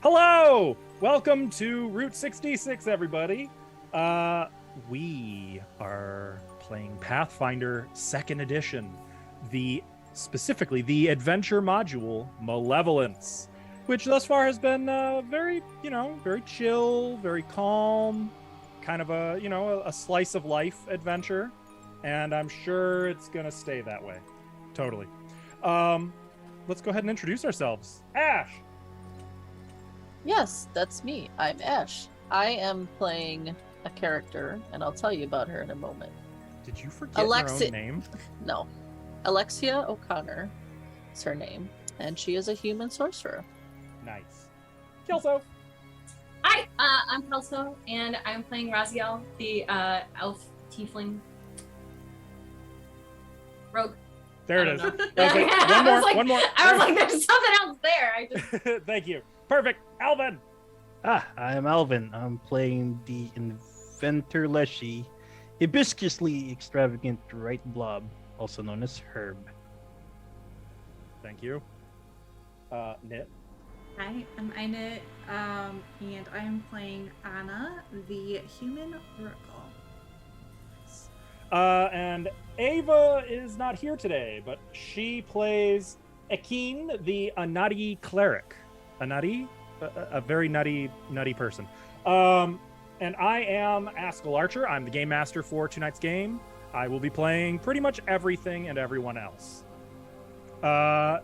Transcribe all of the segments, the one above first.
Hello! Welcome to Route 66, everybody. We are playing Pathfinder 2nd Edition, specifically the adventure module, Malevolence, which thus far has been very chill, very calm, kind of a slice of life adventure, and I'm sure it's gonna stay that way. Totally. Let's go ahead and introduce ourselves. Ash! Yes, that's me. I'm Ash. I am playing a character, and I'll tell you about her in a moment. Did you forget your own name? No. Alexia O'Connor is her name, and she is a human sorcerer. Nice. Kelso! Hi, I'm Kelso, and I'm playing Raziel, the elf tiefling rogue. There it is. One more. I was like, there's something else there. Thank you. Perfect. Alvin! I'm Alvin. I'm playing the Inventor Leshy, hibiscusly extravagant right blob, also known as Herb. Thank you. Nit. Hi, I'm Einit, and I'm playing Anna, the human oracle. And Ava is not here today, but she plays Akeen, the nutty cleric. A nutty? A very nutty person. And I am Askell Archer. I'm the game master for tonight's game. I will be playing pretty much everything and everyone else.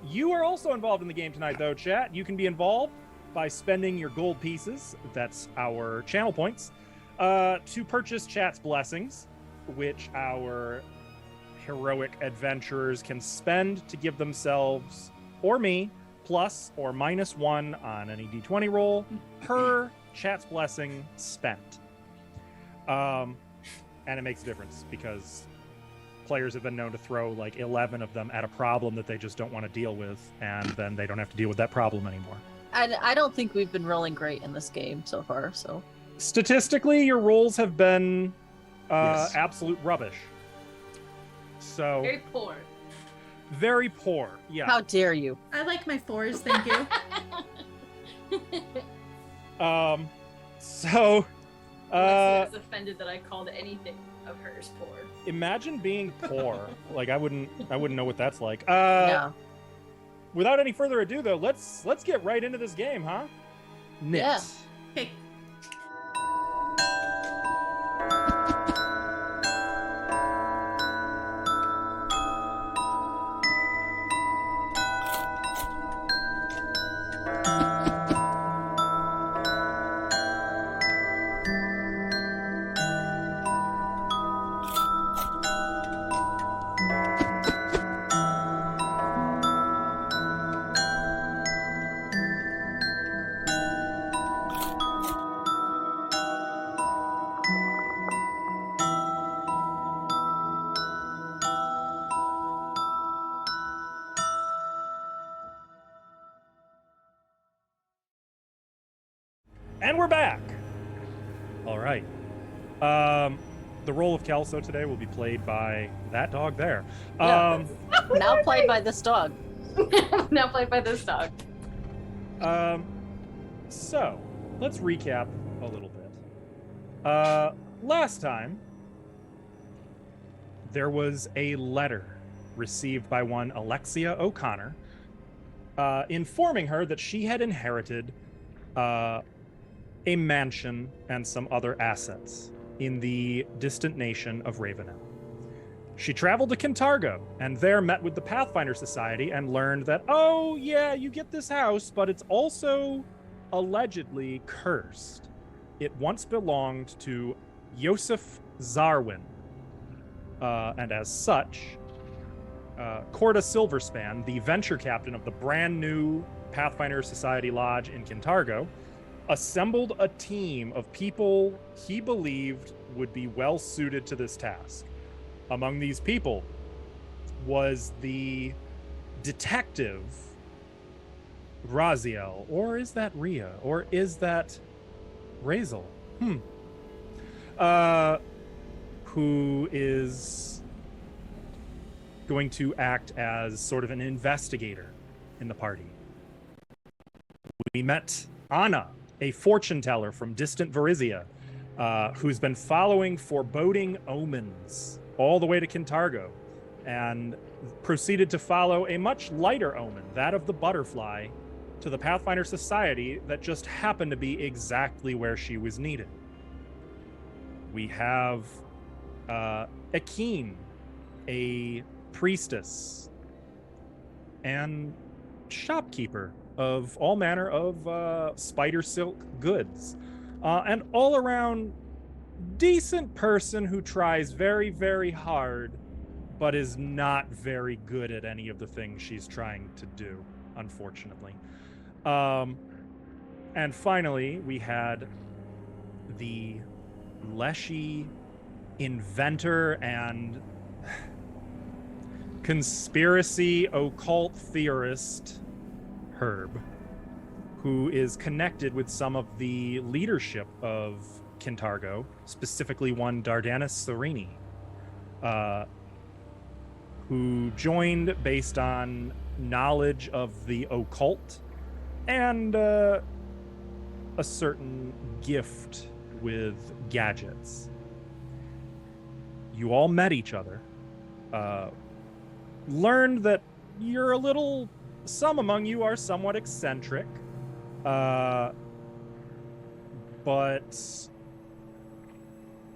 You are also involved in the game tonight, though, chat. You can be involved by spending your gold pieces, that's our channel points, to purchase chat's blessings, which our heroic adventurers can spend to give themselves, or me, plus or minus 1 on any d20 roll per chat's blessing spent. And it makes a difference because players have been known to throw like 11 of them at a problem that they just don't want to deal with, and then they don't have to deal with that problem anymore. And I don't think we've been rolling great in this game so far, so... Statistically, your rolls have been Yes. absolute rubbish. So... Very poor. Very poor, yeah. How dare you? I like my 4s, thank you. So... I was offended that I called anything of hers poor. Imagine being poor. Like I wouldn't know what that's like. Yeah. Without any further ado, though, let's get right into this game, huh? Nit. Yeah. Okay. And we're back. All right. The role of Kelso today will be played by that dog there. Yeah. Now played by this dog. Now played by this dog. So let's recap a little bit. Last time, there was a letter received by one Alexia O'Connor, informing her that she had inherited a mansion and some other assets in the distant nation of Ravenel. She traveled to Kintargo and there met with the Pathfinder Society and learned that, oh yeah, you get this house, but it's also allegedly cursed. It once belonged to Yosef Zarwin. And as such, Corda Silverspan, the venture captain of the brand new Pathfinder Society Lodge in Kintargo, assembled a team of people he believed would be well suited to this task. Among these people was the detective Raziel, or is that Rhea, or is that Razel? Who is going to act as sort of an investigator in the party. We met Anna, a fortune teller from distant Varizia, who's been following foreboding omens all the way to Kintargo, and proceeded to follow a much lighter omen, that of the butterfly, to the Pathfinder Society that just happened to be exactly where she was needed. We have Akeen, a priestess and shopkeeper of all manner of spider silk goods, and all around decent person who tries very, very hard, but is not very good at any of the things she's trying to do, unfortunately. And finally, we had the Leshy inventor and conspiracy occult theorist Herb, who is connected with some of the leadership of Kintargo, specifically one Dardanus Serini, who joined based on knowledge of the occult and a certain gift with gadgets. You all met each other, learned that you're a little, some among you are somewhat eccentric, but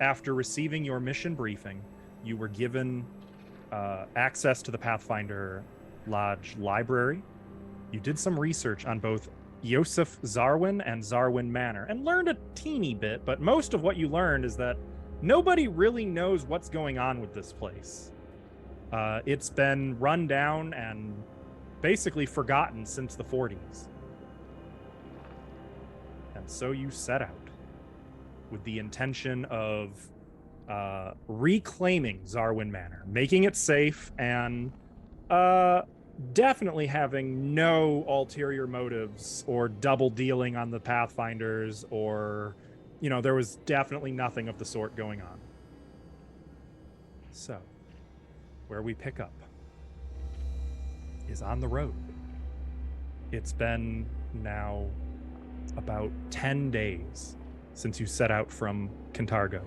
after receiving your mission briefing, you were given access to the Pathfinder Lodge library. You did some research on both Yosef Zarwin and Zarwin Manor and learned a teeny bit, but most of what you learned is that nobody really knows what's going on with this place. It's been run down and basically forgotten since the 40s. And so you set out with the intention of reclaiming Zarwin Manor, making it safe, and definitely having no ulterior motives or double dealing on the Pathfinders, or, you know, there was definitely nothing of the sort going on. So, where we pick up is on the road. It's been now about 10 days since you set out from Kintargo.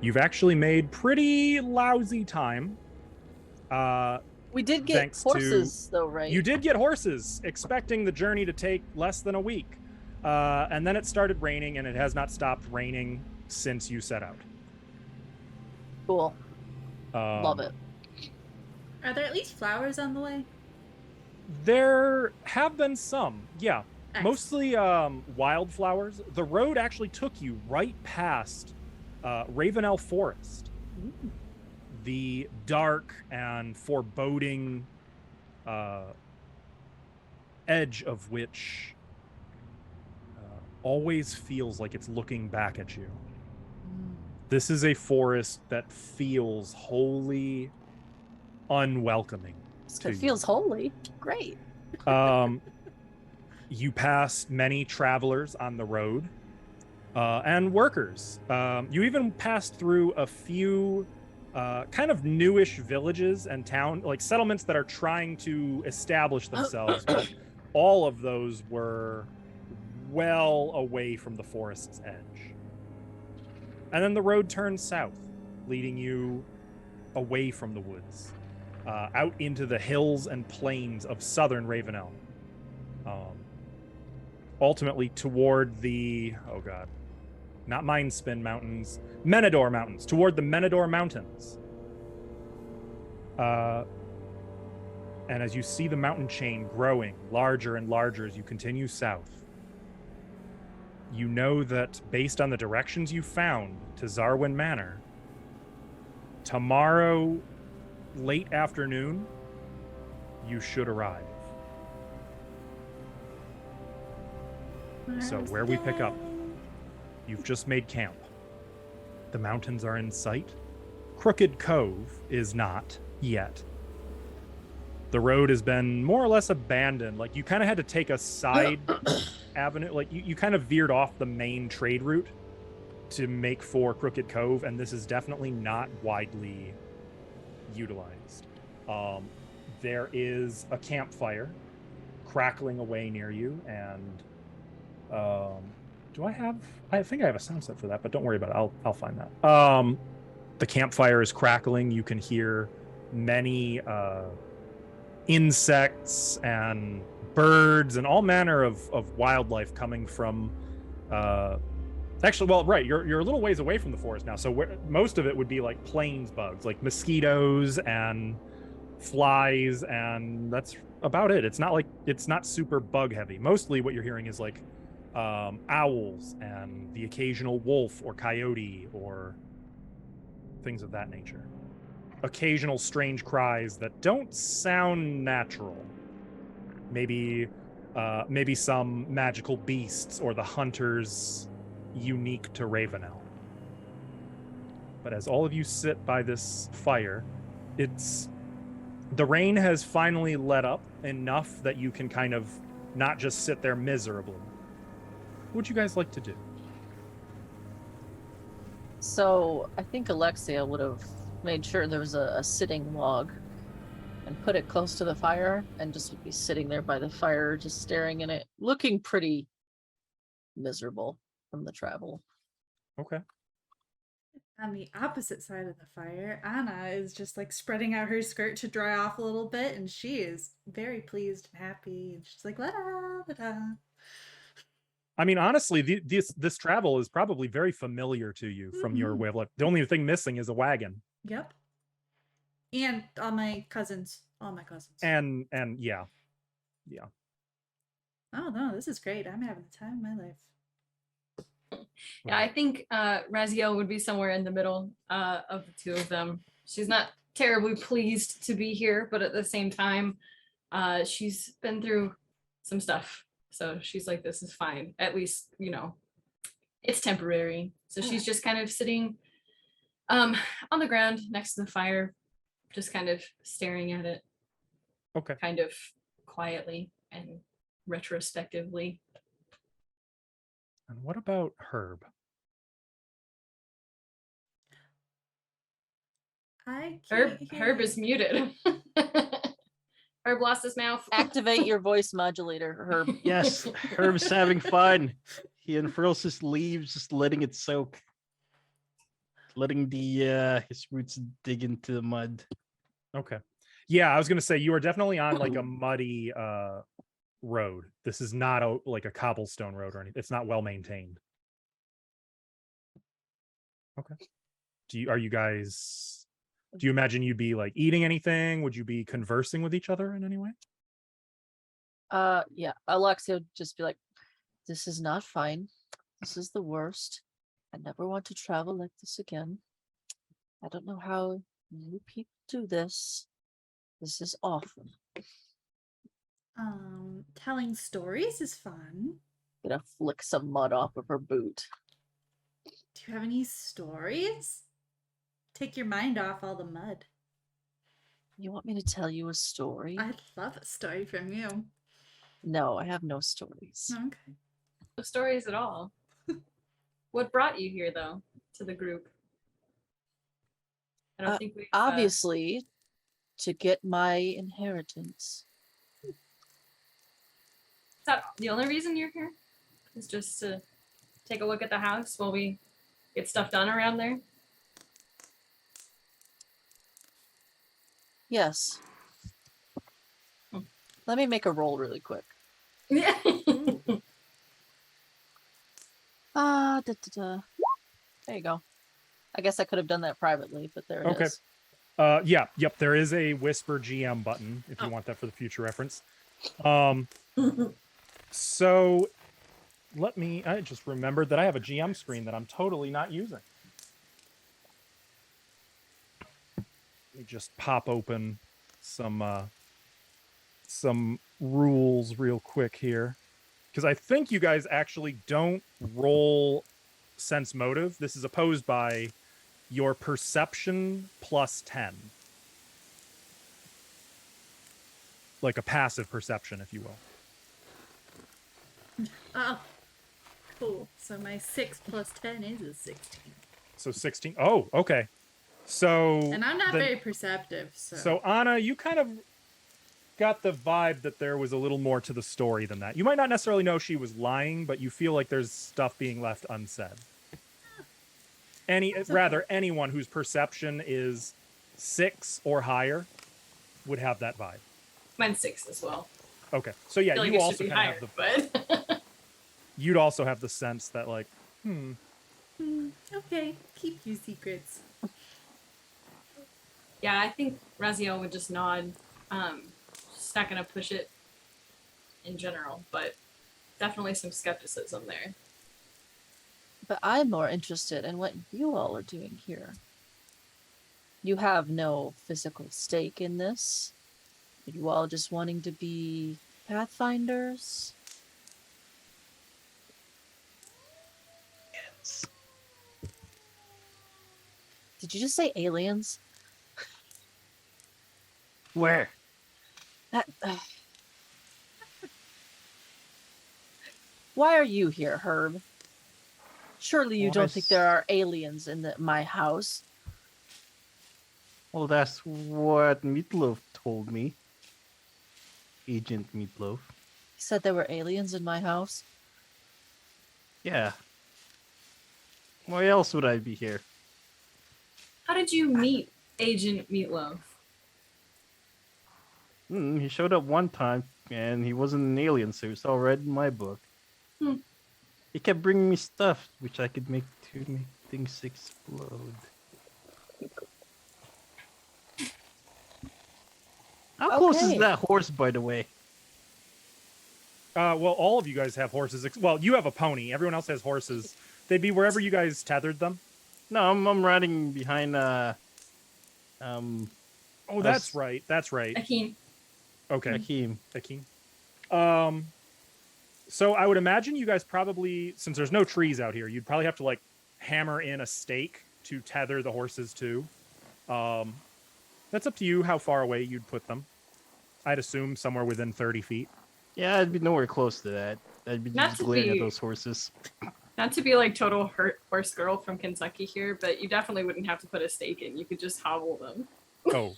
You've actually made pretty lousy time. We did get horses, though, right? You did get horses, expecting the journey to take less than a week. And then it started raining, and it has not stopped raining since you set out. Cool. Love it. Are there at least flowers on the way? There have been some, yeah. Excellent. Mostly wildflowers. The road actually took you right past Ravenel Forest. Ooh. The dark and foreboding edge of which always feels like it's looking back at you. This is a forest that feels wholly unwelcoming. It feels holy. Great. You pass many travelers on the road and workers. You even passed through a few kind of newish villages and town, like settlements that are trying to establish themselves, but all of those were well away from the forest's edge. And then the road turns south, leading you away from the woods, out into the hills and plains of southern Ravenel. Ultimately toward the, oh god, not Mindspin Mountains, Menador Mountains, toward the Menador Mountains. And as you see the mountain chain growing larger and larger as you continue south, you know that based on the directions you found to Zarwin Manor, tomorrow, late afternoon, you should arrive. So where we pick up, you've just made camp. The mountains are in sight. Crooked Cove is not yet. The road has been more or less abandoned. Like, you kind of had to take a side avenue. Like, you kind of veered off the main trade route to make for Crooked Cove, and this is definitely not widely utilized. There is a campfire crackling away near you, and Do I have? I think I have a sound set for that, but don't worry about it. I'll find that. The campfire is crackling. You can hear many insects and birds and all manner of wildlife coming from. Actually, well, right, you're a little ways away from the forest now, so most of it would be like plains bugs, like mosquitoes and flies, and that's about it. It's not super bug heavy. Mostly, what you're hearing is like owls and the occasional wolf or coyote or things of that nature. Occasional strange cries that don't sound natural. Maybe some magical beasts or the hunters unique to Ravenel. But as all of you sit by this fire, the rain has finally let up enough that you can kind of not just sit there miserably. What would you guys like to do? So I think Alexia would have made sure there was a sitting log and put it close to the fire and just would be sitting there by the fire, just staring in it, looking pretty miserable from the travel. Okay. On the opposite side of the fire, Anna is just like spreading out her skirt to dry off a little bit, and she is very pleased and happy. And she's like, la da, la da. I mean, honestly, this travel is probably very familiar to you from your way of life. The only thing missing is a wagon. Yep. And all my cousins. And yeah. Oh no, this is great. I'm having the time of my life. Yeah, I think Raziel would be somewhere in the middle of the two of them. She's not terribly pleased to be here, but at the same time, she's been through some stuff. So she's like, this is fine. At least, it's temporary. So she's just kind of sitting on the ground next to the fire, just kind of staring at it. Okay. Kind of quietly and retrospectively. And what about Herb? Herb is muted. Herb lost his mouth. Activate your voice modulator, Herb. Yes, Herb's having fun. He unfurls his leaves, just letting it soak. Letting his roots dig into the mud. Okay. Yeah, I was gonna say you are definitely on like a muddy road. This is not like a cobblestone road or anything. It's not well maintained. Okay. Do you imagine you'd be like eating anything? Would you be conversing with each other in any way? Yeah. Alexia would just be like, this is not fine. This is the worst. I never want to travel like this again. I don't know how you people do this. This is awful. Telling stories is fun. Gonna flick some mud off of her boot. Do you have any stories? Take your mind off all the mud. You want me to tell you a story? I'd love a story from you. No, I have no stories. Okay. No stories at all. What brought you here, though, to the group? I don't think we obviously to get my inheritance. Is that the only reason you're here? Is just to take a look at the house while we get stuff done around there? Yes. Let me make a roll really quick. Yeah. There you go. I guess I could have done that privately, but there it is. Yep. There is a whisper GM button if you want that for the future reference. So I just remembered that I have a GM screen that I'm totally not using. Let me just pop open some rules real quick here, because I think you guys actually don't roll sense motive. This is opposed by your perception plus 10. Like a passive perception, if you will. Oh, cool. So my 6 plus 10 is a 16. So 16. Oh, okay. So and I'm not very perceptive. So Anna, you kind of got the vibe that there was a little more to the story than that. You might not necessarily know she was lying, but you feel like there's stuff being left unsaid. That's Rather, okay. anyone whose perception is 6 or higher would have that vibe. Mine's 6 as well. Okay, so yeah, I feel like you it also should be kind of higher, have the. but You'd also have the sense that like, Okay, keep your secrets. yeah, I think Raziel would just nod. She's not gonna push it in general, but definitely some skepticism there. But I'm more interested in what you all are doing here. You have no physical stake in this. Are you all just wanting to be Pathfinders? Yes. Did you just say aliens? Where? That, Why are you here, Herb? Surely you Well, don't think there are aliens in my house. Well, that's what Meatloaf told me. Agent Meatloaf. He said there were aliens in my house. Yeah. Why else would I be here? How did you meet Agent Meatloaf? He showed up one time, and he wasn't an alien, so it's all right in my book. Hmm. He kept bringing me stuff, which I could make to make things explode. How close is Okay. that horse, by the way? well, all of you guys have horses. Well, you have a pony. Everyone else has horses. They'd be wherever you guys tethered them. No, I'm riding behind. Oh, Us- that's right. That's right. Akeem. Okay. Hakeem. Akeem. So I would imagine you guys probably, since there's no trees out here, you'd probably have to like hammer in a stake to tether the horses to. That's up to you how far away you'd put them. I'd assume somewhere within 30 feet. Yeah, I'd be nowhere close to that. I'd be Not just to glaring at be- those horses. Not to be like total horse girl from Kentucky here, but you definitely wouldn't have to put a stake in. You could just hobble them. Oh,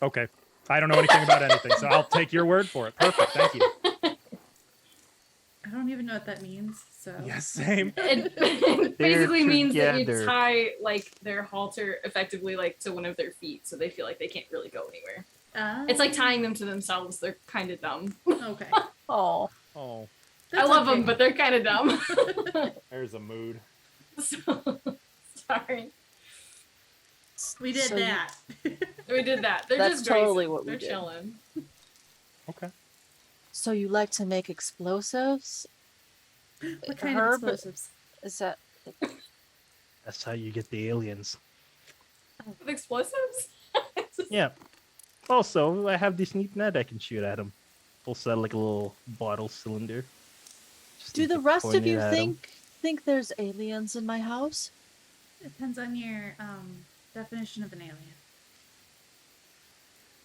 okay. I don't know anything about anything, so I'll take your word for it. Perfect. Thank you. I don't even know what that means, so. Yes, same. It They're basically means that you together. tie like their halter effectively like to one of their feet, so they feel like they can't really go anywhere. It's like tying them to themselves. They're kind of dumb. Okay. Oh, Oh, That's I love okay. them, but they're kind of dumb. there's a mood. So, sorry, We did So you- that. we did that. They're That's just totally grazing. what we They're did. chilling. Okay. so you like to make explosives? What kind Herb- of explosives? Is that That's how you get the aliens. With explosives? Yeah. Also, I have this neat net I can shoot at them. Pulls out like a little bottle cylinder. Just Do need the to rest point of it you at 'em. think there's aliens in my house? Depends on your definition of an alien.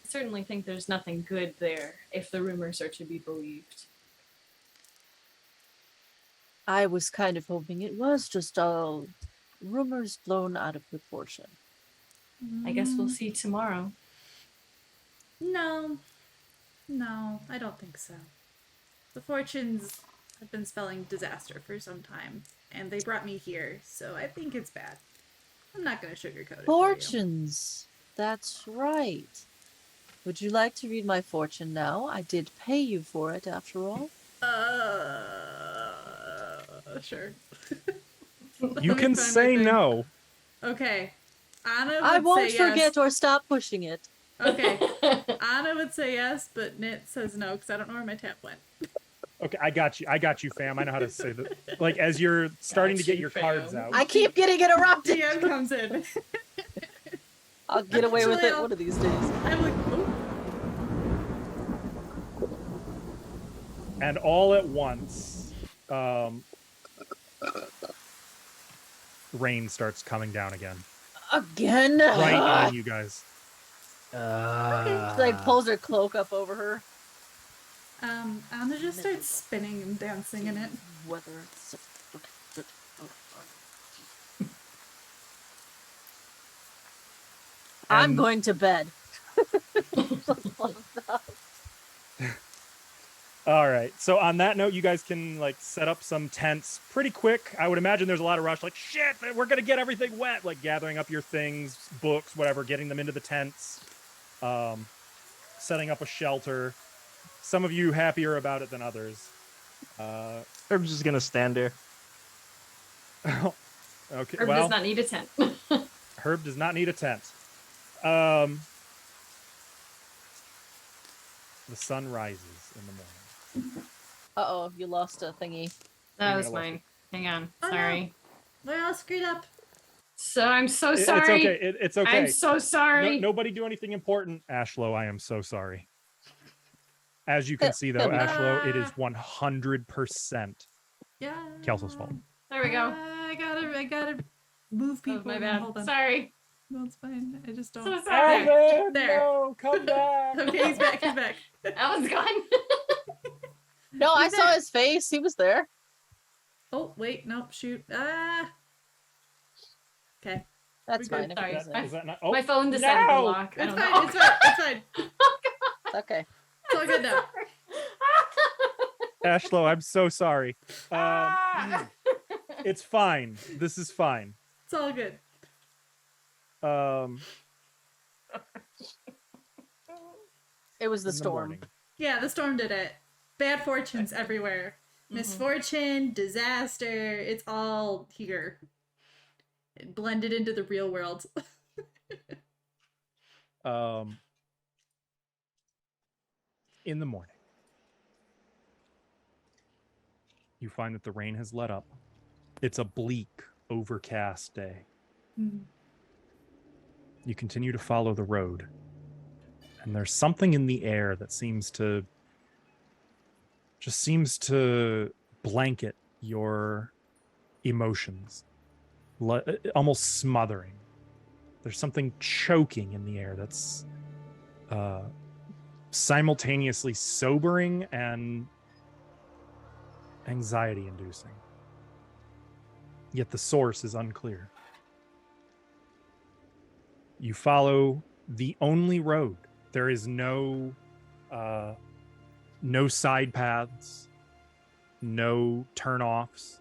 I certainly think there's nothing good there if the rumors are to be believed. I was kind of hoping it was just all rumors blown out of proportion. I guess we'll see tomorrow. No. No, I don't think so. The fortunes have been spelling disaster for some time, and they brought me here, so I think it's bad. I'm not gonna sugarcoat it. for you. Fortunes. That's right. Would you like to read my fortune now? I did pay you for it, after all. Sure. You Let me can find my say thing. no. Okay. Anna would I won't say forget yes. or stop pushing it. Okay. Anna would say yes, but Nit says no because I don't know where my tap went. Okay, I got you. I got you, fam. I know how to say that. Like as you're starting to Got get you, your fam. cards out. I keep getting interrupted. DM comes in. I'll get away with Actually, it I'll- one of these days. I'm like, oh, And all at once, rain starts coming down again, Again. right on you guys. She, like pulls her cloak up over her. Anna just starts spinning and dancing in it. Whether I'm And- going to bed. All right. So on that note, you guys can like set up some tents pretty quick. I would imagine there's a lot of rush. Like shit, we're gonna get everything wet. Like gathering up your things, books, whatever, getting them into the tents, setting up a shelter. Some of you happier about it than others. Herb's just gonna stand there. Okay. Herb well, does not need a tent. Herb does not need a tent. The sun rises in the morning. Uh-oh, you lost a thingy. That mean was I lost mine. Hang on. Oh, no. Sorry. We're all screwed up. So I'm so It's sorry. okay. It's okay. I'm so sorry. Nobody do anything important. Ashlow, I am so sorry. As you can see, though, Ashlow, it is 100% Yeah. Kelso's fault. There we go. I gotta move Oh, people. my bad. Hold on. Sorry. No, it's fine. I just don't. So sorry. Alvin, There. no, come back. Okay, he's back. He's back. That was gone. No, I He's saw there. his face. He was there. Oh wait, nope. Shoot. Ah. Okay. That's We're fine. good. If Sorry. he was there. Is that not? Oh, My phone decided to no! lock. I It's don't fine. know. It's fine. It's fine. It's okay. It's all good now. Ashlow, I'm so sorry. Ah! It's fine. This is fine. It's all good. It was the in storm. morning. Yeah, the storm did it. Bad fortunes everywhere. Misfortune, disaster. It's all here. It blended into the real world. In the morning, you find that the rain has let up. It's a bleak, overcast day. Mhm. You continue to follow the road, and there's something in the air that seems to blanket your emotions, almost smothering. There's something choking in the air that's simultaneously sobering and anxiety inducing. Yet the source is unclear. You follow the only road. There is no side paths, no turnoffs.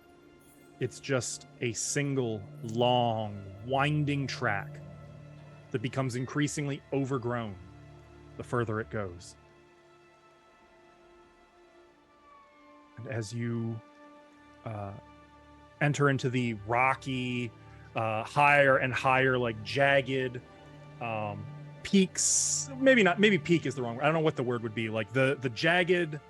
It's just a single long, winding track that becomes increasingly overgrown the further it goes. And as you enter into the rocky, higher and higher, like jagged peaks, maybe peak is the wrong word. I don't know what the word would be, like the jagged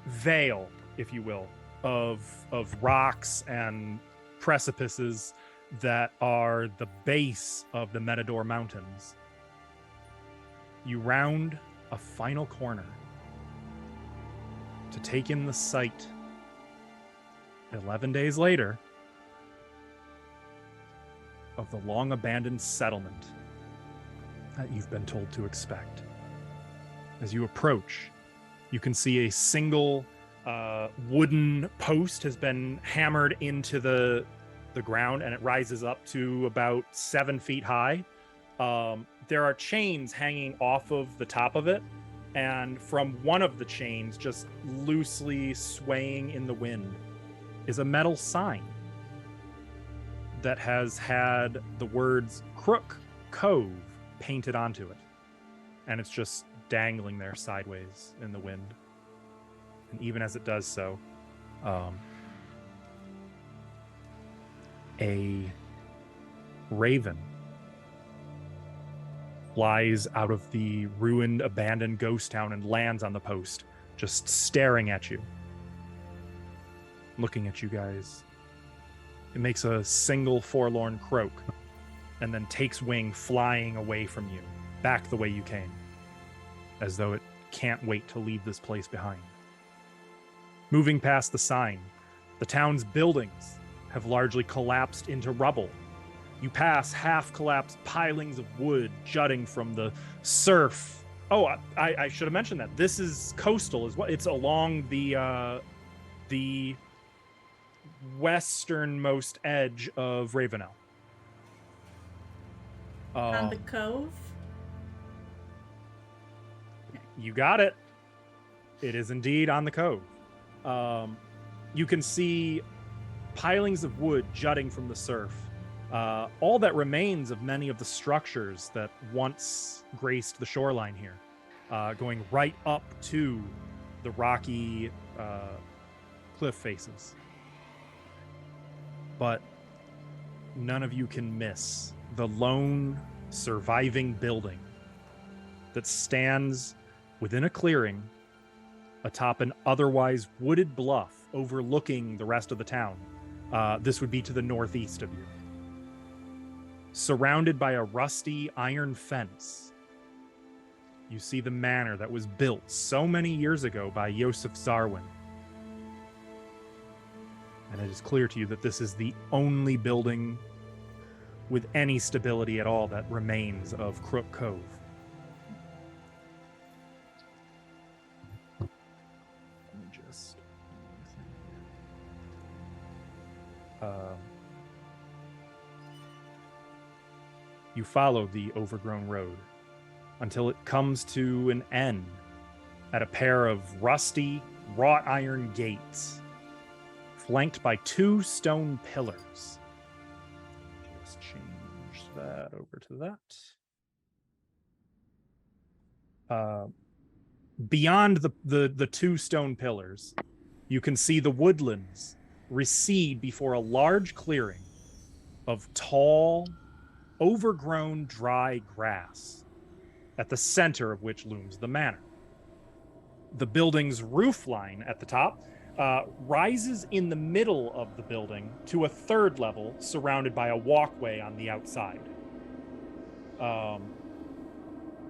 veil, if you will, of rocks and precipices that are the base of the Metador Mountains. You round a final corner to take in the sight 11 days later of the long abandoned settlement that you've been told to expect. As you approach, you can see a single wooden post has been hammered into the ground, and it rises up to about 7 feet high. There are chains hanging off of the top of it, and from one of the chains, just loosely swaying in the wind, is a metal sign that has had the words Crook Cove painted onto it. And it's just dangling there sideways in the wind. And even as it does so, a raven flies out of the ruined, abandoned ghost town and lands on the post, just staring at you, looking at you guys. It makes a single forlorn croak and then takes wing, flying away from you, back the way you came, as though it can't wait to leave this place behind. Moving past the sign, the town's buildings have largely collapsed into rubble. You pass half-collapsed pilings of wood jutting from the surf. Oh, I should have mentioned that. This is coastal as well. It's along the westernmost edge of Ravenel. On the cove. You got it. It is indeed on the cove. You can see pilings of wood jutting from the surf. All that remains of many of the structures that once graced the shoreline here, going right up to the rocky cliff faces. But none of you can miss the lone surviving building that stands within a clearing atop an otherwise wooded bluff overlooking the rest of the town. This would be to the northeast of you. Surrounded by a rusty iron fence, you see the manor that was built so many years ago by Yosef Zarwin. And it is clear to you that this is the only building with any stability at all that remains of Crook Cove. Let me just... you follow the overgrown road until it comes to an end at a pair of rusty, wrought iron gates, flanked by 2 stone pillars. Just change that over to that. Beyond the 2 stone pillars, you can see the woodlands recede before a large clearing of tall, overgrown dry grass, at the center of which looms the manor. The building's roof line at the top rises in the middle of the building to a 3rd level surrounded by a walkway on the outside.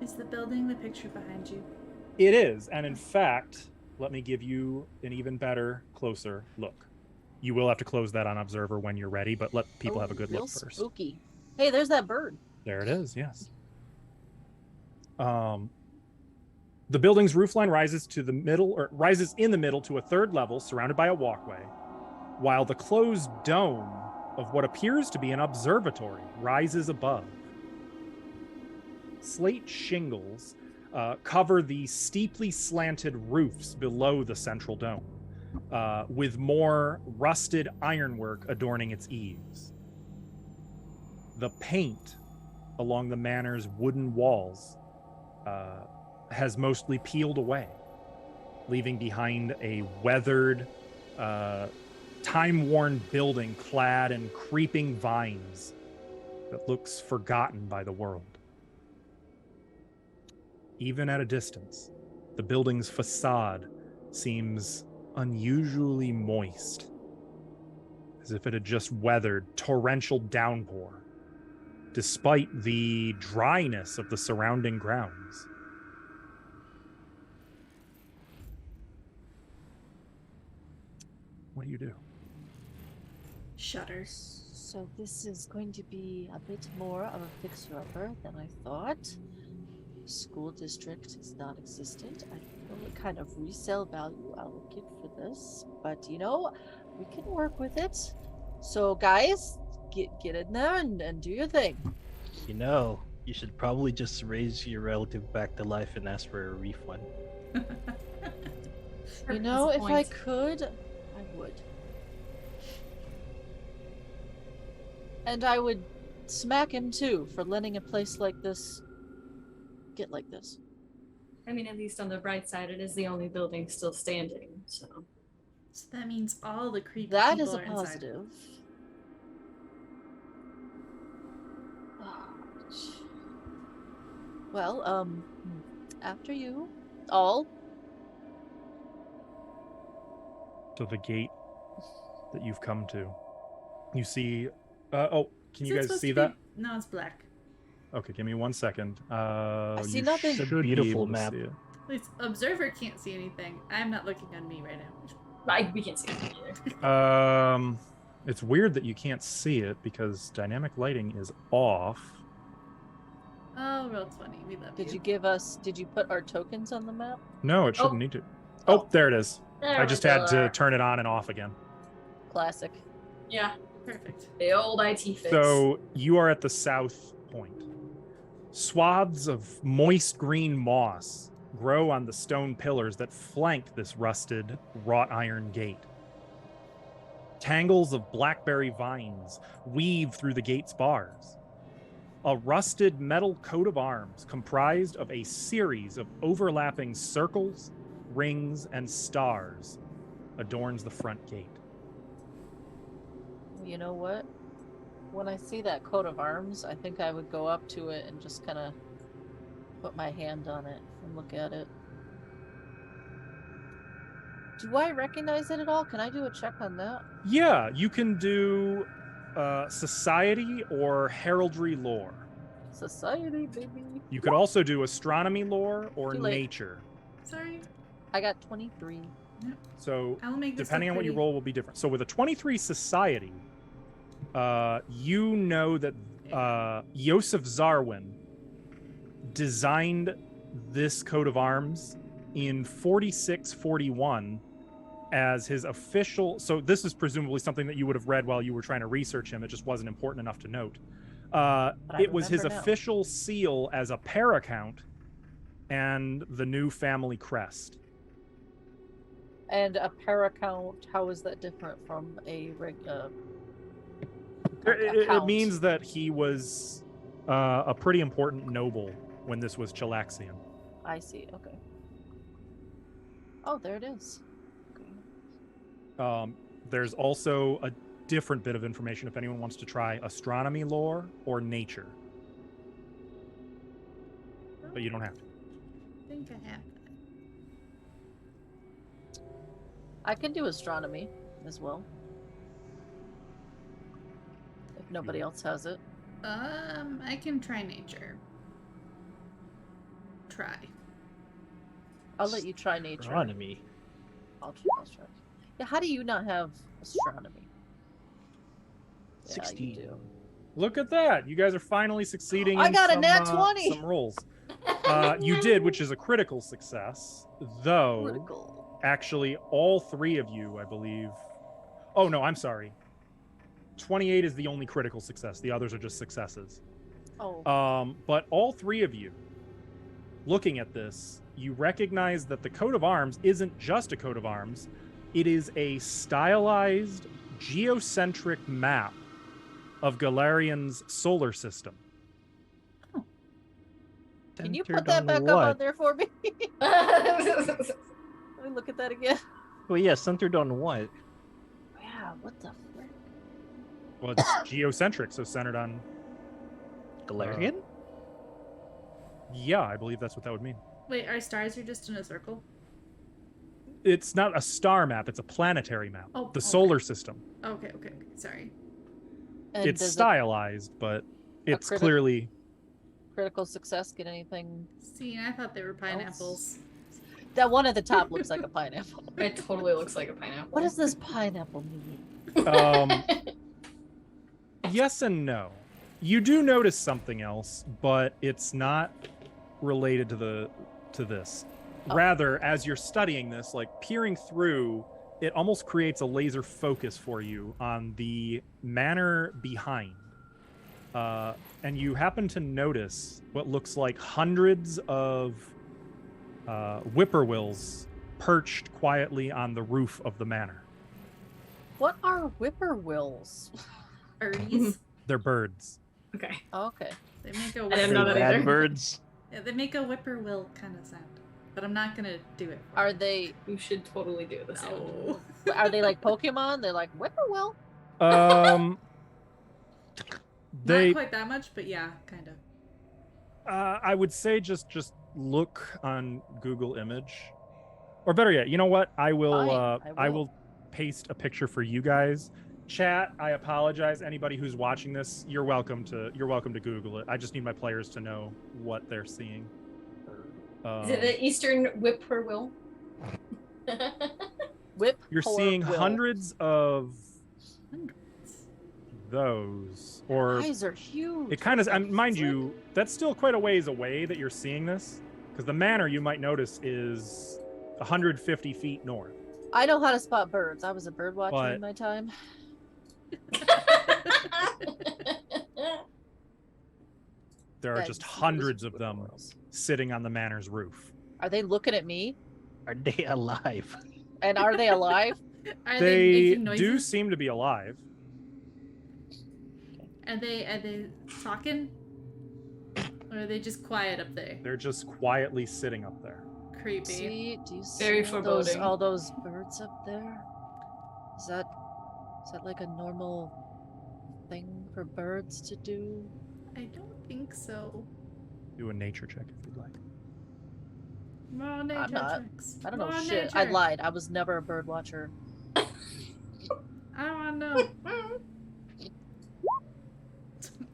Is the building the picture behind you? It is, and in fact, let me give you an even better, closer look. You will have to close that on Observer when you're ready, but let people have a good real look first. Spooky. Hey, there's that bird. There it is, yes. The building's roofline rises in the middle to a 3rd level, surrounded by a walkway, while the closed dome of what appears to be an observatory rises above. Slate shingles cover the steeply slanted roofs below the central dome, with more rusted ironwork adorning its eaves. The paint along the manor's wooden walls has mostly peeled away, leaving behind a weathered, time-worn building clad in creeping vines that looks forgotten by the world. Even at a distance, the building's facade seems unusually moist, as if it had just weathered torrential downpour, despite the dryness of the surrounding grounds. What do you do? Shudder. So this is going to be a bit more of a fixer-upper than I thought. School district is not existent. I don't know what kind of resale value I'll get for this, but we can work with it. So guys, get in there and do your thing. You should probably just raise your relative back to life and ask for a refund. If I could, I would. And I would smack him too for letting a place like this get like this. I mean, at least on the bright side, it is the only building still standing, so. So that means all the creepy That people is a are inside. positive. Well, after you, all. To the gate that you've come to. You see... can Is you it guys supposed see to be- that? No, it's black. Okay, give me 1 second. I see You nothing. should Should be beautiful able to map. see it. At least Observer can't see anything. I'm not looking on me right now. We can't see it either. It's weird that you can't see it because dynamic lighting is off. Oh, roll 20. We love you. Did you put our tokens on the map? No, it shouldn't need to. Oh, there it is. I just had to turn it on and off again. Classic. Yeah, Perfect. the old IT fix. So you are at the south point. Swaths of moist green moss grow on the stone pillars that flank this rusted wrought iron gate. Tangles of blackberry vines weave through the gate's bars. A rusted metal coat of arms comprised of a series of overlapping circles, rings, and stars adorns the front gate. You know what? When I see that coat of arms, I think I would go up to it and just kind of put my hand on it and look at it. Do I recognize it at all? Can I do a check on that? Yeah, you can do society or heraldry lore. Society, baby. You could also do astronomy lore or Too late. nature. Sorry. I got 23. So I'll make this depending on what you pretty. roll will be different. So with a 23 society, you know that Yosef Zarwin designed this coat of arms in 4641 as his official. So this is presumably something that you would have read while you were trying to research him. It just wasn't important enough to note. It was his remember now. official seal as a paracount and the new family crest. And a paracount, how is that different from a It means that he was a pretty important noble when this was Chilaxian. I see, okay. Oh, there it is. Okay. There's also a different bit of information if anyone wants to try astronomy lore or nature. But you don't have to. I think I have that. I can do astronomy as well. If nobody else has it. I can try nature. Try. I'll let you try nature. Astronomy. I'll try. Yeah, how do you not have astronomy? Yeah, 16. you do. Look at that. You guys are finally succeeding I in got a some, nat 20. Some rolls. You did, which is a critical success, though Critical. actually all three of you, I believe. Oh, no, I'm sorry. 28 is the only critical success. The others are just successes. Oh. But all three of you, looking at this, you recognize that the coat of arms isn't just a coat of arms. It is a stylized, geocentric map of Galarian's solar system. Can you Centered put that on back what? up on there for me? Let me look at that again. Well, yeah, centered on what? Yeah, what the frick? Well, it's geocentric, so centered on... Galarian? Yeah, I believe that's what that would mean. Wait, our stars are just in a circle? It's not a star map, it's a planetary map. Oh, The okay. solar system. Okay. Sorry. And It's does a stylized, but it's critic- clearly... critical success get anything? See, I thought they were pineapples. That one at the top looks like a pineapple. It totally looks like a pineapple. What does this pineapple mean? Yes and no. You do notice something else, but it's not related to this. Oh. Rather, as you're studying this, like peering through, it almost creates a laser focus for you on the manor behind. And you happen to notice what looks like hundreds of whippoorwills perched quietly on the roof of the manor. What are whippoorwills? Birdies. They're birds. Okay. Oh, okay. They make a I didn't know that Bad either. birds. Yeah, they make a whippoorwill kind of sound, but I'm not gonna do it. for Are you. they? You should totally do the sound. No. Are they like Pokemon? They're like whippoorwill. They Not quite that much, but yeah, kind of. I would say just look on Google Image, or better yet, you know what? I will. Fine, I I will. will paste a picture for you guys. Chat. I apologize. Anybody who's watching this, you're welcome to Google it. I just need my players to know what they're seeing. Is it the Eastern whippoorwill? Whip. You're seeing Will. hundreds of Hundreds. those, or Eyes are huge. it kind of. Mind you, that's still quite a ways away that you're seeing this, because the manor you might notice is 150 feet north. I know how to spot birds. I was a bird watcher But- in my time. There are That just is hundreds of them whippoorwills. sitting on the manor's roof. Are they looking at me? Are they alive? And are they alive? Are They making do noises? seem to be alive. Are they talking? Or are they just quiet up there? They're just quietly sitting up there. Creepy. Do you Very see foreboding. all those birds up there? Is that like a normal thing for birds to do? I don't think so. Do a nature check if you'd like. More nature I'm not. checks. I don't know More shit. I nature. lied. I was never a bird watcher. I want to know.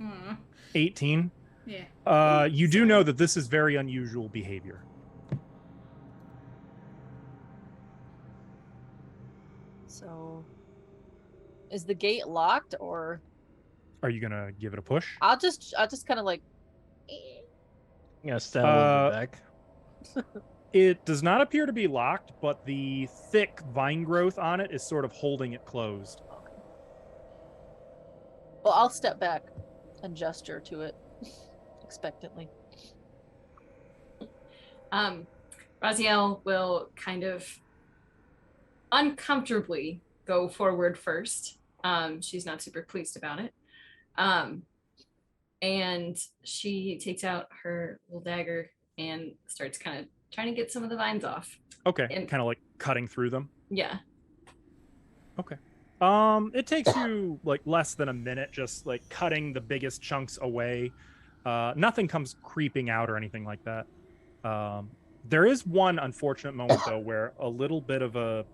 Aw. 18. Yeah. You do know that this is very unusual behavior. So, is the gate locked, or Are you gonna give it a push? I'll just kind of like. Yeah, stab a little bit back. It does not appear to be locked, but the thick vine growth on it is sort of holding it closed. Well, I'll step back and gesture to it expectantly. Raziel will kind of uncomfortably go forward first. She's not super pleased about it. And she takes out her little dagger and starts kind of trying to get some of the vines off. Okay, And- kind of like cutting through them. Yeah. Okay. It takes you like less than a minute, just like cutting the biggest chunks away. Nothing comes creeping out or anything like that. There is one unfortunate moment though, where a little bit of a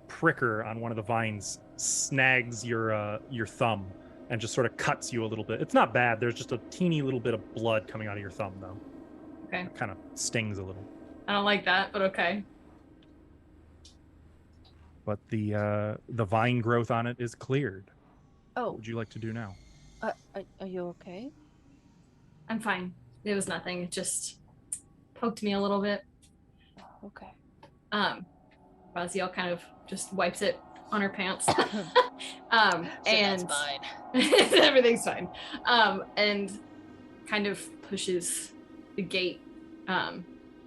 pricker on one of the vines snags your thumb and just sort of cuts you a little bit. It's not bad. There's just a teeny little bit of blood coming out of your thumb though. Okay. It kind of stings a little. I don't like that, but okay. But the vine growth on it is cleared. Oh, What would you like to do now? are you okay? I'm fine. It was nothing. It just poked me a little bit. Okay. Raziel kind of just wipes it on her pants. So and that's fine. everything's fine. And kind of pushes the gate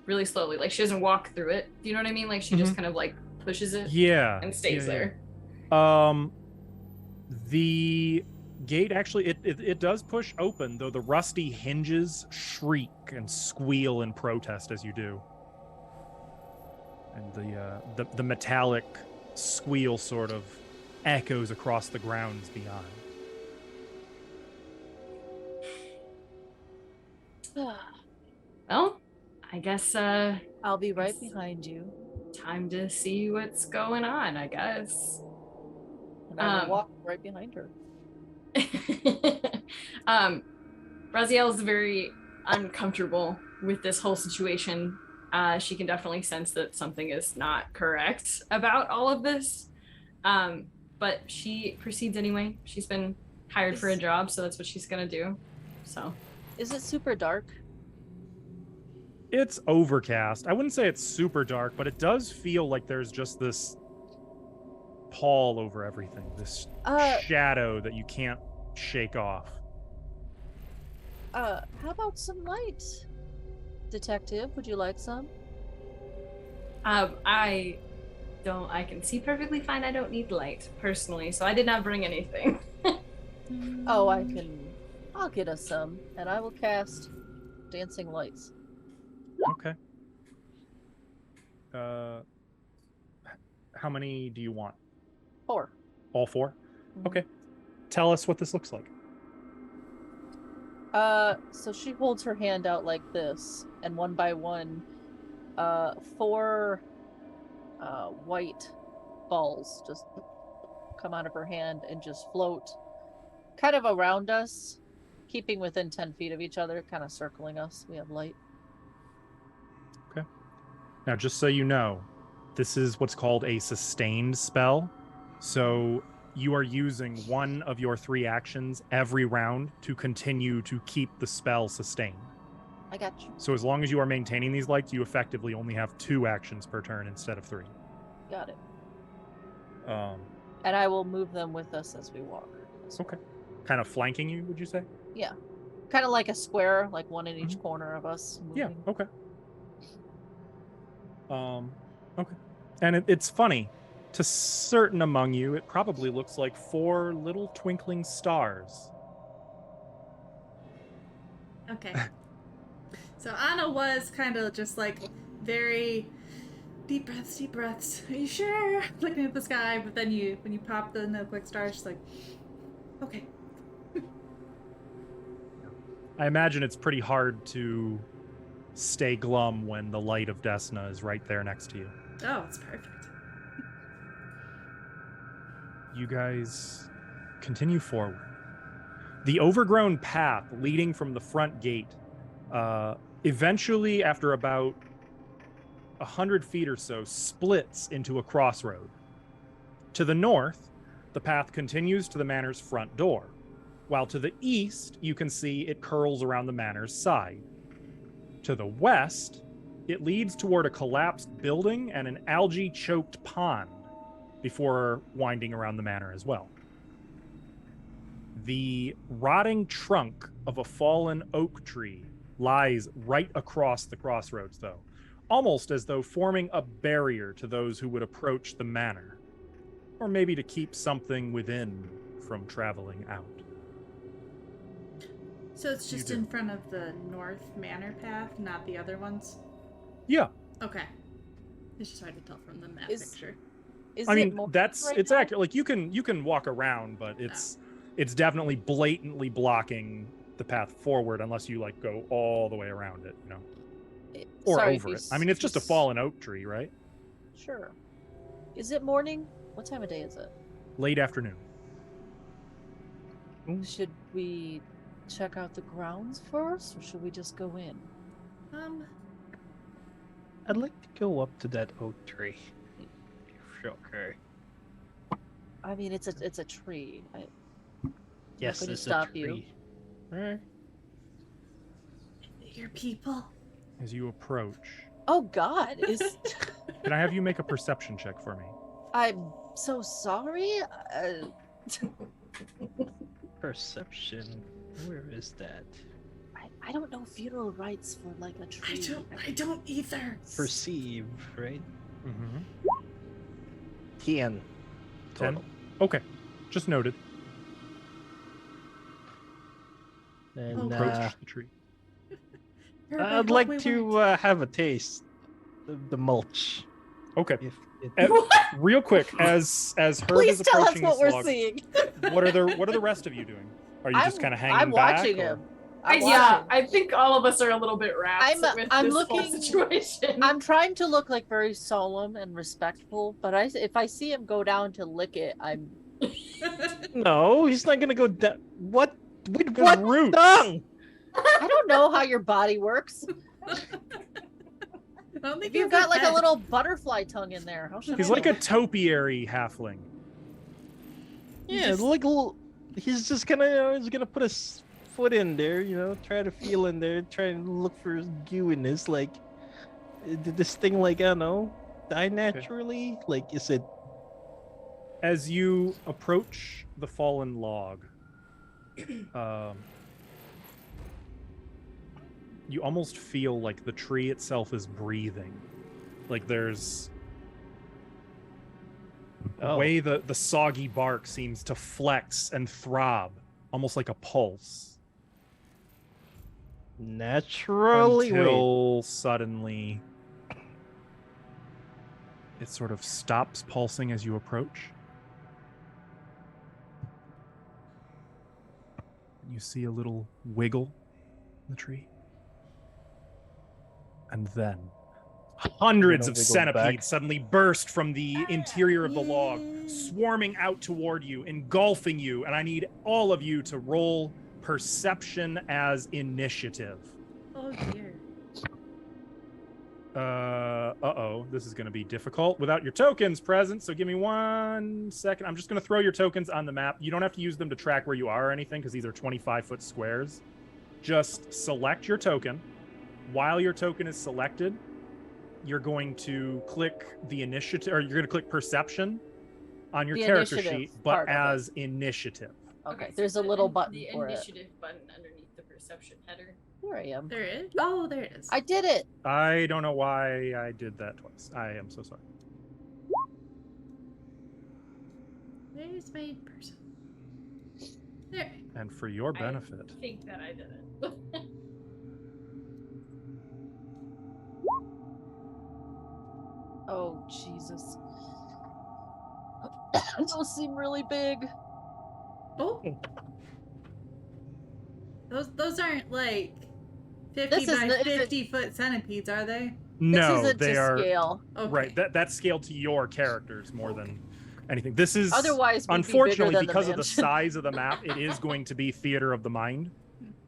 really slowly. Like she doesn't walk through it. Do you know what I mean? Like she just kind of like pushes it Yeah. and stays there. The gate actually it does push open, though the rusty hinges shriek and squeal in protest as you do. And the metallic squeal sort of echoes across the grounds beyond. Well, I guess I'll be right behind you. time to see what's going on, I guess. And I will walk right behind her. Raziel is very uncomfortable with this whole situation. She can definitely sense that something is not correct about all of this. But she proceeds anyway. She's been hired for a job, so that's what she's gonna do. So Is it super dark? It's overcast. I wouldn't say it's super dark, but it does feel like there's just this pall over everything, this shadow that you can't shake off. How about some light? Detective, would you like some? I can see perfectly fine. I don't need light personally, so I did not bring anything. Oh, I'll get us some, and I will cast dancing lights. Okay. How many do you want? 4. All 4? Mhm. Okay. Tell us what this looks like. So she holds her hand out like this, and one by one, 4 white balls just come out of her hand and just float kind of around us, keeping within 10 feet of each other, kind of circling us. We have light. Okay. Now, just so you know, this is what's called a sustained spell. So you are using one of your 3 actions every round to continue to keep the spell sustained. I got you. So as long as you are maintaining these lights, you effectively only have 2 actions per turn instead of 3. Got it. And I will move them with us as we walk. Okay. Kind of flanking you, would you say? Yeah. Kind of like a square, like one in each corner of us. Yeah, moving. okay. Okay. And it's funny. To certain among you, it probably looks like 4 little twinkling stars. Okay. So Anna was kind of just like very deep breaths, deep breaths. Are you sure? Looking at the sky, but then when you pop the no quick stars, she's like, okay. I imagine it's pretty hard to stay glum when the light of Desna is right there next to you. Oh, it's perfect. You guys continue forward. The overgrown path leading from the front gate, eventually, after about 100 feet or so, splits into a crossroad. To the north, the path continues to the manor's front door, while to the east, you can see it curls around the manor's side. To the west, it leads toward a collapsed building and an algae-choked pond before winding around the manor as well. The rotting trunk of a fallen oak tree lies right across the crossroads, though, almost as though forming a barrier to those who would approach the manor, or maybe to keep something within from traveling out. So it's just in front of the North Manor path, not the other ones? Yeah. Okay. It's just hard to tell from the map picture. I mean, it's accurate. Like you can walk around, but it's definitely blatantly blocking the path forward unless you like go all the way around it, you know, or over it. I mean, it's just a fallen oak tree, right? Sure. Is it morning? What time of day is it? Late afternoon. Should we check out the grounds first, or should we just go in? I'd like to go up to that oak tree. Okay. I mean, it's a tree. Yes, it's it's stop a tree. you. Your people. As you approach. Oh God! Can I have you make a perception check for me? I'm so sorry. Perception. Where is that? I don't know funeral rites for like a tree. I don't either. Perceive, right? Mm-hmm. 10. 10? Okay. Just noted. And approach the tree. I'd like to have a taste of the mulch. Okay. If real quick, as Herb Please is tell us approaching what this we're log, seeing. what are the rest of you doing? Are you just kind of hanging I'm back? watching or- him. Yeah, I think all of us are a little bit wrapped with I'm this looking. whole situation. I'm trying to look like very solemn and respectful, but if I see him go down to lick it, I'm. No, he's not gonna go down. What? With His what roots. tongue? I don't know how your body works. If you've got like a little butterfly tongue in there, how should He's I like know? a topiary halfling. Yeah, like he's just gonna he's gonna put his foot in there, you know, try to feel in there, try and look for his gooiness. Like, did this thing like I don't know die naturally? Like, is it? As you approach the fallen log, you almost feel like the tree itself is breathing. Like there's the way the soggy bark seems to flex and throb, almost like a pulse. Naturally, Until suddenly it sort of stops pulsing as you approach. You see a little wiggle in the tree. And then hundreds of centipedes suddenly burst from the interior of the log, swarming out toward you, engulfing you. And I need all of you to roll perception as initiative. Oh dear. This is going to be difficult without your tokens present. So give me 1 second. I'm just going to throw your tokens on the map. You don't have to use them to track where you are or anything because these are 25-foot squares. Just select your token. While your token is selected, you're going to click the initiative, or you're going to click perception on your character sheet, but as initiative. Okay, there's a little button the for it. initiative button underneath the perception header. Here I am. There it is. Oh, there it is. I did it. I don't know why I did that twice. I am so sorry. There's my person. There. And for your benefit. I think that I did it. Oh, Jesus. Those seem really big. Oh. Those aren't like 50 This is by the- 50-foot centipedes, are they? No, this isn't they to are scale. Okay. right. That's scaled to your characters more than anything. This is Otherwise, we'd be bigger unfortunately than the because of the mansion. size of the map. It is going to be theater of the mind.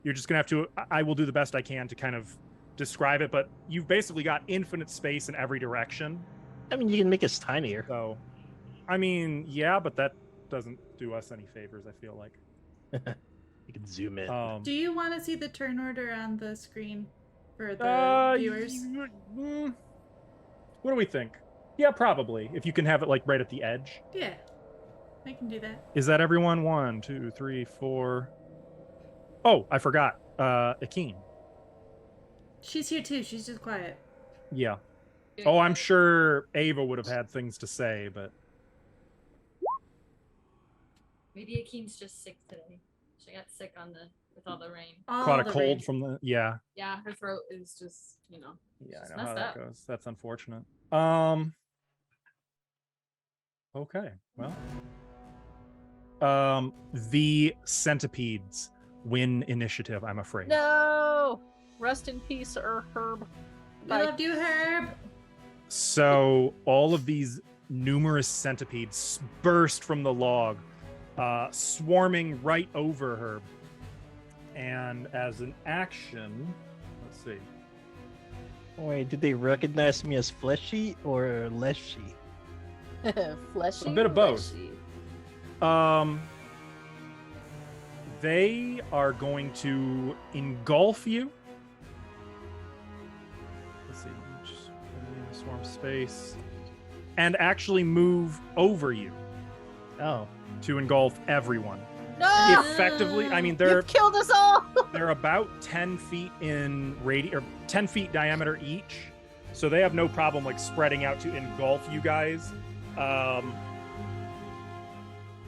You're just gonna have to. I will do the best I can to kind of describe it, but you've basically got infinite space in every direction. I mean, you can make us tinier. So, I mean, yeah, but that doesn't do us any favors. I feel like. You can zoom in. Do you want to see the turn order on the screen for the viewers? What do we think? Yeah, probably. If you can have it like right at the edge. Yeah, I can do that. Is that everyone? 1, 2, 3, 4. Oh, I forgot. Akeen. She's here too. She's just quiet. Yeah. Oh, I'm sure Ava would have had things to say, but Maybe Akeen's just sick today. She got sick with all the rain. All caught a the cold rain. from the yeah. Yeah, her throat is just, Yeah, just I know how messed that up. goes. That's unfortunate. Okay. Well. The centipedes win initiative, I'm afraid. No! Rest in peace, Herb. We Bye. loved you, Herb. So all of these numerous centipedes burst from the log, swarming right over her. And as an action, let's see. Wait, did they recognize me as fleshy or leshy? Fleshy. A bit of both. Fleshy. They are going to engulf you. Let's see, just swarm space, and actually move over you Oh, to engulf everyone. No! Effectively, I mean they're You've killed us all! they're about 10 feet in or 10 feet diameter each, so they have no problem like spreading out to engulf you guys.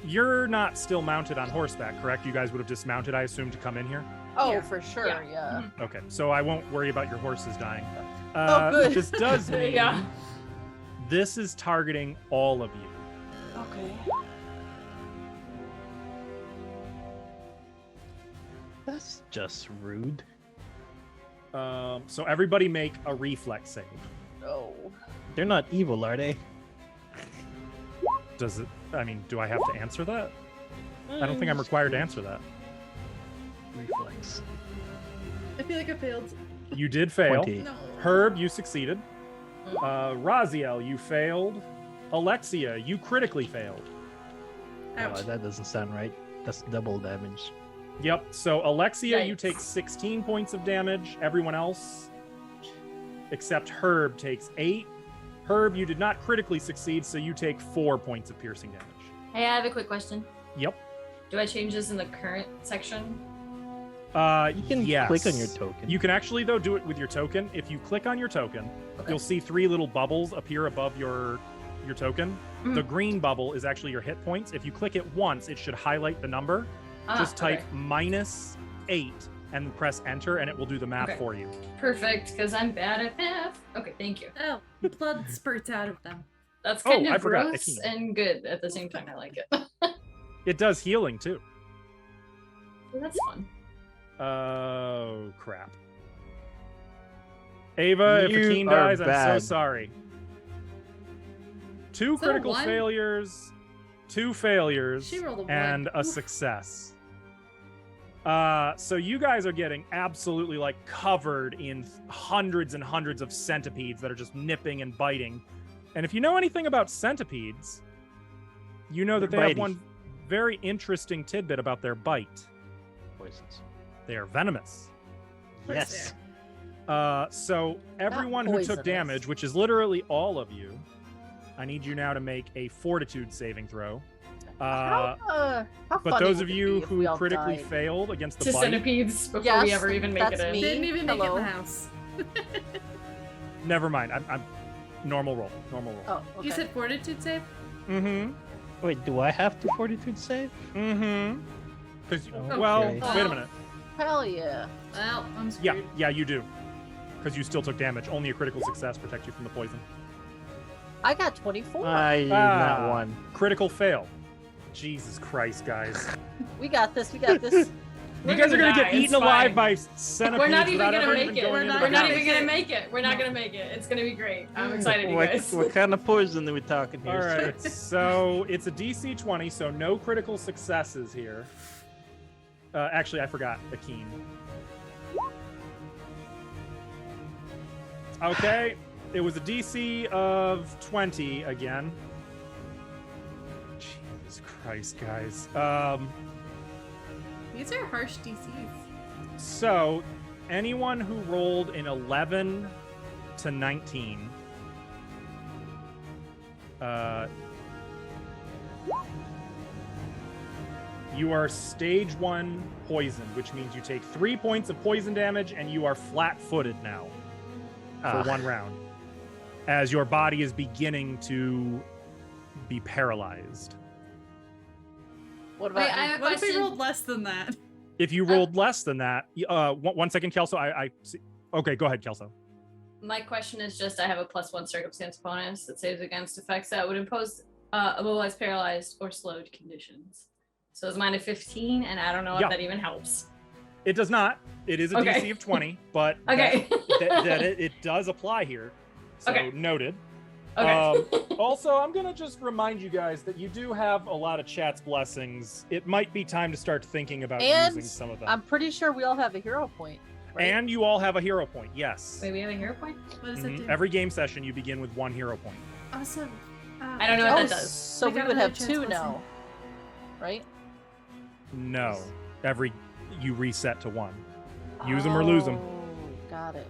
You're not still mounted on horseback, correct? You guys would have dismounted, I assume, to come in here. Oh, Yeah. for sure, Yeah. yeah. Okay, so I won't worry about your horses dying. Oh, good. This does mean Yeah. this is targeting all of you. Okay. that's just rude. So everybody make a reflex save. Oh. They're not evil, are they? Does it? I mean, do I have to answer that? I don't think I'm required to answer that. Reflex. I feel like I failed. You did fail. 20. No. Herb, you succeeded. Raziel, you failed. Alexia, you critically failed. Ouch. Oh, that doesn't sound right. That's double damage. Yep. So Alexia, you Yikes. take 16 points of damage. Everyone else, except Herb, takes 8. Herb, you did not critically succeed, so you take 4 points of piercing damage. Hey, I have a quick question. Yep. Do I change this in the current section? You can yes. click on your token. You can actually, though, do it with your token. If you click on your token, Okay. you'll see 3 little bubbles appear above your token. The Mhm. green bubble is actually your hit points. If you click it once, it should highlight the number. Just type okay. -8 and press enter, and it will do the math Okay. for you. Perfect, because I'm bad at math. Okay, thank you. Oh, blood spurts out of them. That's Oh, kind I of forgot, gross Akeen. and good at the same time. I like it. It does healing, too. That's fun. Oh, crap. Ava, if You Akeen are dies, I'm bad. so sorry. 2 Is that a critical 1? failures, 2 failures, She rolled a 1. and a Oof. success. So you guys are getting absolutely like covered in hundreds and hundreds of centipedes that are just nipping and biting. And if you know anything about centipedes, you know that they They're have bitey. one very interesting tidbit about their bite. Poisons. They are venomous. Yes. So everyone who took poisonous. damage, which is literally all of you, I need you now to make a fortitude saving throw. How But funny those would of it you be if we who all critically died? failed against the To bite, centipedes before we Yes, ever even make it that's in. me. Didn't even make it in Hello. the house. never mind. I'm normal roll. Oh, okay. You said fortitude save? Mm-hmm. Wait, do I have to fortitude save? Mm-hmm. Because Okay. well, Oh. wait a minute. Hell yeah. Well, I'm Yeah, screwed. yeah, you do. Because you still took damage. Only a critical success protects you from the poison. I got 24. Not one. Critical fail. Jesus Christ, guys. We got this. We got this. You guys are gonna get die, eaten it's alive fine. by centipedes We're not even without gonna ever make even it. going We're into not the We're not house. even gonna make it. We're not gonna make it. It's gonna be great. I'm excited, you guys. What kind of poison are we talking here? All sir? right, so it's a DC 20, so no critical successes here. Actually, I forgot Akeen. Okay, it was a DC of 20 again. Jesus Christ, guys. These are harsh DCs. So, anyone who rolled an 11 to 19, you are stage 1 poisoned, which means you take 3 points of poison damage and you are flat-footed now for 1 round, as your body is beginning to be paralyzed. What Wait, about I you? have a What if we question. rolled less than that? If you rolled less than that, 1 second, Kelso. Okay, go ahead, Kelso. My question is just: I have a +1 circumstance bonus that saves against effects that would impose immobilized, paralyzed, or slowed conditions. So it's mine a 15, and I don't know Yeah. if that even helps. It does not. It is a Okay. DC of 20, but Okay. it does apply here. So Okay. noted. Okay. Also, I'm going to just remind you guys that you do have a lot of chat's blessings. It might be time to start thinking about And using some of them. I'm pretty sure we all have a hero point. Right? And you all have a hero point, yes. Wait, we have a hero point? What does that Mhm. do? Every game session, you begin with 1 hero point. Awesome. I don't know what Oh, that does. so I we got would another have chance 2 blessing. now, right? No. You reset to 1. Use them or lose them. Oh, got it.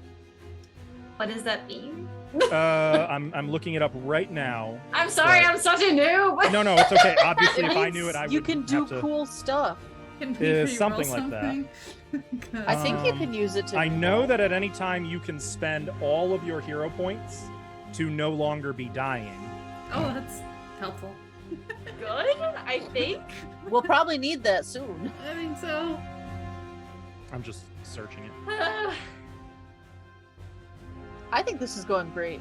What does that mean? I'm looking it up right now. I'm sorry, But- I'm such a noob. No, it's okay. Obviously, It if I means knew it, I would you can do have to... cool stuff. Can we re-roll something like that. something? I think you Um, can use it to. I know that at any time you can spend all of your hero points to no longer be dying. Oh, that's helpful. Good, I think. We'll probably need that soon. I think so. I'm just searching it. I think this is going great.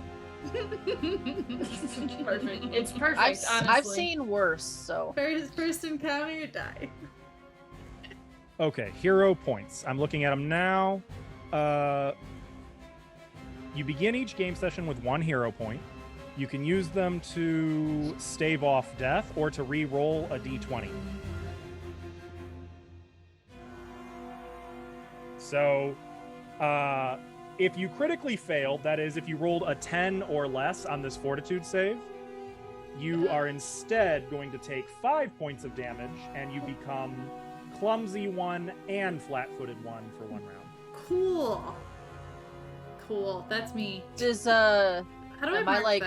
Perfect. It's perfect, I've honestly. seen worse, so First encounter, die. Okay, hero points. I'm looking at them now. You begin each game session with 1 hero point. You can use them to stave off death or to re-roll a d20. So, if you critically failed, that is, if you rolled a 10 or less on this fortitude save, you are instead going to take 5 points of damage and you become clumsy 1 and flat-footed 1 for 1 round. Cool. Cool. That's me. does How do I Am I, mark like-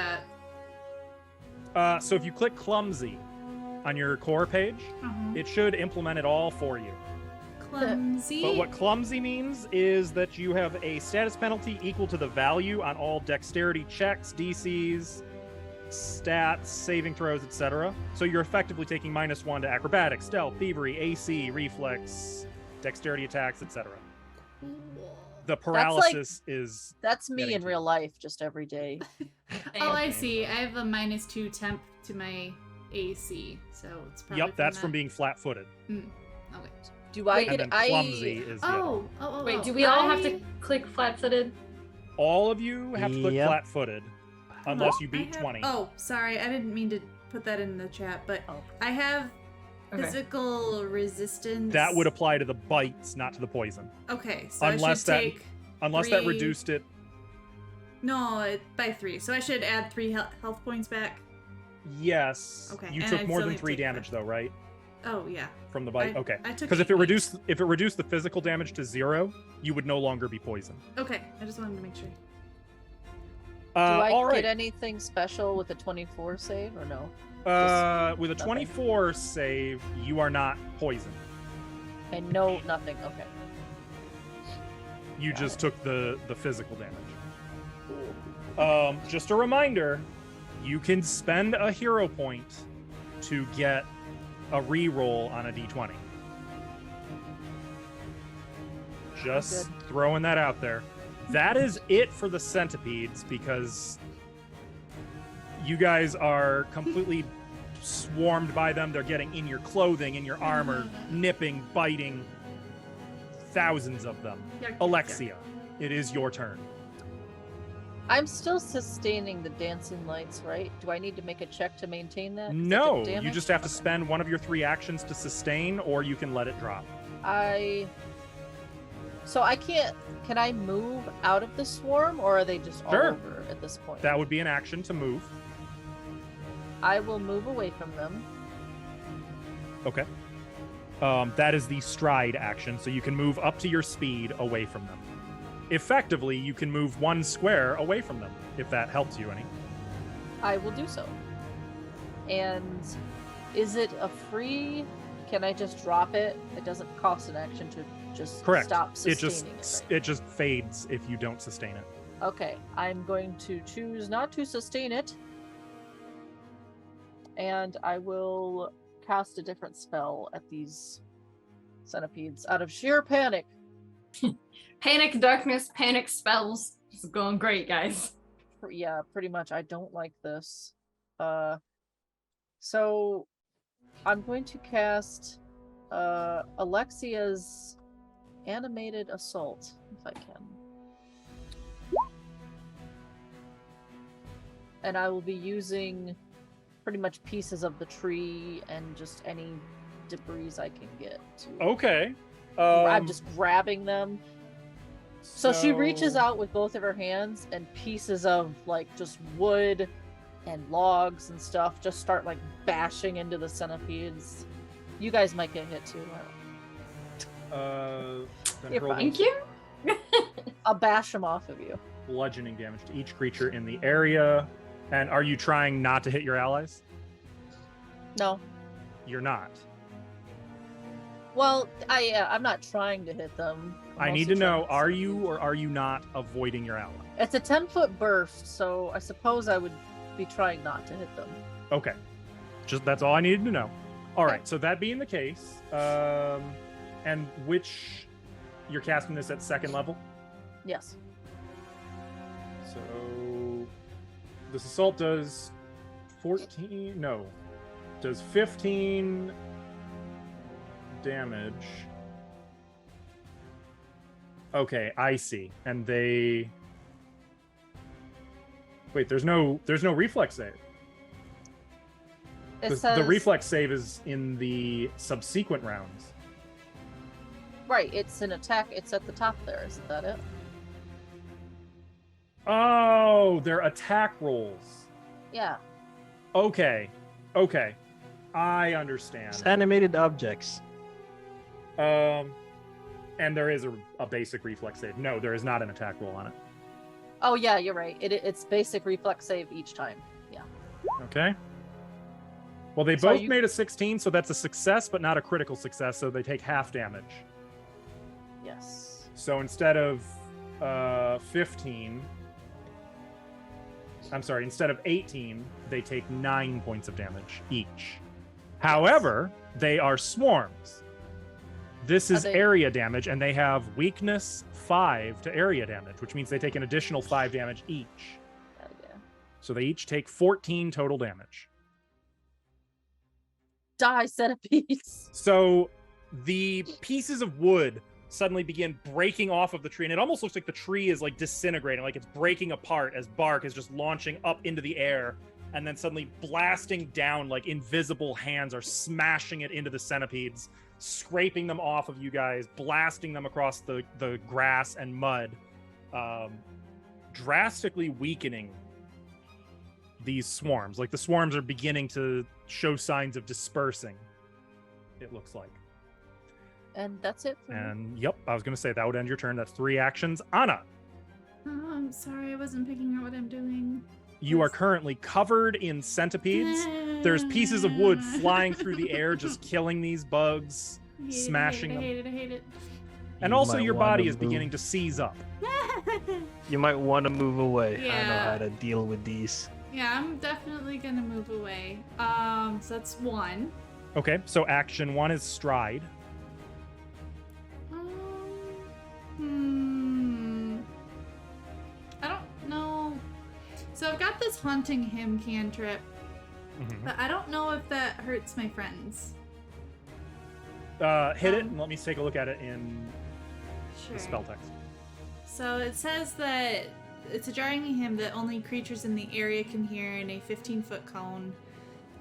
that? So if you click clumsy on your core page, Uh-huh. it should implement it all for you. Clumsy. But what clumsy means is that you have a status penalty equal to the value on all dexterity checks, DCs, stats, saving throws, etc. So you're effectively taking -1 to acrobatics, stealth, thievery, AC, reflex, dexterity attacks, etc. Cool. The paralysis is that's me Getting in to real life just every day. Oh, I see. I have a -2 temp to my AC, so it's probably. yep, that's from that. being flat-footed. Okay. Do I Wait, And get then clumsy is the other one. Oh. Wait, do we all have to click flat-footed? All of you have to click Yep. flat-footed unless you I beat have- 20. Oh, sorry. I didn't mean to put that in the chat, but Oh. I have Okay. physical resistance. That would apply to the bites, not to the poison. Okay, so Unless I that- should take. Unless that 3 reduced it. No, by 3. So I should add 3 health points back. Yes. Okay, You and took I'd more still than need to 3 take damage 5. though, right? Oh yeah. From the bite. Okay. I took. Because if 8 it points. reduced the physical damage to 0, you would no longer be poisoned. Okay, I just wanted to make sure. Do I all right. get anything special with a 24 save or no? With a nothing. 24 save, you are not poisoned. And no, nothing. Okay. You Got just it. took the physical damage. Just a reminder, you can spend a hero point to get a reroll on a d20. Just throwing that out there. That is it for the centipedes, because you guys are completely swarmed by them. They're getting in your clothing, in your armor, nipping, biting. Thousands of them. Alexia, it is your turn. I'm still sustaining the dancing lights, right? Do I need to make a check to maintain that? 'Cause I No, took you damage? just have to Okay. spend one of your 3 actions to sustain, or you can let it drop. So I can't. Can I move out of the swarm, or are they just all Sure. over at this point? That would be an action to move. I will move away from them. Okay. That is the stride action, so you can move up to your speed away from them. Effectively, you can move 1 square away from them, if that helps you any. I will do so. And is it a free? Can I just drop it? It doesn't cost an action to just Correct. stop It sustaining just right? it just fades if you don't sustain it. Okay, I'm going to choose not to sustain it. And I will cast a different spell at these centipedes out of sheer panic. Panic, darkness, panic spells. It's going great, guys. Yeah, pretty much. I don't like this. So I'm going to cast Alexia's animated assault, if I can. And I will be using pretty much pieces of the tree and just any debris I can get to. Okay. I'm just grabbing them. So she reaches out with both of her hands, and pieces of like just wood and logs and stuff just start like bashing into the centipedes. You guys might get hit too. Then You're roll fine. Thank you. I'll bash them off of you. bludgeoning damage to each creature in the area. And are you trying not to hit your allies? No. You're not. Well, I'm not trying to hit them. I need to know, are you or are you not avoiding your ally? It's a 10-foot burst, so I suppose I would be trying not to hit them. Okay. Just that's all I needed to know. All right, so that being the case, and which you're casting this at second level? Yes. So this assault does 15 damage. Okay, I see. And they wait, there's no reflex save. It The says reflex save is in the subsequent rounds. right. It's an attack. It's at the top there. Isn't that it? Oh, they're attack rolls. Yeah. Okay. I understand. It's animated objects. And there is a basic reflex save. No, there is not an attack roll on it. Oh yeah, you're right. It's basic reflex save each time. Yeah. Okay. Well, they So both you- made a 16, so that's a success, but not a critical success, so they take half damage. Yes. So instead of 18, they take 9 points of damage each. However, they are swarms. This is they- area damage, and they have weakness 5 to area damage, which means they take an additional 5 damage each. Hell yeah. So they each take 14 total damage. Die centipedes. So the pieces of wood suddenly begin breaking off of the tree, and it almost looks like the tree is like disintegrating, like it's breaking apart as bark is just launching up into the air, and then suddenly blasting down like invisible hands are smashing it into the centipedes, scraping them off of you guys, blasting them across the grass and mud, drastically weakening these swarms. Like the swarms are beginning to show signs of dispersing, it looks like. And that's it for me. And yep, I was going to say that would end your turn. That's 3 actions. Anna. I'm sorry, I wasn't picking out what I'm doing. You are currently covered in centipedes. There's pieces of wood flying through the air, just killing these bugs, smashing them. I hate it. And You also might your wanna body is move. beginning to seize up. You might want to move away. I know Yeah. how to deal with these. Yeah, I'm definitely gonna move away. So that's one. Okay, so action 1 is stride. I don't know. So I've got this haunting him cantrip, but I don't know if that hurts my friends. Hit it and let me take a look at it in Sure. the spell text. So it says that it's a jarring hymn that only creatures in the area can hear in a 15-foot cone,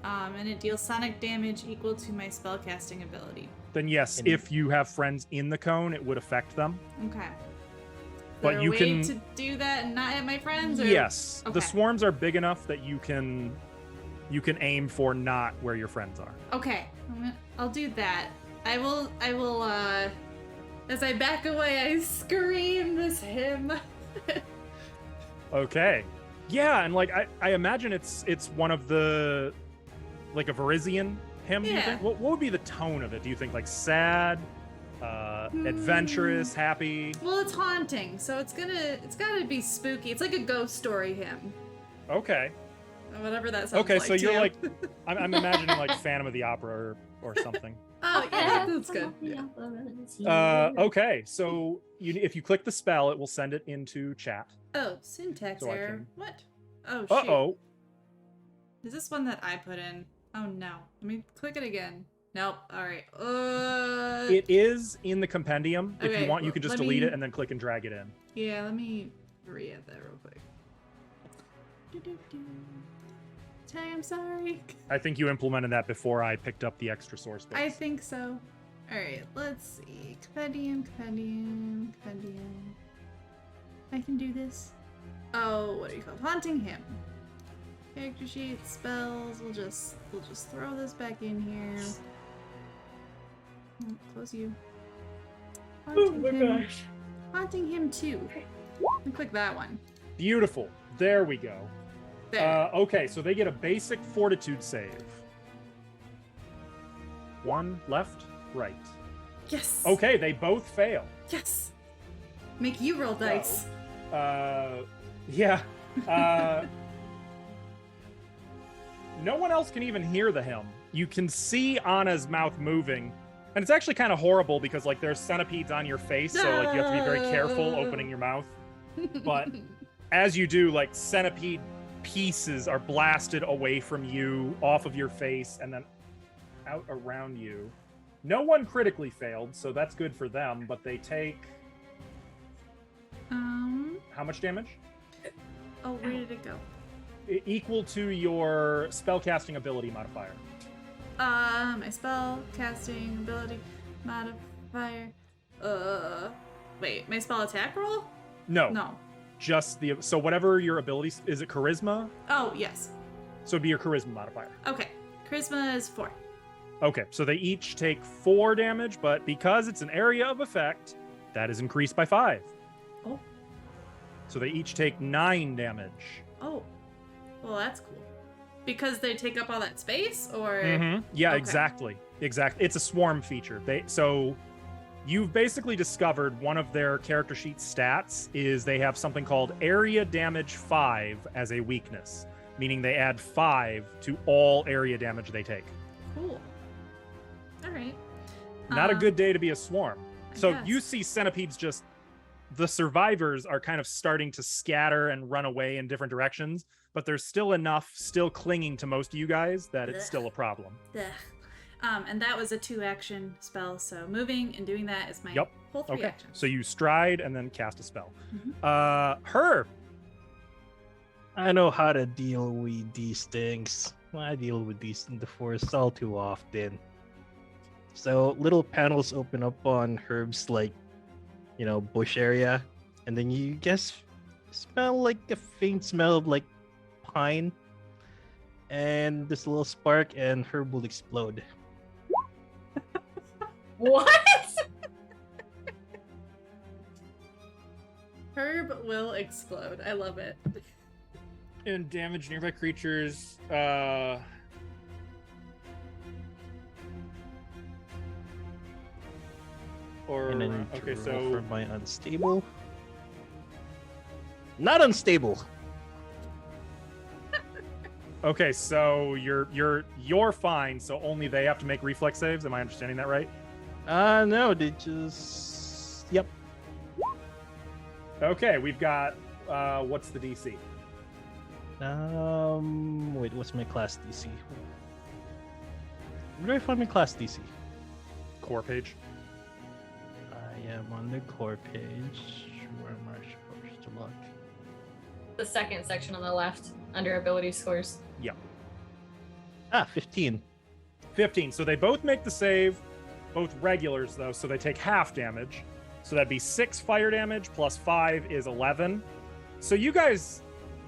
and it deals sonic damage equal to my spellcasting ability. Then yes, And- if you have friends in the cone, it would affect them. Okay. But Is there you a way can- to do that and not hit my friends? Or... Yes, Okay. the swarms are big enough that you can aim for not where your friends are. Okay, I'll do that. I will, as I back away, I scream this hymn. Okay. Yeah, and like I imagine it's one of the like a Varisian hymn, do you Yeah. think? What would be the tone of it? Do you think like sad, adventurous, happy? Well, it's haunting, so it's gotta be spooky. It's like a ghost story hymn. Okay. Whatever that sounds Okay, like. so you're to you. like I'm imagining like Phantom of the Opera or something. Oh, yeah, that's good. Okay, so if you click the spell, it will send it into chat. Oh, syntax So I error. can- What? Oh, shoot. Uh-oh. Is this one that I put in? Oh, no. Let me click it again. Nope. All right. It is in the compendium. If Okay, you want, you can just let delete me- it and then click and drag it in. Yeah, let me re-add that real quick. Do-do-do. Tay, I'm sorry. I think you implemented that before I picked up the extra source books. I think so. All right, let's see. Compendium. I can do this. Oh, what do you call it? Haunting him. Character sheet, spells. We'll just throw this back in here. Close you. Haunting him too. And click that one. Beautiful. There we go. There. Okay, so they get a basic fortitude save. One left, right. Yes. Okay, they both fail. Yes. Make you roll dice. Yeah. No one else can even hear the hymn. You can see Anna's mouth moving, and it's actually kind of horrible because like there's centipedes on your face, so like you have to be very careful opening your mouth. But as you do, like centipede pieces are blasted away from you, off of your face, and then out around you. No one critically failed, so that's good for them, but they take how much damage? Oh, where did it go? Equal to your spellcasting ability modifier. My spell casting ability modifier. Wait, my spell attack roll? No, No. just so whatever your ability is, it charisma? Oh, yes. So it'd be your charisma modifier. Okay. Charisma is 4. Okay, so they each take 4 damage, but because it's an area of effect, that is increased by 5. Oh. So they each take 9 damage. Oh. Well, that's cool. Because they take up all that space, or Yeah, Okay. exactly. It's a swarm feature. So you've basically discovered one of their character sheet stats is they have something called area damage 5 as a weakness, meaning they add 5 to all area damage they take. cool. All right. Not a good day to be a swarm. I So guess. you see centipedes just the survivors are kind of starting to scatter and run away in different directions, but there's still enough still clinging to most of you guys that it's still a problem. Ugh. And that was a 2-action spell, so moving and doing that is my Yep. whole 3 Okay. actions. So you stride and then cast a spell. Mhm. Herb. I know how to deal with these things. I deal with these in the forest all too often. So little panels open up on Herb's bush area, and then you smell like a faint smell of like pine, and this little spark, and Herb will explode. What? Herb will explode. I love it. And damage nearby creatures. Or And then okay, roll so for my unstable. Not unstable. okay, so you're fine. So only they have to make reflex saves. Am I understanding that right? No, they just. Yep. Okay, we've got what's the DC? Wait, what's my class DC? Where do I find my class DC? Core page. I am on the core page. Where am I supposed to look? The second section on the left under ability scores. Yeah. 15. 15. So they both make the save, both regulars though, so they take half damage. So that'd be 6 fire damage plus 5 is 11. So you guys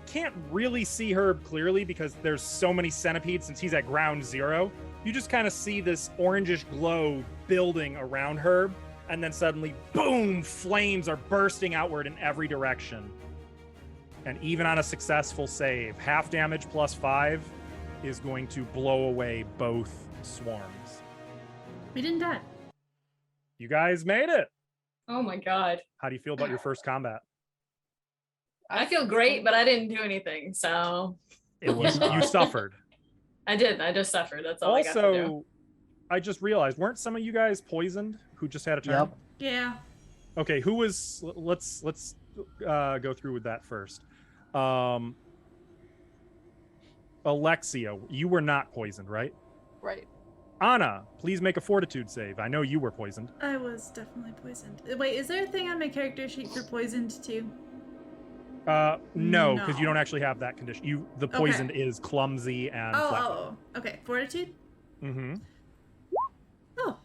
can't really see Herb clearly because there's so many centipedes since he's at ground zero. You just kind of see this orangish glow building around Herb, and then suddenly, boom, flames are bursting outward in every direction. And even on a successful save, half damage plus 5 is going to blow away both swarms. We didn't die. You guys made it. Oh my god. How do you feel about your first combat? I feel great, but I didn't do anything, so It was You hard. suffered. I did. I just suffered. That's all I got to do. Also, I just realized, weren't some of you guys poisoned who just had a turn? Yep. Yeah. Okay, who was? Let's go through with that first. Alexia, you were not poisoned, right? Right. Anna, please make a fortitude save. I know you were poisoned. I was definitely poisoned. Wait, is there a thing on my character sheet for poisoned too? No, because No. you don't actually have that condition. The poisoned is clumsy and flat. Okay. Fortitude? Mm-hmm. Oh.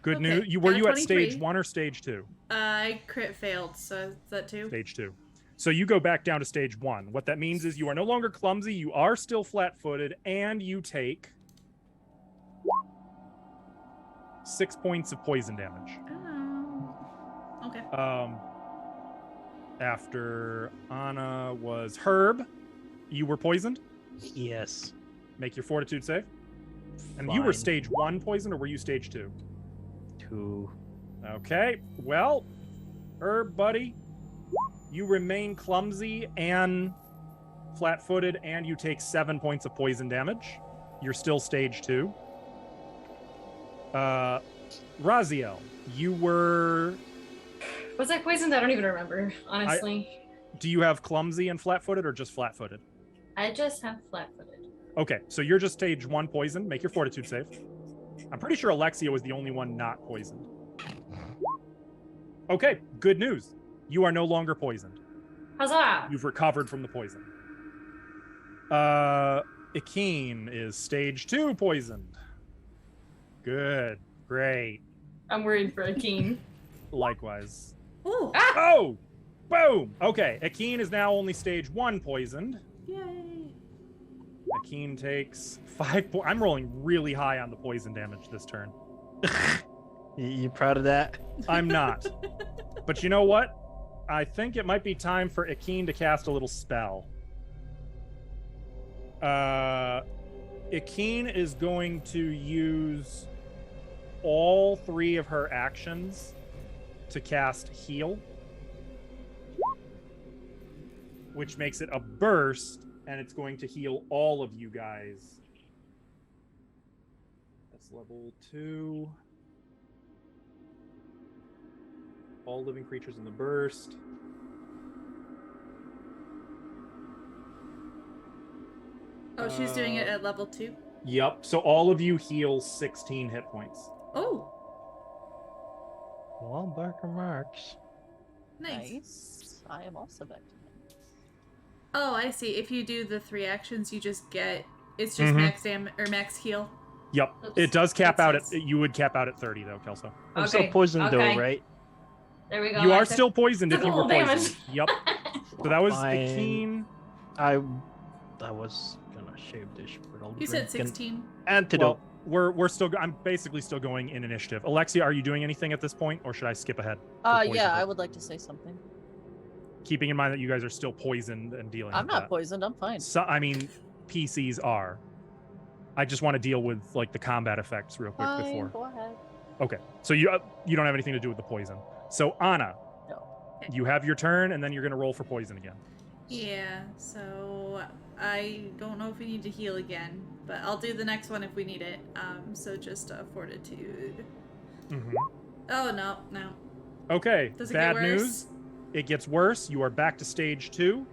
Good Okay, news. Were got you at 23. stage 1 or stage 2? I crit failed, so is that 2? Stage 2. So you go back down to stage 1. What that means is you are no longer clumsy, you are still flat-footed, and you take 6 points of poison damage. Oh. Okay. After Anna was Herb, you were poisoned. Yes. Make your fortitude save. And you were Fine. stage 1 poisoned, or were you stage 2? 2. Okay, well, Herb, buddy, you remain clumsy and flat-footed, and you take 7 points of poison damage. You're still stage 2. Raziel, you were... Was I poisoned? I don't even remember, honestly. Do you have clumsy and flat-footed, or just flat-footed? I just have flat-footed. Okay, so you're just stage 1 poisoned. Make your fortitude save. I'm pretty sure Alexia was the only one not poisoned. Okay, good news. You are no longer poisoned. Huzzah! You've recovered from the poison. Ikeen is stage 2 poisoned. Good. Great. I'm worried for Akeen. Likewise. Oh. Ah! Oh! Boom! Okay, Ikeen is now only stage 1 poisoned. Yay. Akeen takes 5 points. I'm rolling really high on the poison damage this turn. You proud of that? I'm not. But you know what? I think it might be time for Ikeen to cast a little spell. Ikeen is going to use all 3 of her actions to cast Heal, which makes it a burst, and it's going to heal all of you guys. That's level 2. All living creatures in the burst. Oh, she's doing it at level 2? Yep. So all of you heal 16 hit points. Oh, Well, Barker marks. nice. I am also back to Oh, I see. If you do the 3 actions, you just get... It's just Mhm. max damage or max heal. Yep. Oops. It does cap out at... Makes sense. You would cap out at 30, though, Kelso. I'm Okay, still poisoned okay. though, right? There we go. You I are took- still poisoned if took a you were little poisoned. Yep. So that was Fine. Ikeen. I was gonna shave this, but I'll You said drink an 16. antidote. Well, we're still... I'm basically still going in initiative. Alexia, are you doing anything at this point, or should I skip ahead? for Yeah, poison? I would like to say something. keeping in mind that you guys are still poisoned and dealing I'm with not that. poisoned. I'm fine. So, I mean, PCs are. I just want to deal with like the combat effects real quick Fine, before. go ahead. Okay, so you don't have anything to do with the poison. So Anna, No. you have your turn, and then you're gonna roll for poison again. Yeah, so I don't know if we need to heal again, but I'll do the next one if we need it. So just fortitude. Mm-hmm. Oh no. Okay, Does it bad get worse? news. It gets worse. You are back to stage 2.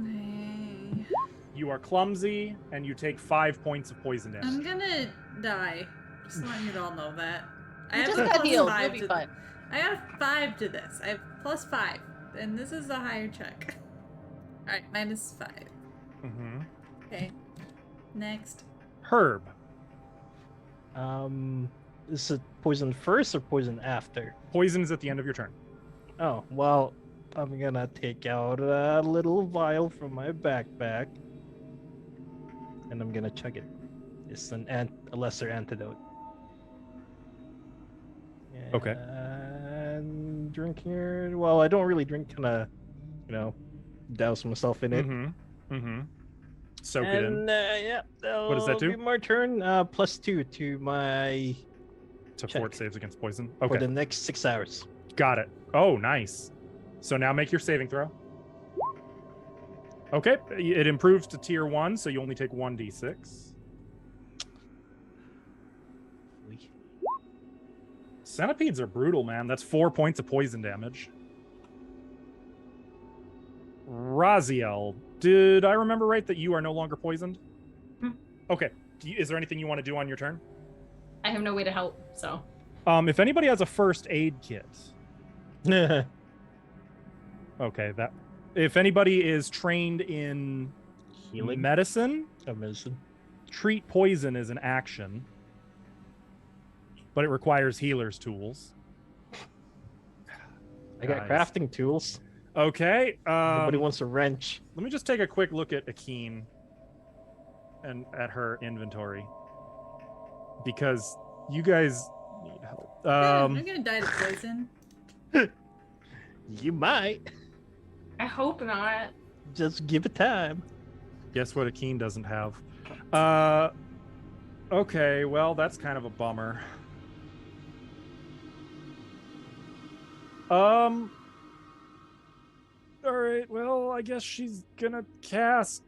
Okay. You are clumsy, and you take 5 points of poison damage. I'm gonna die. Just want you to all know that. I You have just a got plus healed. 5 You'll be to fine. I got a 5 to this. I have plus 5, and this is a higher check. All right, -5. Mm-hmm. Okay. Next. Herb. Is it poison first or poison after? Poison is at the end of your turn. Oh, well, I'm gonna take out a little vial from my backpack. And I'm gonna chug it. It's a lesser antidote. Okay. And drink here. Well, I don't really drink, douse myself in it. Mm-hmm. Mm-hmm. Soak it in. Yeah. What does that do? Be my turn. +2 to my To check. fort saves against poison. For Okay. the next 6 hours. Got it. Oh, nice. So now make your saving throw. Okay, it improves to tier 1, so you only take 1d6. Centipedes are brutal, man. That's 4 points of poison damage. Raziel, did I remember right that you are no longer poisoned? Hmm. Okay. Is there anything you want to do on your turn? I have no way to help, so. If anybody has a first aid kit. Okay, that. If anybody is trained in Healing? medicine, Medicine. treat poison is an action, but it requires healer's tools. I got Guys. crafting tools. Okay. Nobody wants a wrench. Let me just take a quick look at Akeen and at her inventory, because you guys need help. I'm gonna die to poison. You might. I hope not. Just give it time. Guess what Akeen doesn't have? Okay, well, that's kind of a bummer. All right, well, I guess she's gonna cast,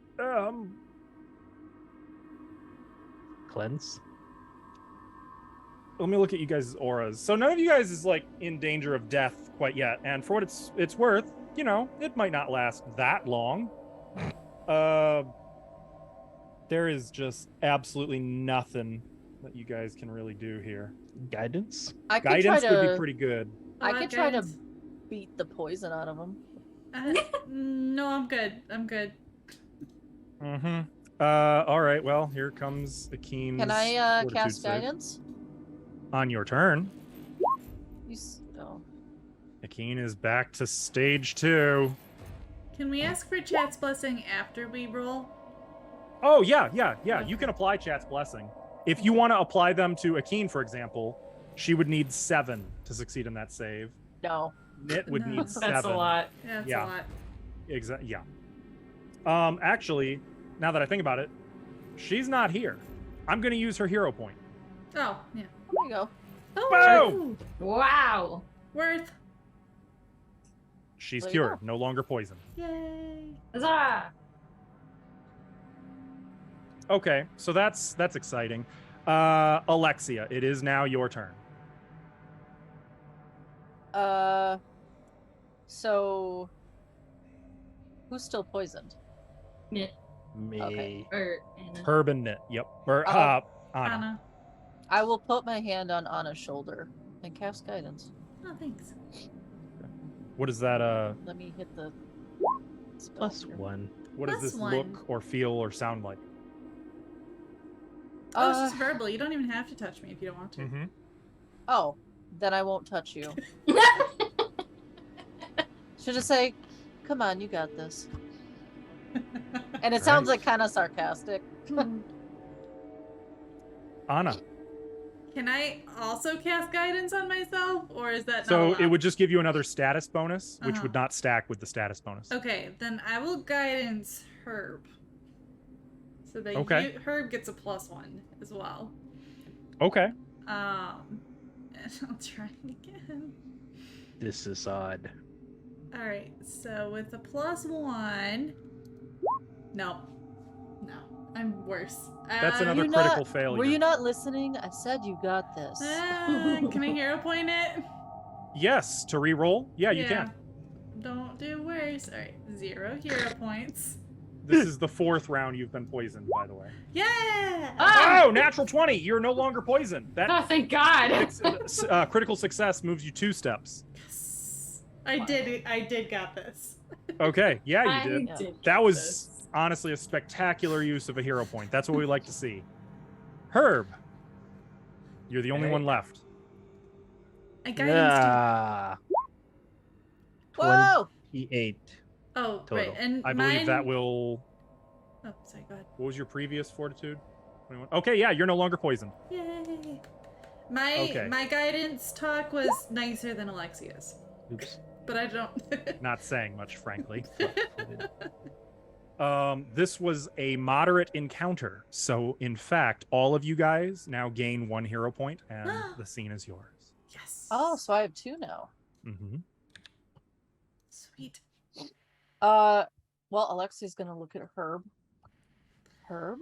Cleanse. let me look at you guys' auras. So none of you guys is, like, in danger of death quite yet, and for what it's worth, you know, it might not last that long. There is just absolutely nothing that you guys can really do here. Guidance. I could Guidance try would be to. pretty good. I What could try to guidance? beat the poison out of him. No, I'm good. I'm good. Mm-hmm. All right, well, here comes Akeen's Can I fortitude cast save. guidance? On your turn, Oh. Akeen is back to stage 2. Can we ask for Chat's blessing after we roll? Oh, yeah. You can apply Chat's blessing. If you want to apply them to Akeen, for example, she would need 7 to succeed in that save. No. Knit would No. need 7. That's a lot. Yeah, that's Yeah. a lot. Exactly. Yeah. Actually, now that I think about it, she's not here. I'm going to use her hero point. Oh, yeah. There you go. Oh, Boom! Wow. worth. She's There you cured, no longer poisoned. Yay. Huzzah! Okay, so that's exciting. Alexia, it is now your turn. So who's still poisoned? Knit. Me. Okay. Or Anna. Herb and Knit. Yep. Or Oh. Anna. Anna. I will put my hand on Anna's shoulder and cast guidance. Oh, thanks. What is that? Let me hit the spell here. +1. What does Plus this 1. look or feel or sound like? Oh, it's just verbal. You don't even have to touch me if you don't want to. Mm-hmm. Oh, then I won't touch you. Should just say, "Come on, you got this." And it sounds like kind of sarcastic. Anna. Can I also cast guidance on myself, or is that not So allowed? it would just give you another status bonus, which Uh-huh. would not stack with the status bonus. Okay, then I will guidance Herb. So that Okay. Herb gets a +1 as well. Okay. And I'll try again. This is odd. All right, so with a +1, no, I'm worse. That's another critical failure. Were you not listening? I said you got this. Can I hero point it? Yes, to re-roll. Yeah, you can. Don't do worse. All right, 0 hero points. This is the 4th round you've been poisoned, by the way. Yeah. Oh, natural 20. You're no longer poisoned. Oh, That thank God. critical success moves you 2 steps. Yes. I did got this. Okay. Yeah, you I did. did That was this. honestly a spectacular use of a hero point. That's what we like to see. Herb, you're the only Hey. one left. I guidance. Yeah. Whoa! 28. Oh, Total. right, and I believe mine... that will. Oh, sorry. Go ahead. What was your previous fortitude? 21. Okay, yeah, you're no longer poisoned. Yay! My Okay. my guidance talk was nicer than Alexia's, Oops. but I don't. Not saying much, frankly. This was a moderate encounter, so in fact, all of you guys now gain 1 hero point, and the scene is yours. Yes. Oh, so I have 2 now. Mm-hmm. Sweet. Well, Alexia's gonna look at Herb. Herb?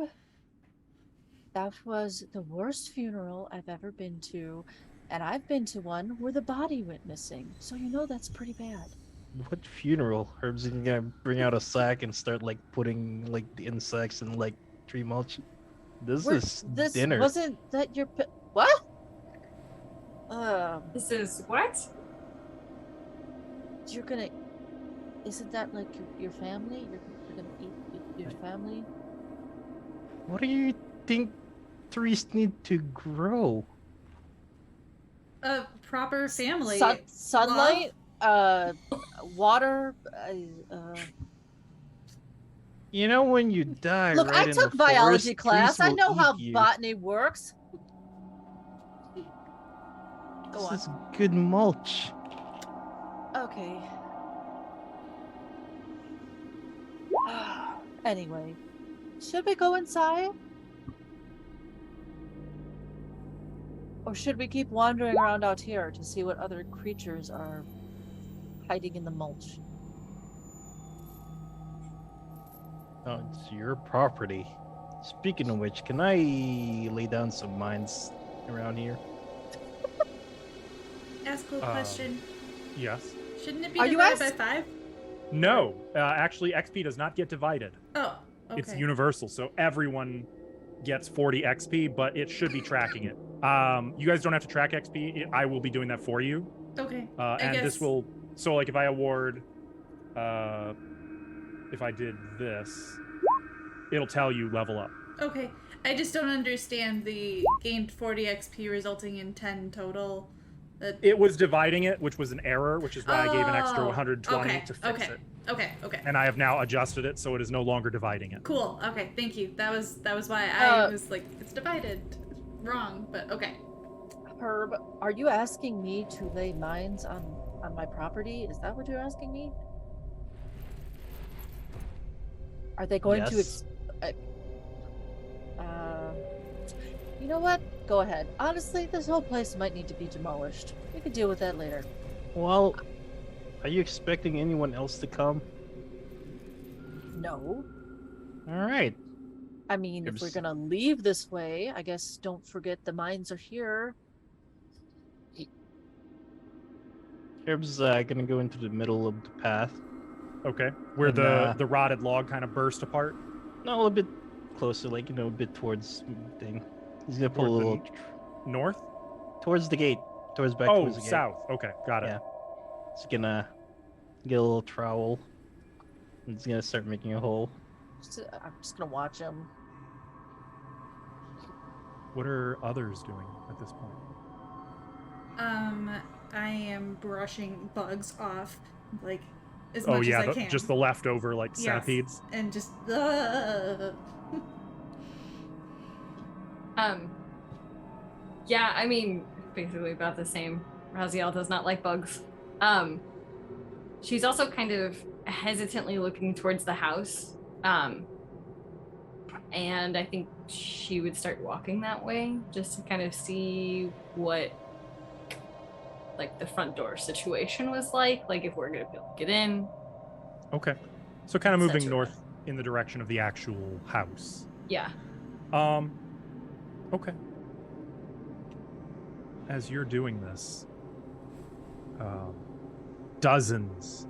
That was the worst funeral I've ever been to, and I've been to one where the body went missing, so you know that's pretty bad. What funeral? Herb's gonna bring out a sack and start like putting like the insects and like tree mulch. This is dinner. Wasn't that your what? This is what? You're gonna. Isn't that like your family? You're gonna eat your family? What do you think trees need to grow? A proper family. Sunlight, water. You know when you die. Look, right I in took the biology forest, class. trees I will know how eat you. botany works. Go on. This is good mulch. Okay. Anyway, should we go inside? Or should we keep wandering around out here to see what other creatures are hiding in the mulch? Oh, it's your property. Speaking of which, can I lay down some mines around here? Ask a question. Yes. Shouldn't it be Are you divided by ask- 5? No, actually, XP does not get divided. Oh, okay. It's universal, so everyone gets 40 XP, but it should be tracking it. You guys don't have to track XP. I will be doing that for you. Okay. And guess... this will, so like if I award, if I did this, it'll tell you level up. Okay. I just don't understand the gained 40 XP resulting in 10 total. It was dividing it, which was an error, which is why I gave an extra 120 okay, to fix okay, it. Okay. And I have now adjusted it so it is no longer dividing it. Cool. Okay, thank you. That was why I was like, it's divided wrong, but okay. Herb, are you asking me to lay mines on my property? Is that what you're asking me? Are they going to Yes. you know what? Go ahead. Honestly, this whole place might need to be demolished. We can deal with that later. Well, are you expecting anyone else to come? No. All right. I mean, if we're Herb's- gonna leave this way, I guess don't forget the mines are here. Herb's gonna go into the middle of the path. Okay. Where And, the rotted log kind of burst apart. No, a little bit closer, like, a bit towards the thing. He's gonna pull a Toward the little North? towards the gate, towards back Oh, towards the gate. south. Okay, got it. Yeah. He's gonna get a little trowel. And he's gonna start making a hole. I'm just gonna watch him. What are others doing at this point? I am brushing bugs off, like, as Oh much yeah, as I can. just the leftover like Yes. centipedes. And just, Yeah, I mean, basically about the same. Raziel does not like bugs. She's also kind of hesitantly looking towards the house. And I think she would start walking that way just to kind of see what like the front door situation was like if we're gonna be able to get in. Okay. So kind of moving etc. north in the direction of the actual house. Yeah. Okay. As you're doing this, dozens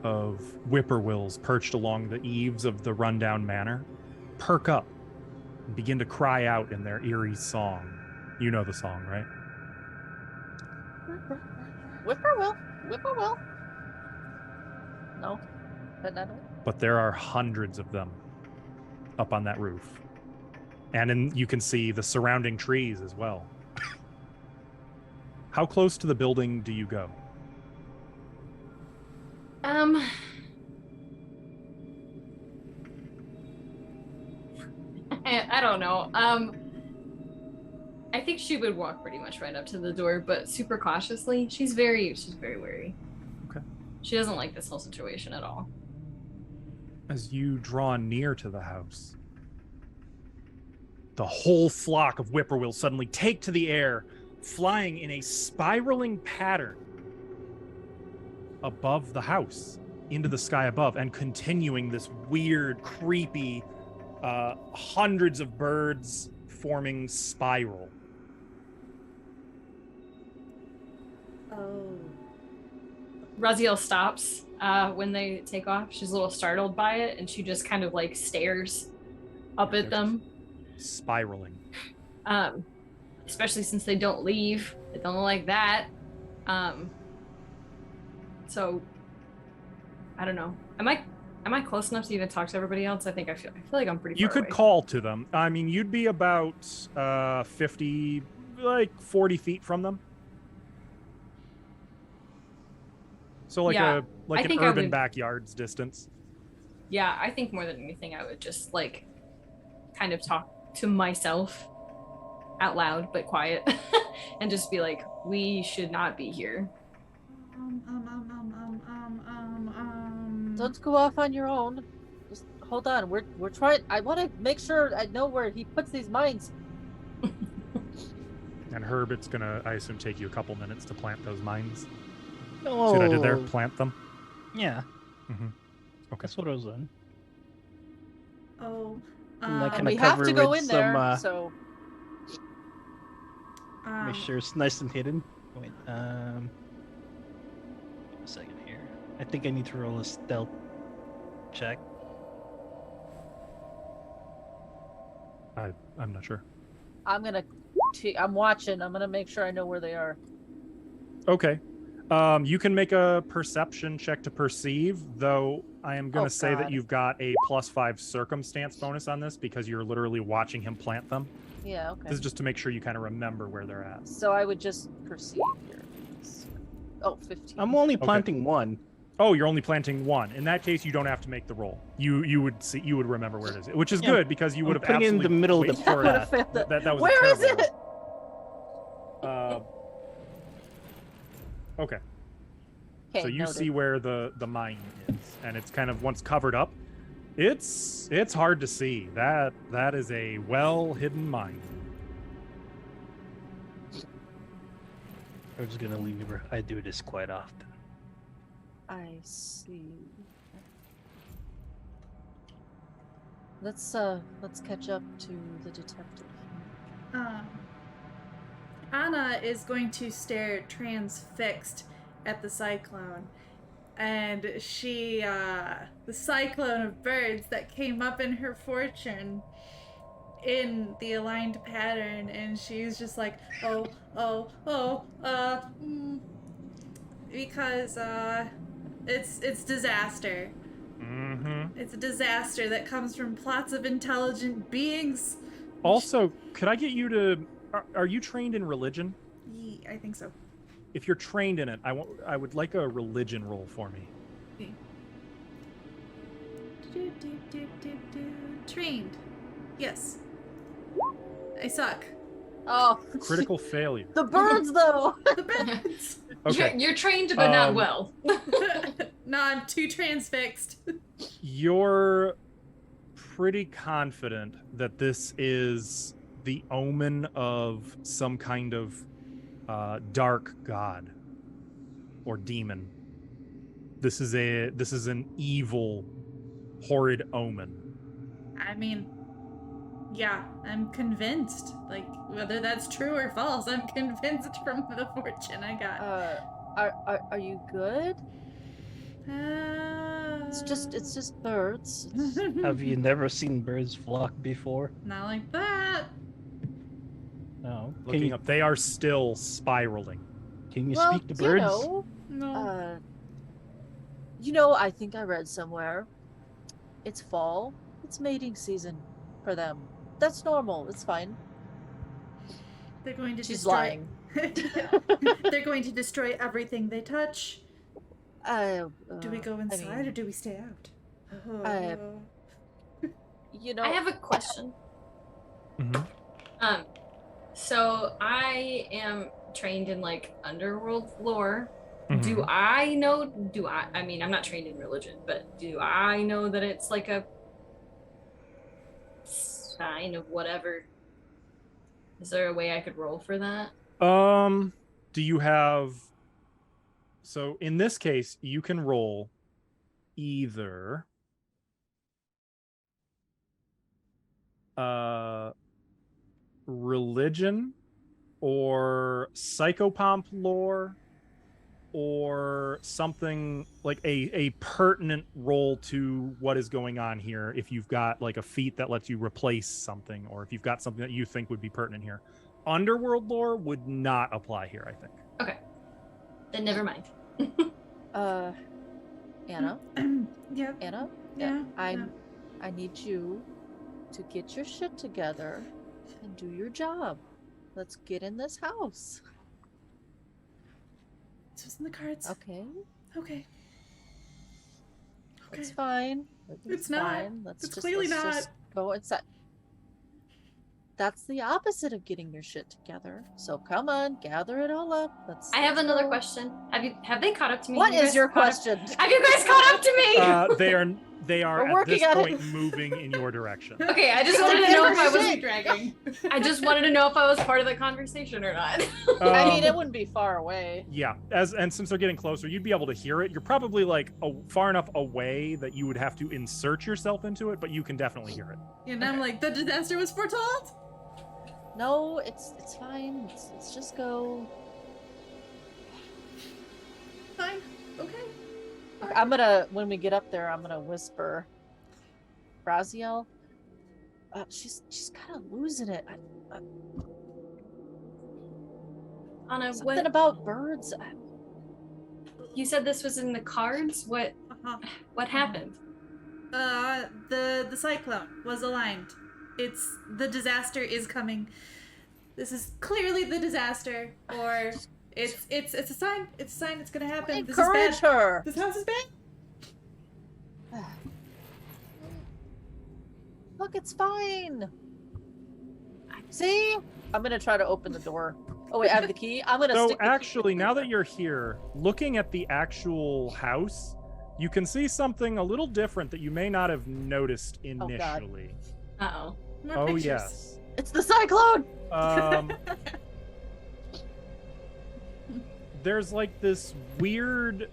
of whippoorwills perched along the eaves of the rundown manor perk up and begin to cry out in their eerie song. You know the song, right? Whippoorwill. Whippoorwill. No, but I don't. But there are hundreds of them up on that roof. And you can see the surrounding trees as well. How close to the building do you go? I don't know. I think she would walk pretty much right up to the door, but super cautiously. She's very wary. Okay. She doesn't like this whole situation at all. As you draw near to the house, the whole flock of whippoorwills suddenly take to the air, flying in a spiraling pattern above the house, into the sky above, and continuing this weird, creepy, hundreds of birds forming spiral. Oh. Raziel stops when they take off. She's a little startled by it, and she just kind of stares up at them. Spiraling. Especially since they don't leave. They don't like that. So I don't know. Am I close enough to even talk to everybody else? I feel like I'm pretty far You could away. call to them. I mean, you'd be about 50, 40 feet from them. So Yeah, an think I urban would- backyard's distance. Yeah, I think more than anything I would just kind of talk to myself out loud but quiet and just be like, we should not be here. Don't go off on your own. Just hold on. We're trying. I want to make sure I know where he puts these mines. And Herb, it's gonna, I assume, take you a couple minutes to plant those mines. Oh, See what I did there? Plant them. Yeah, Mm-hmm. Okay. that's what I was on. Oh. I'm not And gonna we have cover to go with in there. some, So Make sure it's nice and hidden. Wait, give a second here. I think I need to roll a stealth check. I'm not sure. I'm gonna. I'm watching. I'm gonna make sure I know where they are. Okay. You can make a perception check to perceive, though I am going to say that God. you've got a +5 circumstance bonus on this because you're literally watching him plant them. Yeah. Okay. This is just to make sure you kind of remember where they're at. So I would just perceive here. Oh, 15. I'm only planting one. Oh, you're only planting one. In that case, you don't have to make the roll. You would remember where it is, which is Yeah. good because you would have I'm putting it in absolutely the middle of the waited for I it. would've failed it. That was a Where is terrible it? roll. Okay. Okay, So you noted. see where the mine is, and it's kind of once covered up. It's hard to see. That is a well hidden mine. I'm just gonna leave her. I do this quite often. I see. Let's catch up to the detective. Anna is going to stare transfixed at the cyclone, and she the cyclone of birds that came up in her fortune in the aligned pattern, and she's just like, because it's disaster. Mm-hmm. It's a disaster that comes from plots of intelligent beings. Also, could I get you to? Are you trained in religion? I think so. If you're trained in it, I would like a religion roll for me. Trained. Yes. I suck. Oh, Critical failure. The birds, though. The birds. Okay. You're trained, but not Um, well. No, I'm too transfixed. You're pretty confident that this is the omen of some kind of dark god or demon. This is an evil, horrid omen. I mean, yeah, I'm convinced. Like, whether that's true or false, I'm convinced from the fortune I got. Are you good? It's It's just birds. Have you never seen birds flock before? Not like that. No. Looking up, they are still spiraling. Can you Well, speak to birds? No. I think I read somewhere. It's fall. It's mating season for them. That's normal. It's fine. They're going to She's destroy. lying. They're going to destroy everything they touch. Do we go inside or do we stay out? I I have a question. Mm-hmm. So I am trained in like underworld lore. Mhm. Do I know? I mean, I'm not trained in religion, but do I know that it's like a sign of whatever? Is there a way I could roll for that? Do you have? So in this case, you can roll either religion or psychopomp lore or something like a pertinent roll to what is going on here if you've got like a feat that lets you replace something or if you've got something that you think would be pertinent here. Underworld lore would not apply here, I think. Okay, then never mind. Anna, Yeah. Anna, Yeah. I need you to get your shit together and do your job. Let's get in this house. It's just in the cards. Okay, Okay. it's fine. It's not. Fine. It's clearly let's not. just go inside. That's the opposite of getting your shit together. So come on, gather it all up. I have let's another go. question. Have they caught up to me? What Have you is guys your caught up- question? Have you guys caught up to me? They are We're at working this on it. point moving in your direction. Okay, I just Go wanted to get know her if I was. shit. dragging. I just wanted to know if I was part of the conversation or not. I mean, Um, it wouldn't be far away. Yeah, and since they're getting closer, you'd be able to hear it. You're probably like far enough away that you would have to insert yourself into it, but you can definitely hear it. And I'm like, the disaster was foretold. No, it's fine. Let's just go. Fine. Okay. I'm gonna, when we get up there, I'm gonna whisper, Raziel, she's kind of losing it. Anna, Something what? about birds. You said this was in the cards. What happened? The cyclone was aligned. It's the disaster is coming. This is clearly the disaster, or it's a sign. It's a sign. It's gonna happen. This is Encourage bad. her. This house is bad. Look, it's fine. See? I'm gonna try to open the door. Oh wait, I have the key. I'm gonna. So stick the key actually, in now the that you're here, looking at the actual house, you can see something a little different that you may not have noticed God. initially. Uh-oh. More Oh pictures. yes. It's the cyclone. There's like this weird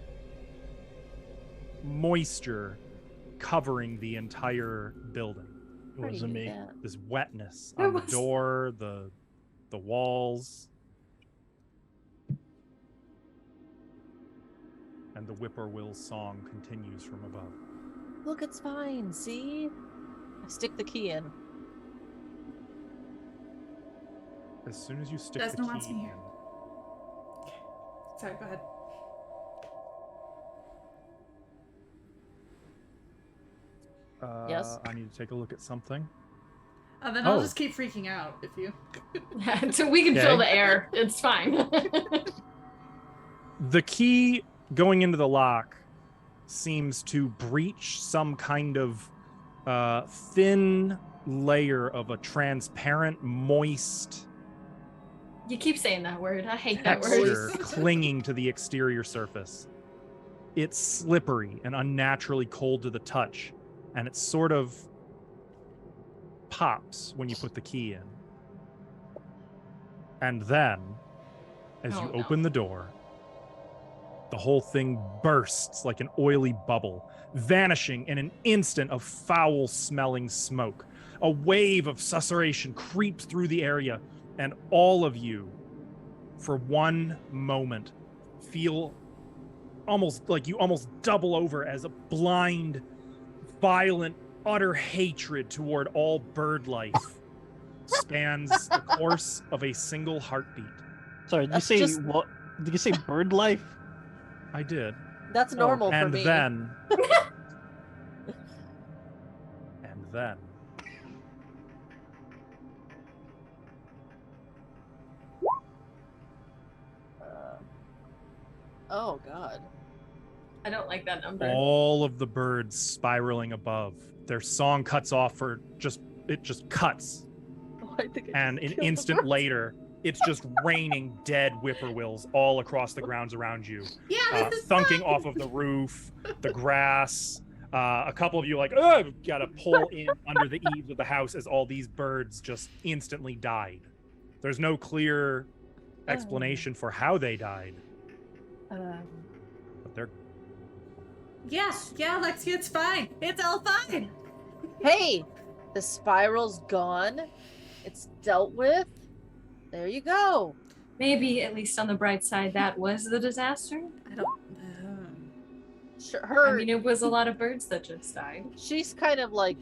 moisture covering the entire building. It wasn't me. This wetness Where on the was- door, the walls, and the whippoorwill song continues from above. Look, it's fine. See? I stick the key in. As soon as you stick Desna the wants key me in, here. Sorry, go ahead. Yes? I need to take a look at something. Then I'll Oh. just keep freaking out if you. So we can Okay. fill the air. It's fine. The key going into the lock seems to breach some kind of thin layer of a transparent, moist You keep saying that word. I hate that word. texture clinging to the exterior surface. It's slippery and unnaturally cold to the touch, and it sort of pops when you put the key in. And then, as Oh, you no. open the door, the whole thing bursts like an oily bubble, vanishing in an instant of foul-smelling smoke. A wave of susurration creeps through the area, and all of you, for one moment, feel almost like you almost double over as a blind, violent, utter hatred toward all bird life spans the course of a single heartbeat. Sorry, did you That's say just- what? Did you say bird life? I did. That's normal for And me. then and then Oh God. I don't like that number. all of the birds spiraling above, their song cuts off for it just cuts, Oh, I think I and just an killed the instant bird. later it's just raining dead whippoorwills all across the grounds around you, Yeah, this is thunking fun. off of the roof, the grass. A couple of you like, oh, I've got to pull in under the eaves of the house as all these birds just instantly died. There's no clear explanation for how they died, but they're Yeah, Alexia, it's fine. It's all fine. Hey, the spiral's gone. It's dealt with. There you go. Maybe, at least on the bright side, that was the disaster. I don't. Sure, I mean, it was a lot of birds that just died. she's kind of like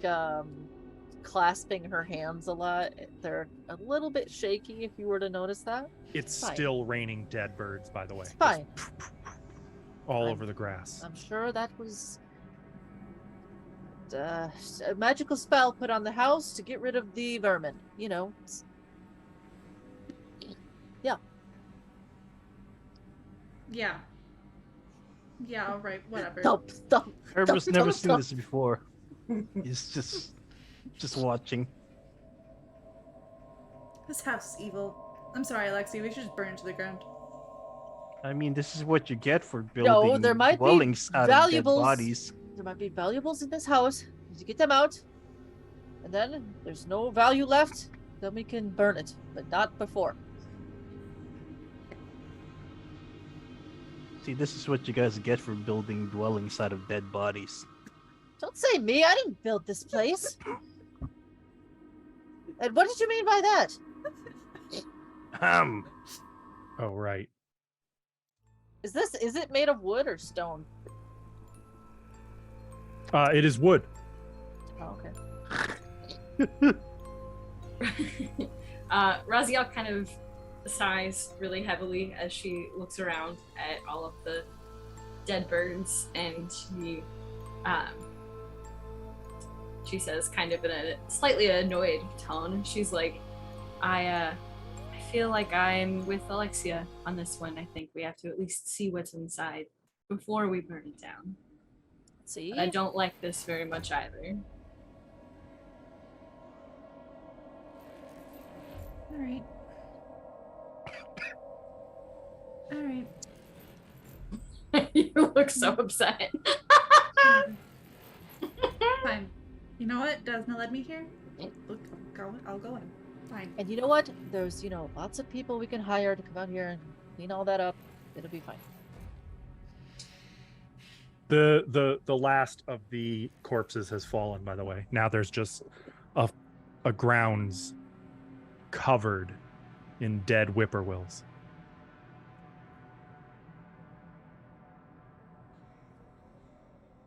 clasping her hands a lot. They're a little bit shaky if you were to notice that. it's fine. still raining dead birds, by the way. It's fine. Just all I'm- over the grass. I'm sure that was a magical spell put on the house to get rid of the vermin. You know. Yeah, all right, whatever. Thump, thump. Herbert's Thump, never thump, seen thump. this before. He's just watching. This house is evil. I'm sorry, Alexia. We should just burn it to the ground. I mean, this is what you get for No, building there might be dwellings out of dead valuables. bodies. There might be valuables in this house. You get them out, and then there's no value left. Then we can burn it, but not before. See, this is what you guys get for building dwellings out of dead bodies. Don't say me. I didn't build this place. And what did you mean by that? Oh, right. Is it made of wood or stone? It is wood. Oh, okay. Raziel kind of sighs really heavily as she looks around at all of the dead birds, and she says, kind of in a slightly annoyed tone, she's like, I feel like I'm with Alexia on this one. I think we have to at least see what's inside before we burn it down. See? But I don't like this very much either. All right. All right. You look so upset. Fine. You know what? Desna led me here. Look, I'll go in. Fine. And you know what? There's, lots of people we can hire to come out here and clean all that up. It'll be fine. The last of the corpses has fallen, by the way. Now there's just a grounds covered in dead whippoorwills.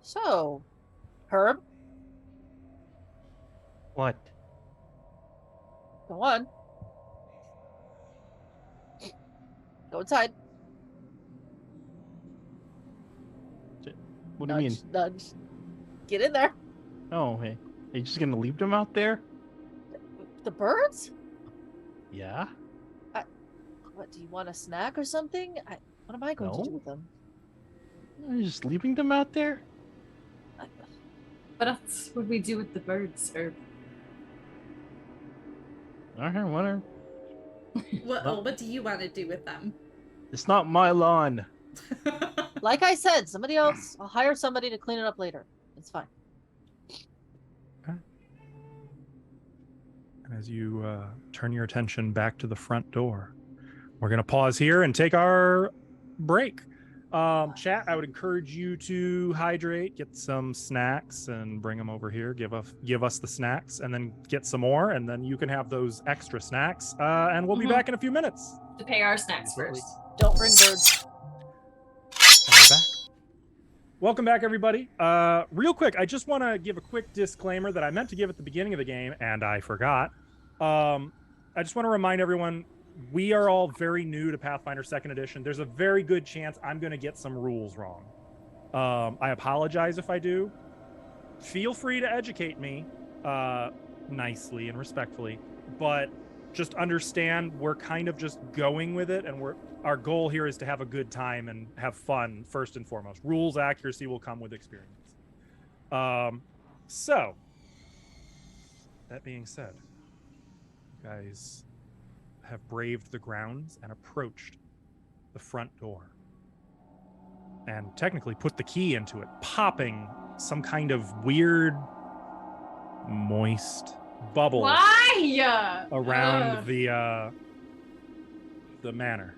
So, Herb, What? go on. Go inside. What do you mean? Nudge. Get in there. Oh, hey. Are you just gonna leave them out there? The birds? Yeah. What, do you want a snack or something? What am I going to do No. with them? You're just leaving them out there? What else would we do with the birds? Or Alright, whatever. What do you want to do with them? It's not my lawn. Like I said, somebody else. I'll hire somebody to clean it up later. It's fine. And as you turn your attention back to the front door, we're going to pause here and take our break. Chat, I would encourage you to hydrate, get some snacks, and bring them over here. Give us the snacks, and then get some more, and then you can have those extra snacks. And we'll be back in a few minutes. To pay our snacks first. Don't bring birds. And we're back. Welcome back, everybody. Real quick, I just want to give a quick disclaimer that I meant to give at the beginning of the game, and I forgot. I just want to remind everyone, we are all very new to Pathfinder 2nd Edition. There's a very good chance I'm going to get some rules wrong. I apologize if I do. Feel free to educate me nicely and respectfully, but just understand we're kind of just going with it, and our goal here is to have a good time and have fun first and foremost. Rules accuracy will come with experience. So, that being said, you guys have braved the grounds and approached the front door and technically put the key into it, popping some kind of weird moist bubble around the manor.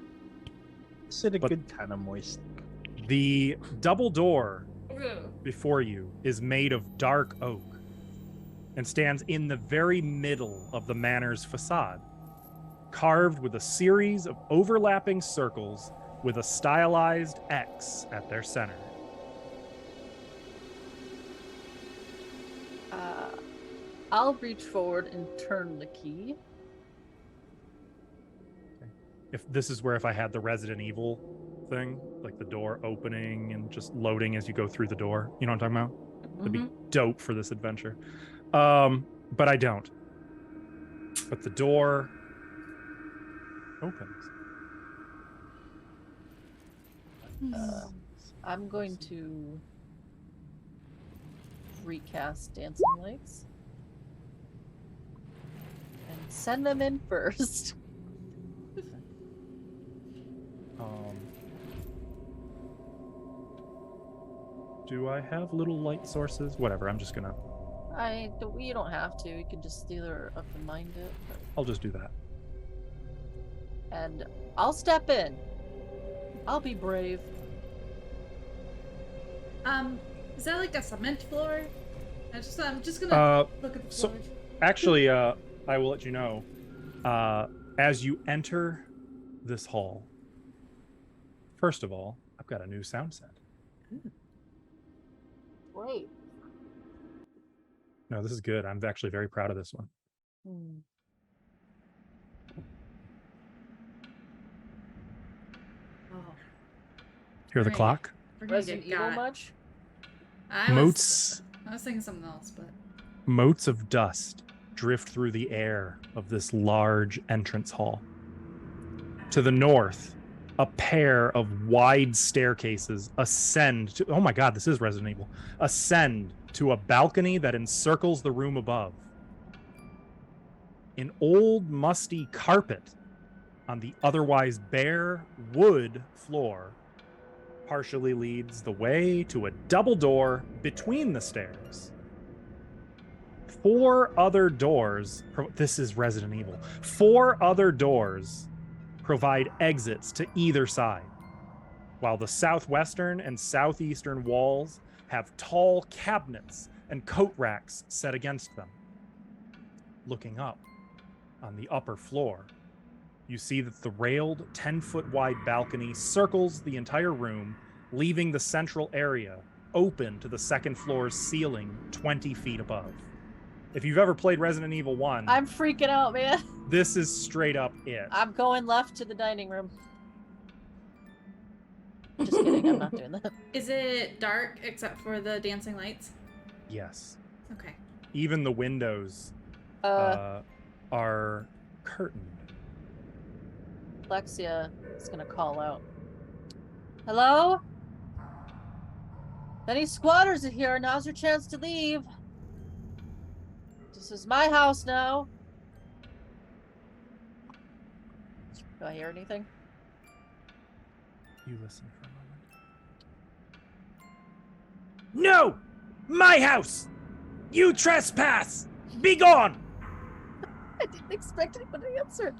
Is it a good kind of moist? The double door before you is made of dark oak and stands in the very middle of the manor's facade, carved with a series of overlapping circles with a stylized X at their center. I'll reach forward and turn the key. If this is where if I had the Resident Evil thing, like the door opening and just loading as you go through the door, you know what I'm talking about? That'd be dope for this adventure. But I don't. But the door opens. I'm going to recast Dancing Lights and send them in first. Do I have little light sources? Whatever, I'm just gonna... You don't have to. You can just either up and mind it. But... I'll just do that. And I'll step in. I'll be brave. Is that like a cement floor? I'm just gonna look at the floor. Actually, I will let you know. As you enter this hall, first of all, I've got a new sound set. Great. No, this is good. I'm actually very proud of this one. Oh. Hear the Right. clock? Resident Evil much? I was thinking something else, but Motes of dust drift through the air of this large entrance hall. To the north, a pair of wide staircases ascend to... Oh my god, this is Resident Evil. Ascend to a balcony that encircles the room above. An old, musty carpet on the otherwise bare wood floor partially leads the way to a double door between the stairs. 4 other doors... This is Resident Evil. 4 other doors provide exits to either side, while the southwestern and southeastern walls have tall cabinets and coat racks set against them. Looking up, on the upper floor, you see that the railed 10-foot wide balcony circles the entire room, leaving the central area open to the second floor's ceiling 20 feet above. If you've ever played Resident Evil 1... I'm freaking out, man. This is straight up it. I'm going left to the dining room. Just kidding, I'm not doing that. is it dark except for the dancing lights? Yes. Okay. Even the windows are curtained. Alexia is gonna call out. Hello? Any squatters are here? Now's your chance to leave. This is my house now. Do I hear anything? You listen for a moment. No! My house! You trespass! Be gone! I didn't expect anyone to answer.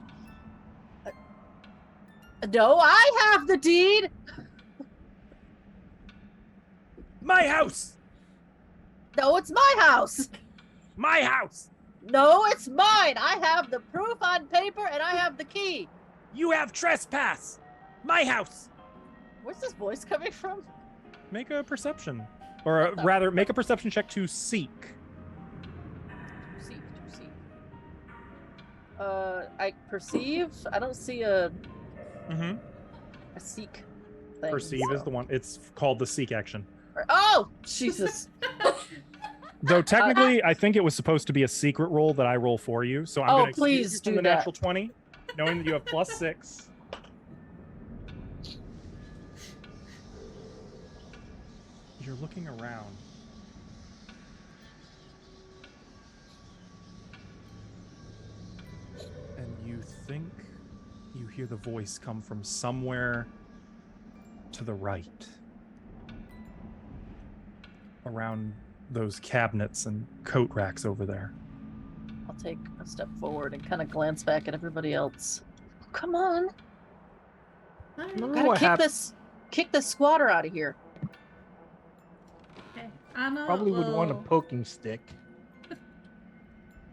No, I have the deed! My house! No, it's my house! My house! No, it's mine! I have the proof on paper and I have the key! You have trespass! My house! Where's this voice coming from? Make a perception. Or rather, make a perception check to seek. To seek. I perceive. I don't see a seek thing. Perceive is the one. It's called the seek action. Oh, Jesus. Though technically, I think it was supposed to be a secret roll that I roll for you. So I'm going to excuse please you do from the that. natural 20, knowing that you have +6. You're looking around. And you think you hear the voice come from somewhere to the right. Around those cabinets and coat racks over there. I'll take a step forward and kind of glance back at everybody else. Come on. Gotta kick this squatter out of here. Okay. Anna Probably would want a will- poking stick.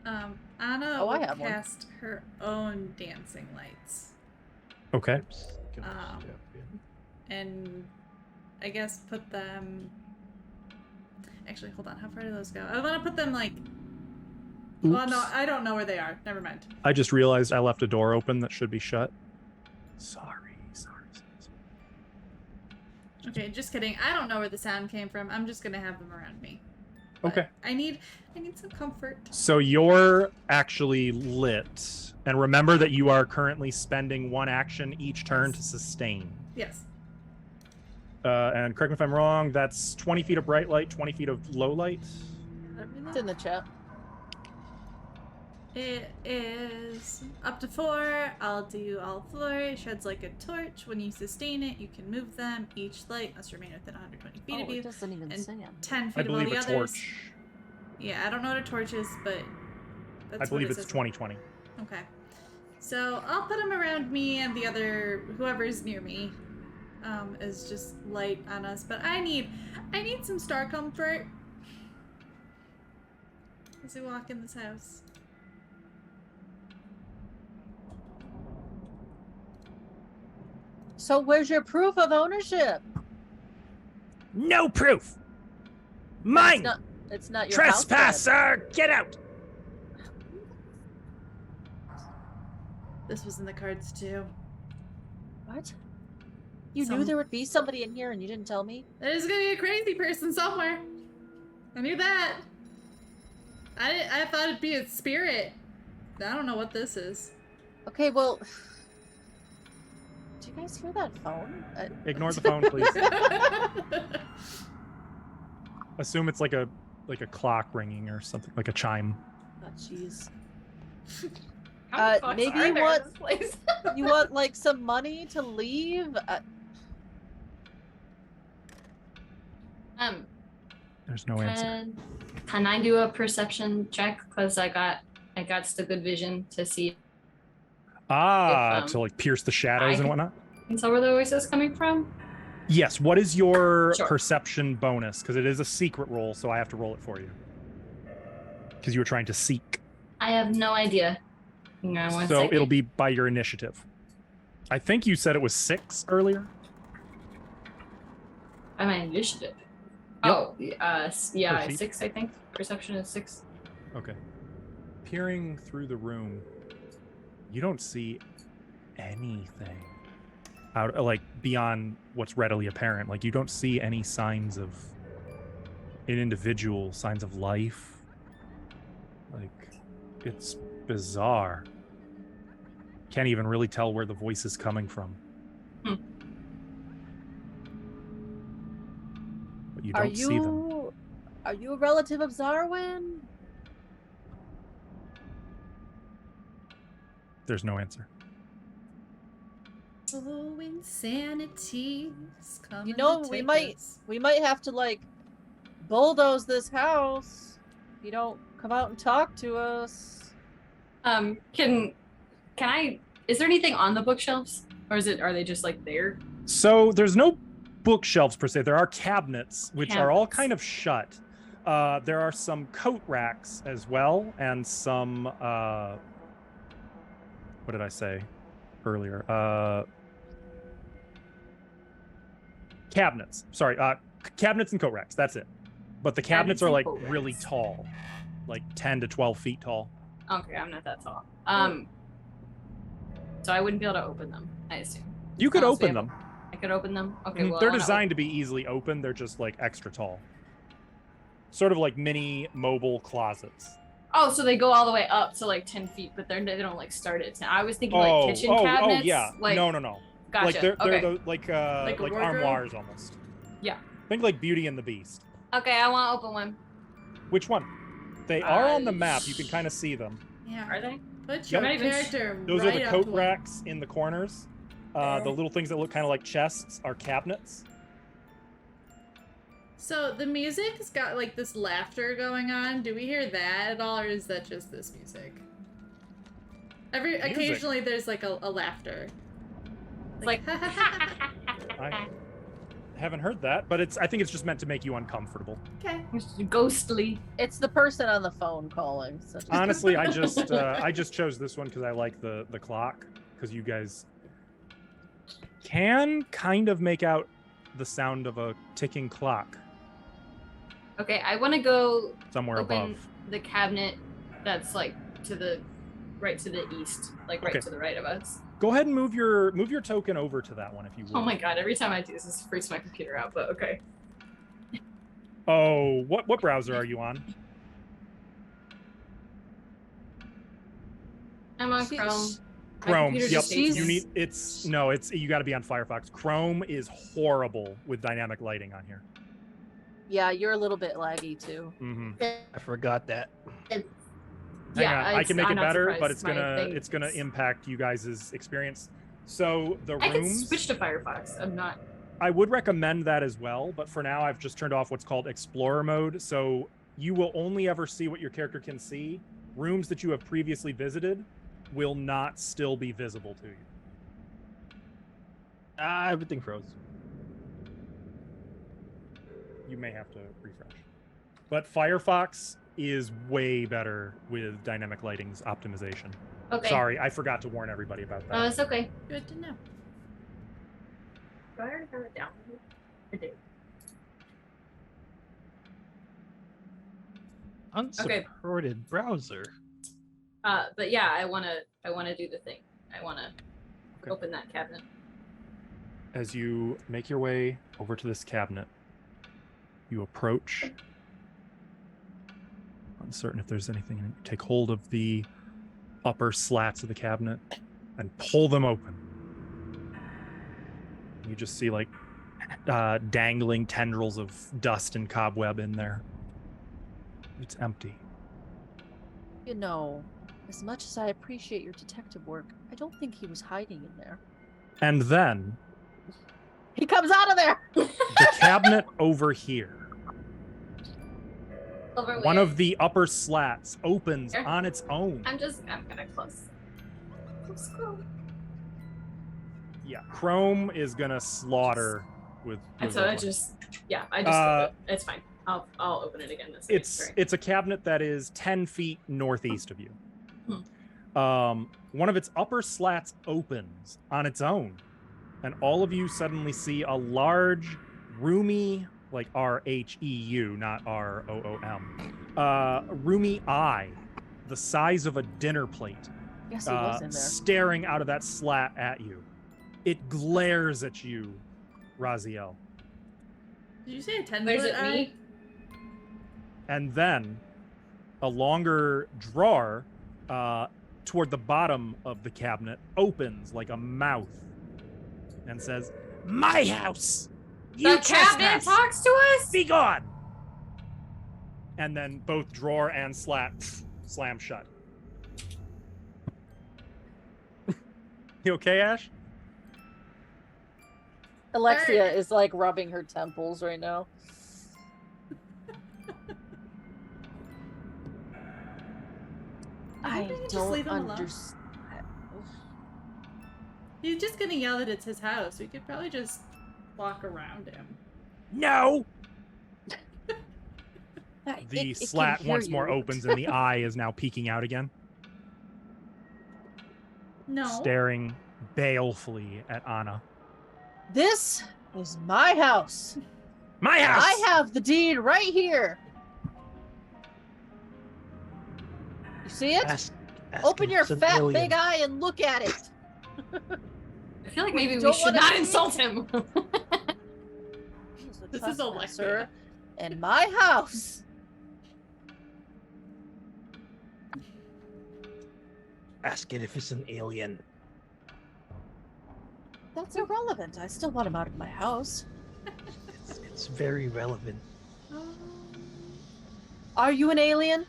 Anna Oh, I will have one. cast her own dancing lights. Okay. Oops. Can I Um, step in? And I guess put them. Actually, hold on. How far do those go? I want to put them like. Well, no, Oops. I don't know where they are. Never mind. I just realized I left a door open that should be shut. Sorry. Okay, just kidding. I don't know where the sound came from. I'm just gonna have them around me. But Okay. I need some comfort. So you're actually lit. And remember that you are currently spending one action each turn to sustain. Yes. And correct me if I'm wrong, that's 20 feet of bright light, 20 feet of low light. It's in the chat. It is up to 4. I'll do all 4. It sheds like a torch. When you sustain it, you can move them. Each light must remain within 120 feet of Oh, you. it doesn't even and say it. 10 I feet of all believe the a others. torch. Yeah, I don't know what a torch is, but that's I believe what it it's says. 2020. Okay. So I'll put them around me and the other whoever's near me. Is just light on us. But I need some star comfort as we walk in this house. So where's your proof of ownership? No proof! Mine! It's not your house, then. Trespasser! Get out! This was in the cards too. What? You knew there would be somebody in here and you didn't tell me? There's gonna be a crazy person somewhere. I knew that. I thought it'd be a spirit. I don't know what this is. Okay, well... Do you guys hear that phone? Ignore the phone, please. Assume it's like a clock ringing or something, like a chime. Oh, jeez. How many clocks maybe are you there want- in this place? You want, like, some money to leave? There's no answer. Can I do a perception check? Because I got the good vision to see To like pierce the shadows and whatnot? and tell where the voice is coming from. Yes. What is your Sure. perception bonus? Because it is a secret roll, so I have to roll it for you. Because you were trying to seek. I have no idea. Hang on one So second. it'll be by your initiative. I think you said it was 6 earlier. by my initiative. Yep. Oh, yeah, Proceed. 6, I think. Perception is 6. Okay. Peering through the room, you don't see anything out, like, beyond what's readily apparent. Like, you don't see any signs of an individual, signs of life. Like, it's bizarre. Can't even really tell where the voice is coming from. But you don't see them. Are you a relative of Zarwin? There's no answer. Oh, insanity's coming. You know, to we take might us. have to like bulldoze this house. If you don't come out and talk to us. Can I? Is there anything on the bookshelves, or are they just like there? So there's no bookshelves per se. There are cabinets, which are all Cabinets. kind of shut. There are some coat racks as well, and some what did I say earlier? Cabinets. Sorry, cabinets and coat racks. That's it. But the cabinets Cabinets are and like coat really racks. tall, like 10 to 12 feet tall. Okay, I'm not that tall. So I wouldn't be able to open them, I assume. You could Unless we open have them. I could open them. Okay, well, They're I wanna designed to be easily open. They're just like extra tall. Sort of like mini mobile closets. Oh, so they go all the way up to like 10 feet, but they don't like start at 10. I was thinking like kitchen cabinets. Yeah. Like, no. Gotcha. Like they're okay. the, like a wardrobe? armoires almost. Yeah. Think like Beauty and the Beast. Okay, I want to open one. Which one? They are on the map. You can kind of see them. Yeah. Are they? Put Yep. your character Those right are the up coat to it. racks in the corners. The little things that look kind of like chests are cabinets. So the music's got like this laughter going on. Do we hear that at all, or is that just this music? Occasionally there's like a laughter. It's like I haven't heard that, but I think it's just meant to make you uncomfortable. Okay. ghostly. It's the person on the phone calling. So just- Honestly, I just chose this one because I like the clock, because you guys can kind of make out the sound of a ticking clock Okay, I want to go somewhere open above. the cabinet that's like right to the east, like right Okay. to the right of us. Go ahead and move your token over to that one if you would. Oh my god, every time I do this freaks my computer out, but okay. Oh, what browser are you on? I'm on She- Chrome. My Chrome. computer Yep. just hates You me. need you got to be on Firefox. Chrome is horrible with dynamic lighting on here. yeah, you're a little bit laggy too. Mm-hmm. I forgot that. Yeah, I can make I'm it not better, but surprised. it's gonna impact you guys' experience. So the I can rooms, switch to Firefox. I'm not. I would recommend that as well, but for now I've just turned off what's called Explorer mode, so you will only ever see what your character can see. Rooms that you have previously visited will not still be visible to you. Everything froze. You may have to refresh. But Firefox is way better with dynamic lighting's optimization. Okay. Sorry, I forgot to warn everybody about that. It's okay. Good to know. Do I already have it down? I do. Unsupported browser. But yeah, I wanna do the thing. I wanna Okay. open that cabinet. As you make your way over to this cabinet, you approach. Uncertain if there's anything in it. You take hold of the upper slats of the cabinet and pull them open. You just see like dangling tendrils of dust and cobweb in there. It's empty. You know, as much as I appreciate your detective work, I don't think he was hiding in there. And then He comes out of there. the cabinet over here, Over one where? of the upper slats opens Here? on its own. I'm gonna close. Close. Yeah, Chrome is gonna slaughter with. And so that I one. just opened it. It's fine. I'll open it again. It's a cabinet that is 10 feet northeast of you. One of its upper slats opens on its own, and all of you suddenly see a large, roomy, like RHEU, not ROOM, roomy eye, the size of a dinner plate, Yes, he was in there. staring out of that slat at you. It glares at you, Raziel. Did you say a 10 Where's foot it me? And then a longer drawer toward the bottom of the cabinet opens like a mouth and says, "My house! You The cabinet trespass! talks to us. Be gone!" And then both drawer and slat slam shut. You okay, Ash? Alexia is like rubbing her temples right now. I think we can just leave him alone. He's just gonna yell that it's his house. We could probably just walk around him. No! The It slat can hear once more you. opens and the eye is now peeking out again, No. staring balefully at Anna. This is my house. My house! I have the deed right here. You see it? Ask Open him your if it's an fat alien. big eye and look at it. I feel like maybe we Don't should wanna not see- insult him. This is Alexia. And my house. Ask it if it's an alien. That's irrelevant. I still want him out of my house. It's very relevant. Are you an alien?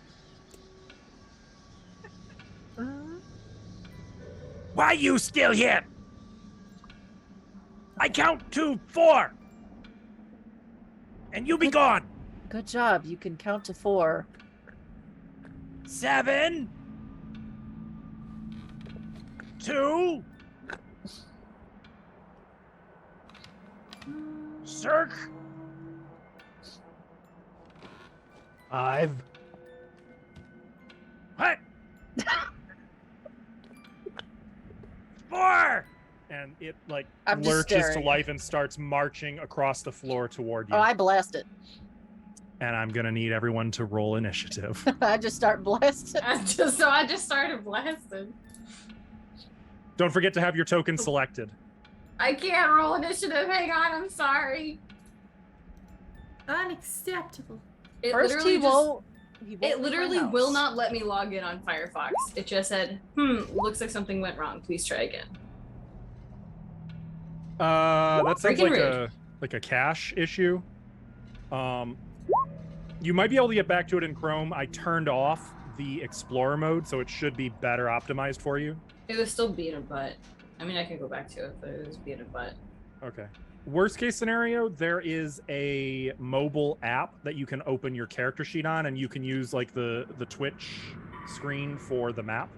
Why you still here? I count to 4. And you be gone. Good job. You can count to 4. 7. 2. Circ. 5. What? 4. And it like I'm just lurches to staring. life and starts marching across the floor toward you. Oh, I blast it. And I'm gonna need everyone to roll initiative. I just start blasting. I just started blasting. Don't forget to have your token selected. I can't roll initiative. Hang on, I'm sorry. Unacceptable. It First, literally he just, won't it leave my literally house. will not let me log in on Firefox. It just said, looks like something went wrong. Please try again. That sounds Freaking like a cache issue. You might be able to get back to it in Chrome. I turned off the Explorer mode, so it should be better optimized for you. It was still being a butt. I mean, I can go back to it, but it was being a butt. Okay. Worst case scenario, there is a mobile app that you can open your character sheet on, and you can use like the Twitch screen for the map.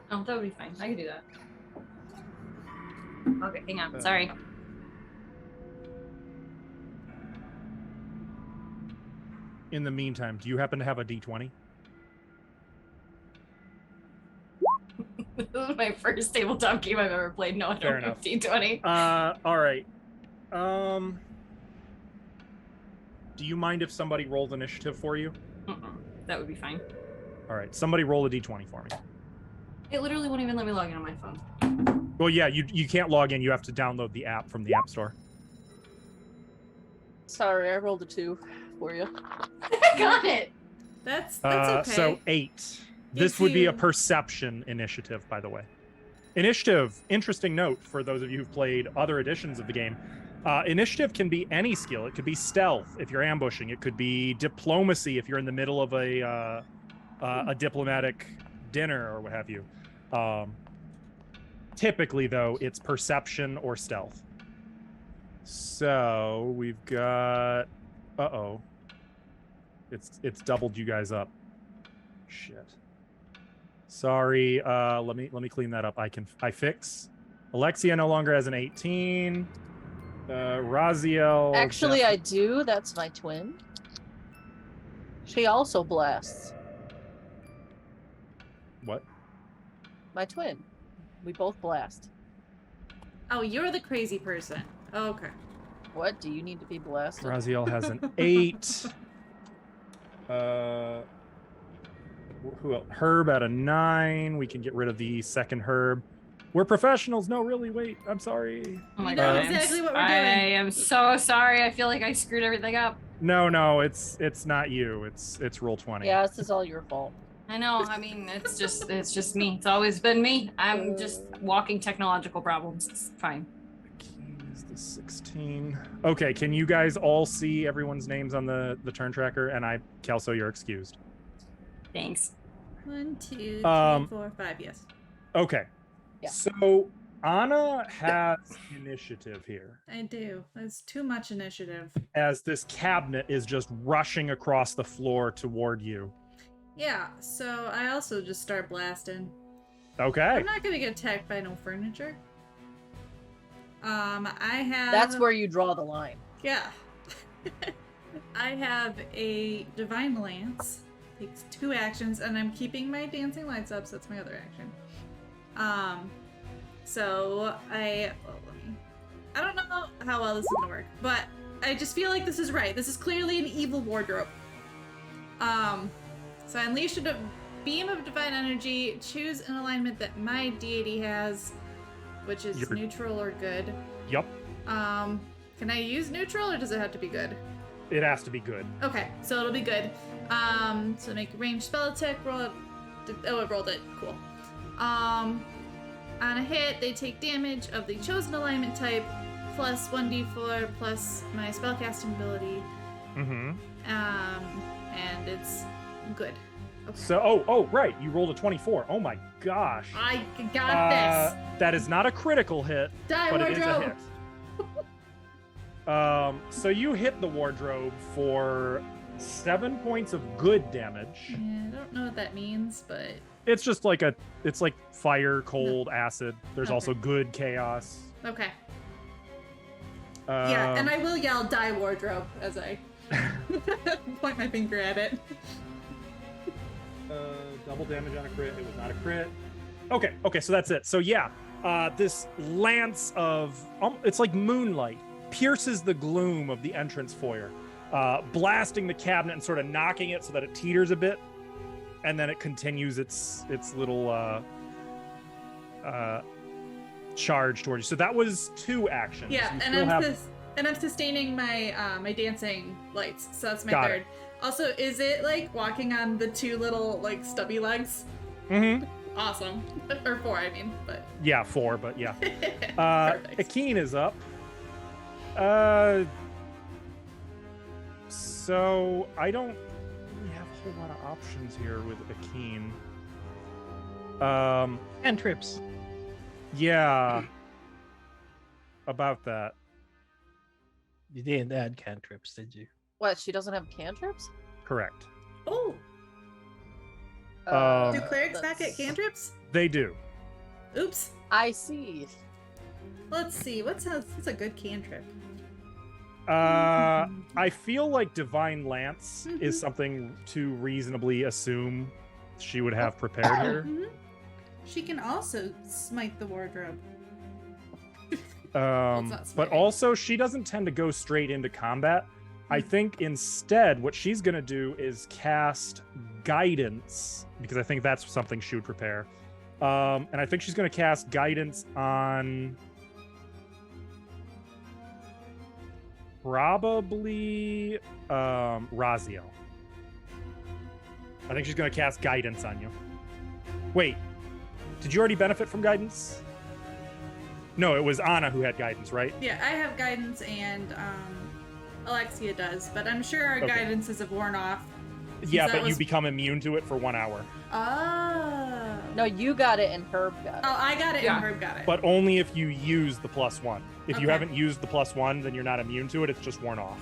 Oh, that would be fine. I can do that. Okay, hang on. Sorry. In the meantime, do you happen to have a D20? This is my first tabletop game I've ever played. No, I Fair don't have enough. D20. All right. Do you mind if somebody rolled initiative for you? That would be fine. All right, somebody roll a D20 for me. It literally won't even let me log in on my phone. Well, yeah, you can't log in. You have to download the app from the App Store. Sorry, I rolled a 2 for you. I got it. That's okay. So 8. This would be a perception initiative, by the way. Initiative, interesting note for those of you who've played other editions of the game. Initiative can be any skill. It could be stealth if you're ambushing. It could be diplomacy if you're in the middle of a diplomatic dinner or what have you. Typically, though, it's perception or stealth. So we've got. Uh-oh. It's doubled you guys up. Shit. Sorry. Let me clean that up. I fix. Alexia no longer has an 18. Raziel. Actually, I do. That's my twin. She also blasts. What? My twin. We both blast. Oh, you're the crazy person. Okay. What? Do you need to be blasted? Raziel has an 8. Who else? Herb at a 9. We can get rid of the second Herb. We're professionals. No, really, wait. I'm sorry. Oh my We god. know exactly what we're doing. I am so sorry. I feel like I screwed everything up. No, it's not you. It's roll 20. Yeah, this is all your fault. I know. I mean, it's just me. It's always been me. I'm just walking technological problems. It's fine. The key is the 16. Okay, can you guys all see everyone's names on the turn tracker? And Kelso, you're excused. Thanks. 1, 2, 3, Um, 4, 5. Yes. Okay. Yeah. So Anna has initiative here I do. That's too much initiative. as this cabinet is just rushing across the floor toward you. Yeah, so I also just start blasting. Okay. I'm not gonna get attacked by no furniture. I have. That's where you draw the line. Yeah. I have a Divine Lance. Takes 2 actions, and I'm keeping my Dancing Lights up, so that's my other action. So I don't know how well this is gonna work, but I just feel like this is right. This is clearly an evil wardrobe. So I unleash a beam of divine energy, choose an alignment that my deity has, which is neutral or good. Yep. Can I use neutral, or does it have to be good? It has to be good. Okay, so it'll be good. So make a ranged spell attack, roll it. Oh, it rolled it. Cool. On a hit, they take damage of the chosen alignment type, plus 1d4, plus my spellcasting ability. Mm-hmm. And it's good. Okay. So, right, you rolled a 24. Oh my gosh. I got this. That is not a critical hit, Die, but wardrobe. it is a hit. So you hit the wardrobe for 7 points of good damage. Yeah, I don't know what that means, but It's just like it's like fire, cold, acid. There's Okay. also good chaos. okay. Yeah, and Um, I will yell "Die, wardrobe" as I point my finger at it. Double damage on a crit. It was not a crit. Okay, so that's it. So yeah, this lance of it's like moonlight pierces the gloom of the entrance foyer, blasting the cabinet and sort of knocking it so that it teeters a bit, and then it continues its little charge towards you. So that was 2 actions. Yeah, You and still have- I'm sustaining my my dancing lights, so that's my Got third. it. Also, is it like walking on the 2 little like stubby legs? Mhm. Awesome. Or 4, I mean, but Yeah, 4, but yeah. perfect. Akeen is up. So I don't really have a whole lot of options here with Akeen. Cantrips. Yeah. About that. You didn't add cantrips, did you? What? She doesn't have cantrips? Correct. Oh, Um, do clerics not that's- get cantrips? They do. Oops. I see. Let's see. What's a good cantrip? I feel like Divine Lance is Mhm. something to reasonably assume she would have prepared here. Mhm. She can also smite the wardrobe. But not smiting. also she doesn't tend to go straight into combat. I think instead what she's gonna do is cast guidance, because I think that's something she would prepare. And I think she's gonna cast guidance on probably Raziel. I think she's gonna cast guidance on you. Wait, did you already benefit from guidance? No, it was Anna who had guidance, right? Yeah, I have guidance and Alexia does, but I'm sure our Okay. guidances have worn off. Yeah, that but you was- become immune to it for 1 hour. Oh. No, you got it and Herb got it. Oh, I got it Yeah. and Herb got it. But only if you use the +1. If you Okay. haven't used the +1, then you're not immune to it. It's just worn off.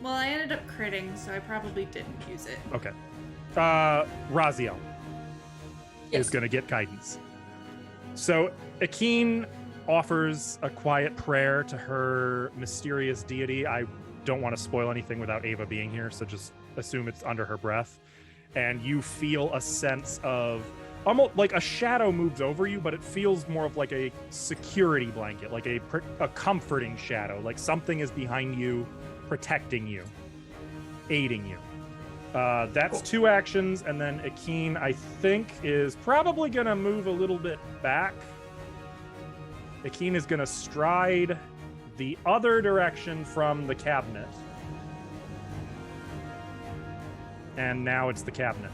Well, I ended up critting, so I probably didn't use it. Okay. Raziel Yes. is going to get guidance. So Akeen offers a quiet prayer to her mysterious deity. I don't want to spoil anything without Ava being here, so just assume it's under her breath. And you feel a sense of almost like a shadow moves over you, but it feels more of like a security blanket, like a comforting shadow, like something is behind you, protecting you, aiding you. That's 2 actions, and then Akeen, I think, is probably going to move a little bit back. Akeen is going to stride the other direction from the cabinet. And now it's the cabinet.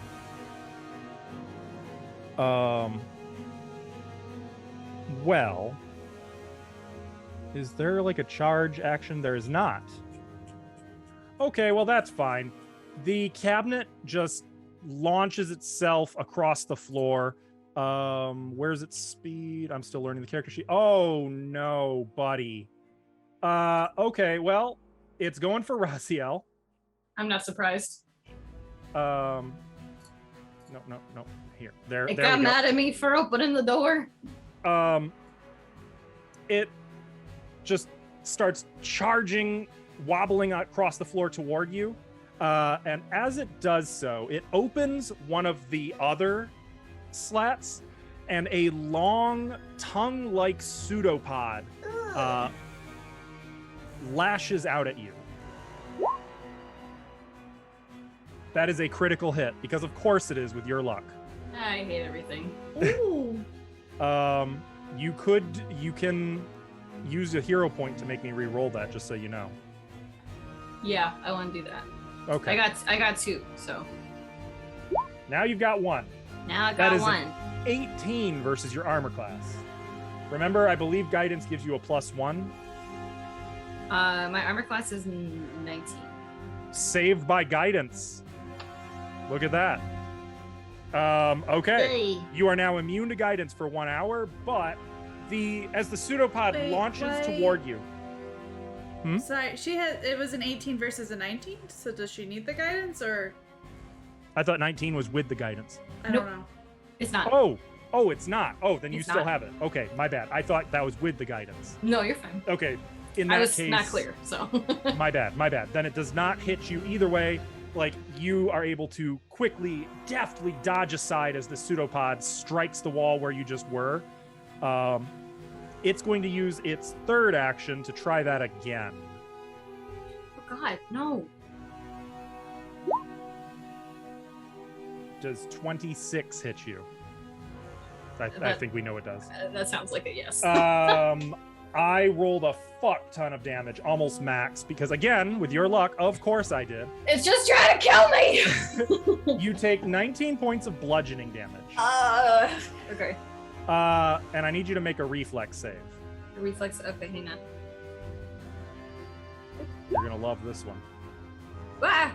Well, is there like a charge action? There is not. Okay, well, that's fine. The cabinet just launches itself across the floor, Where's its speed? I'm still learning the character sheet. Oh no, buddy. Okay, well, it's going for Raziel. I'm not surprised. No. Here, there. It there got we go. mad at me for opening the door. It just starts charging, wobbling across the floor toward you. And as it does so, it opens one of the other slats, and a long tongue-like pseudopod lashes out at you. That is a critical hit, because of course it is with your luck. I hate everything. Ooh. You can use a hero point to make me re-roll that, just so you know. Yeah, I want to do that. Okay. I got 2, so Now you've got 1. now I That got is 1. 18 versus your armor class. Remember, I believe guidance gives you a +1. My armor class is 19. Saved by guidance. Look at that. Okay. Hey. You are now immune to guidance for 1 hour, but as the pseudopod Wait, launches toward you. Sorry, it was an 18 versus a 19, so does she need the guidance, or? I thought 19 was with the guidance. I don't know. It's not. Oh, it's not. Oh, then you It's still not. have it. Okay, my bad. I thought that was with the guidance. No, you're fine. Okay, in that I was case, not clear, so. my bad. Then it does not hit you either way. Like, you are able to quickly, deftly dodge aside as the pseudopod strikes the wall where you just were. It's going to use its third action to try that again. Oh God, no. Does 26 hit you? I That- think we know it does. That sounds like a yes. I rolled a fuck ton of damage, almost max, because again, with your luck, of course I did. It's just trying to kill me. You take 19 points of bludgeoning damage. Okay. And I need you to make a reflex save. Reflex. Okay, hang on. You're gonna love this one. Ah!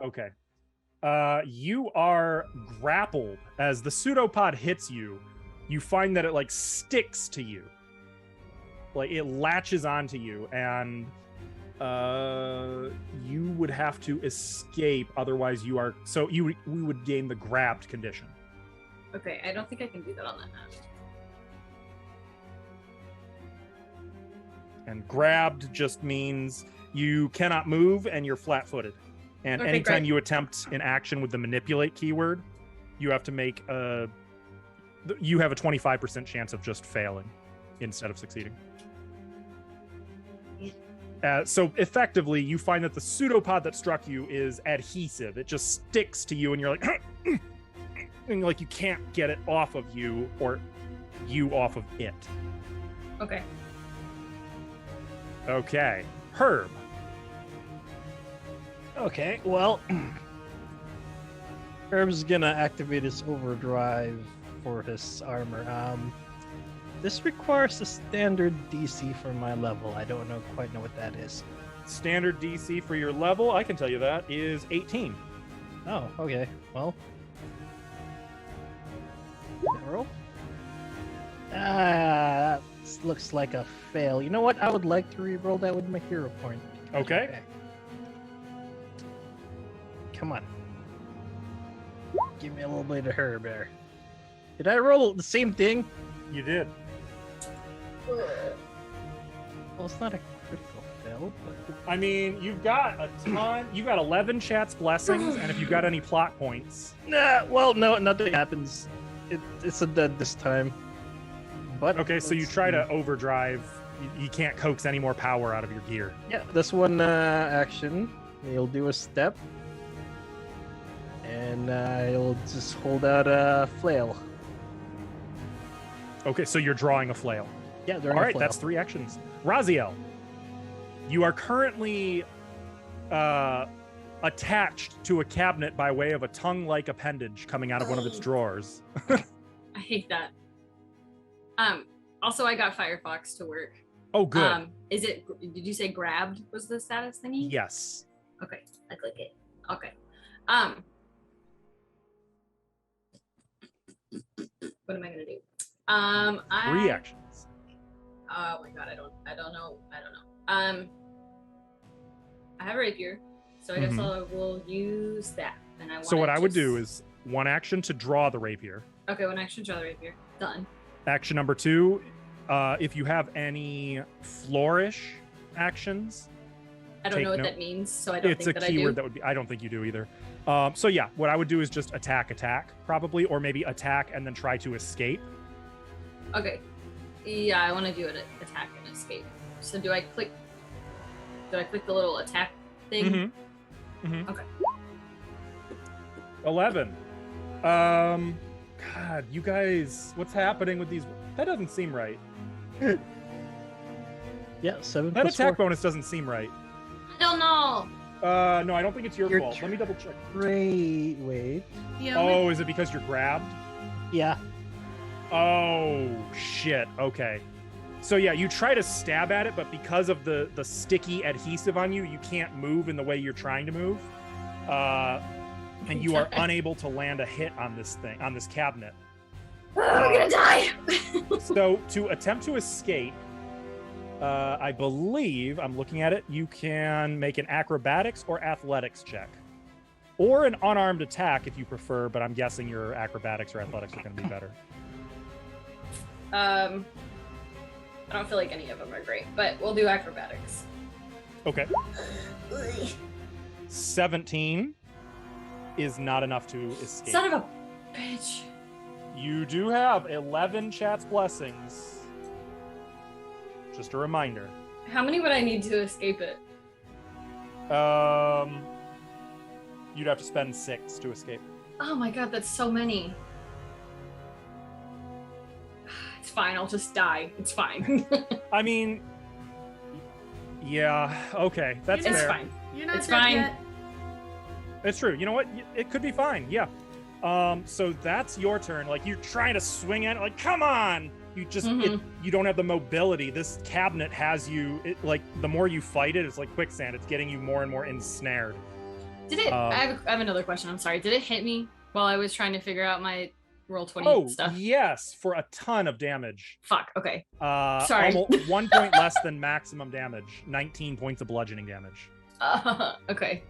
Okay. You are grappled as the pseudopod hits you. You find that it like sticks to you, like it latches onto you, and you would have to escape. Otherwise, we would gain the grabbed condition. Okay, I don't think I can do that on that map. And grabbed just means you cannot move and you're flat-footed. And Okay, anytime great. you attempt an action with the manipulate keyword, you have to make you have a 25% chance of just failing instead of succeeding. So effectively, you find that the pseudopod that struck you is adhesive. It just sticks to you, and you're like, and like you can't get it off of you, or you off of it. Okay. Okay, Herb. Okay, well, Herb's gonna activate his overdrive for his armor. This requires a standard DC for my level. I don't quite know what that is. Standard DC for your level, I can tell you that, is 18. Oh, okay. Well, roll. That looks like a fail. You know what? I would like to re-roll that with my hero point. Okay. Come on. Give me a little bit of Herb there. Did I roll the same thing? You did. Well, it's not a critical fail, but... I mean, you've got a ton. You've got 11 Chat's blessings, and if you've got any plot points. Nah, well, no, nothing happens. It's a dead this time. But Okay, so you let's try see. to overdrive. You can't coax any more power out of your gear. Yeah, this one action. He'll do a step. And he'll just hold out a flail. Okay, so you're drawing a flail. Yeah, they're All right, that's 3 actions. Raziel, you are currently attached to a cabinet by way of a tongue-like appendage coming out of one of its drawers. I hate that. Also, I got Firefox to work. Oh, good. Did you say grabbed was the status thingy? Yes. Okay, I click it. Okay. What am I gonna do? Three actions. Oh my god, I don't know. I have a rapier, so I guess Mhm. I will use that. And I So what wanna I would do just- is one action to draw the rapier. Okay, one action, draw the rapier. Done. Action number 2, if you have any flourish actions, I don't Take know what note. that means, so I don't it's a think that I keyword do. that would be. I don't think you do either. So yeah, what I would do is just attack, probably, or maybe attack and then try to escape. Okay. Yeah, I want to do an attack and escape. So do I click the little attack thing? Mhm. Okay. 11. God, you guys, what's happening with these? That doesn't seem right. Yeah, 7 That plus attack 4. bonus doesn't seem right. I don't know. No, I don't think it's your Your fault. Let me double check. Wait. The only Oh, is it because you're grabbed? Yeah. Oh, shit. Okay. So yeah, you try to stab at it, but because of the sticky adhesive on you, you can't move in the way you're trying to move. And you are unable to land a hit on this thing, on this cabinet. I'm gonna die. So to attempt to escape, I believe, I'm looking at it, you can make an acrobatics or athletics check. Or an unarmed attack if you prefer, but I'm guessing your acrobatics or athletics are going to be better. I don't feel like any of them are great, but we'll do acrobatics. Okay. 17 is not enough to escape. Son of a bitch. You do have 11 Chat's Blessings. Just a reminder. How many would I need to escape it? You'd have to spend 6 to escape. Oh my god, that's so many. It's fine, I'll just die. It's fine. I mean, yeah, okay, that's It's fair. fine. You're not It's dead fine. yet. It's true. You know what? It could be fine. Yeah. So that's your turn. Like you're trying to swing at it. Like, come on! You just you don't have the mobility. This cabinet has you. Like the more you fight it, it's like quicksand. It's getting you more and more ensnared. Did it? I have another question. I'm sorry. Did it hit me while I was trying to figure out my roll 20 Oh stuff? yes, for a ton of damage. Fuck. Okay. Sorry. Almost 1 point less than maximum damage. 19 points of bludgeoning damage. Okay.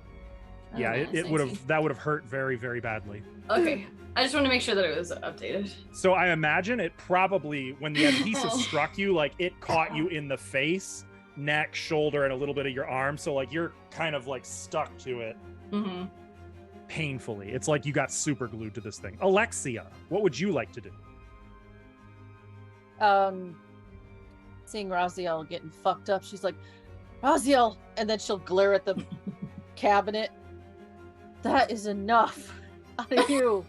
Yeah, Oh, it would have. That would have hurt very, very badly. Okay. I just want to make sure that it was updated. So I imagine it probably, when the adhesive struck you, like it caught you in the face, neck, shoulder, and a little bit of your arm. So like you're kind of like stuck to it Mm-hmm. painfully. It's like you got super glued to this thing. Alexia, what would you like to do? Seeing Raziel getting fucked up, she's like, Raziel, and then she'll glare at the cabinet. That is enough out of you.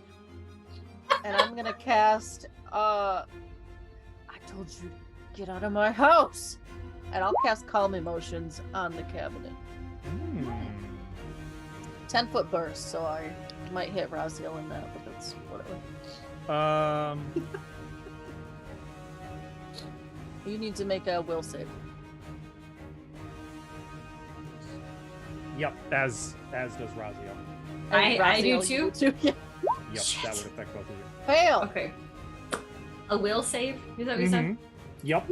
And I'm gonna cast I told you to get out of my house. And I'll cast Calm Emotions on the cabinet. 10-foot burst, so I might hit Raziel in that, but that's whatever. You need to make a will save. Yep, as does Raziel. And I do Raziel, you too? Yeah. Yep, Shit. that would affect both of you. Fail! Okay. A will save? Is that what you said? Mhm. Yep.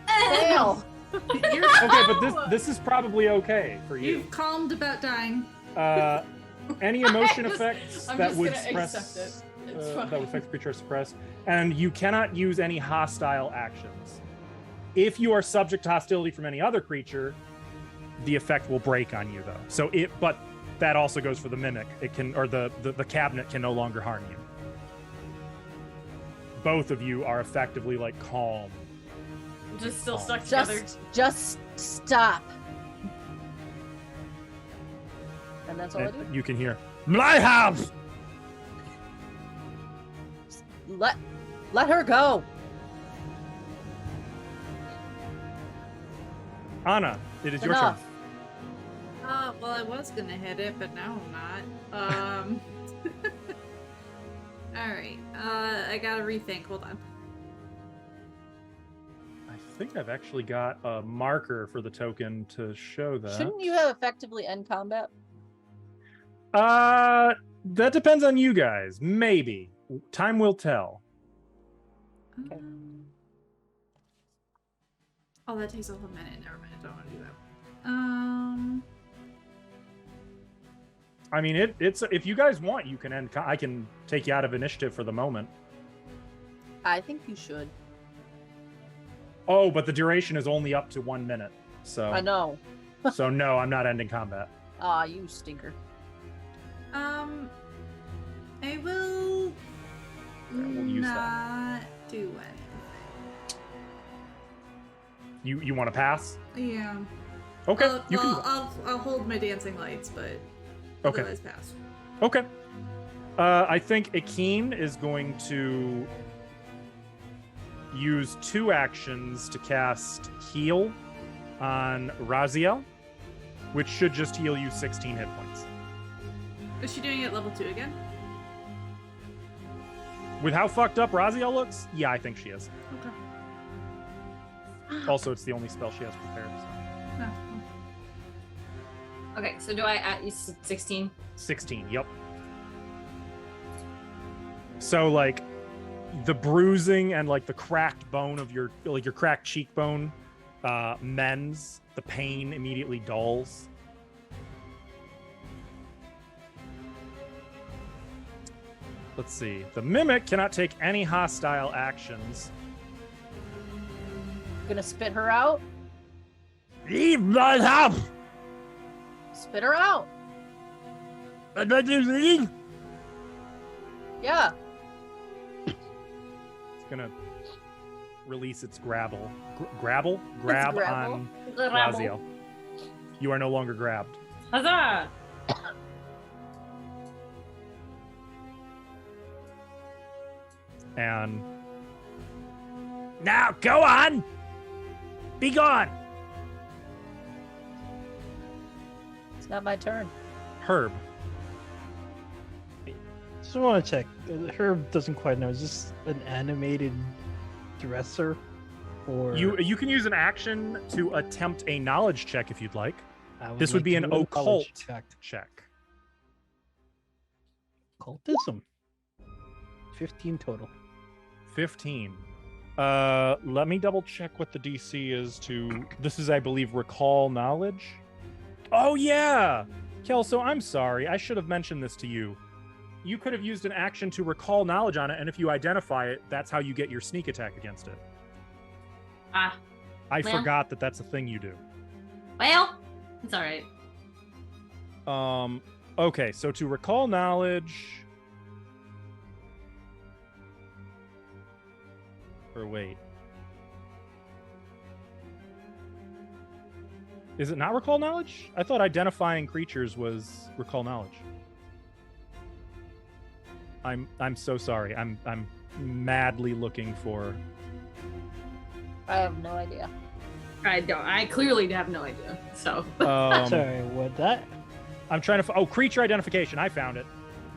Fail! You're Okay, but this is probably okay for you. You've calmed about dying. Any emotion effects I'm that just would gonna suppress accept it. It's that fine. would affect the creature suppress, and you cannot use any hostile actions. If you are subject to hostility from any other creature, the effect will break on you though. So but that also goes for the mimic. It can, or the cabinet can no longer harm you. Both of you are effectively like calm. Just still stuck together. Just stop. And that's all I do. And you can hear my house. Let her go. Anna, it is your turn. Enough. Well, I was gonna hit it, but now I'm not. All right. I gotta rethink. Hold on. I think I've actually got a marker for the token to show that. Shouldn't you have effectively end combat? That depends on you guys. Maybe. Time will tell. Okay. Oh, that takes a whole minute. Never mind. I don't want to do that. I mean, it's if you guys want, you can end. I can take you out of initiative for the moment. I think you should. Oh, but the duration is only up to 1 minute. So I know. So no, I'm not ending combat. Ah, you stinker. I will we'll use that. not do anything. You want to pass? Yeah. Okay, Well, you can. I'll hold my dancing lights, but Okay. otherwise pass. Okay. I think Akeen is going to use 2 actions to cast Heal on Raziel, which should just heal you 16 hit points. Is she doing it level 2 again? With how fucked up Raziel looks, yeah, I think she is. Okay. Also, it's the only spell she has prepared. So. No. Okay, so do I at you said 16? 16, yep. So, like, the bruising and, like, the cracked bone of your cracked cheekbone mends. The pain immediately dulls. Let's see. The mimic cannot take any hostile actions. Gonna spit her out? Leave my house! Spit her out. I'd like to leave. Yeah. It's gonna release its grabble. Grab grabble. on Raziel. You are no longer grabbed. Huzzah! And now go on! Be gone! It's not my turn. Herb. Just want to check. Herb doesn't quite know. Is this an animated dresser? Or You can use an action to attempt a knowledge check if you'd like. This would like be to an do a knowledge occult check. Occultism. 15 total. 15. Let me double check what the DC is to. This is, I believe, recall knowledge. Oh yeah, Kelso, I'm sorry. I should have mentioned this to you. You could have used an action to recall knowledge on it, and if you identify it, that's how you get your sneak attack against it. Ah, I well. forgot that that's a thing you do. well, it's all right. Okay, so to recall knowledge. Or wait. Is it not recall knowledge? I thought identifying creatures was recall knowledge. I'm so sorry. I'm madly looking for. I have no idea. I clearly have no idea. So Sorry, what that? I'm trying to. Oh, creature identification. I found it.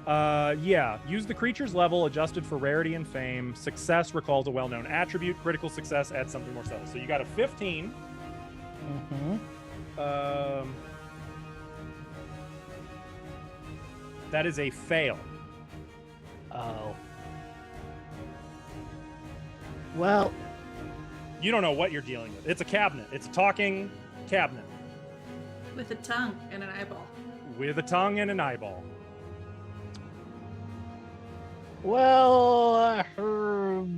Yeah. Use the creature's level adjusted for rarity and fame. Success recalls a well-known attribute. Critical success adds something more subtle. So you got a 15. Mm-hmm. That is a fail. Oh. Well, You don't know what you're dealing with. It's a cabinet. It's a talking cabinet With a tongue and an eyeball. with a tongue and an eyeball. Herb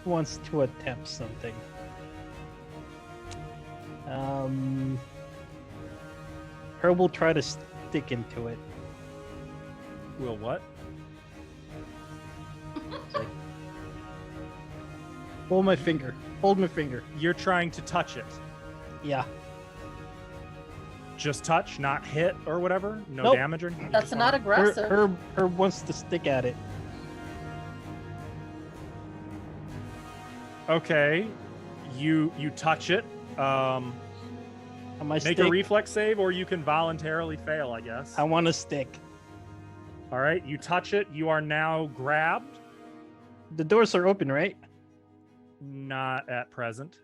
wants to attempt something. Herb will try to stick into it. Will what? Hold my finger. Hold my finger. You're trying to touch it. Yeah. Just touch, not hit or whatever? No Nope. damage or anything? You That's just not wanna- aggressive. Herb wants to stick at it. Okay. You touch it. On my Make stick. a reflex save, or you can voluntarily fail, I guess. I want to stick. All right, you touch it. You are now grabbed. The doors are open, right? Not at present.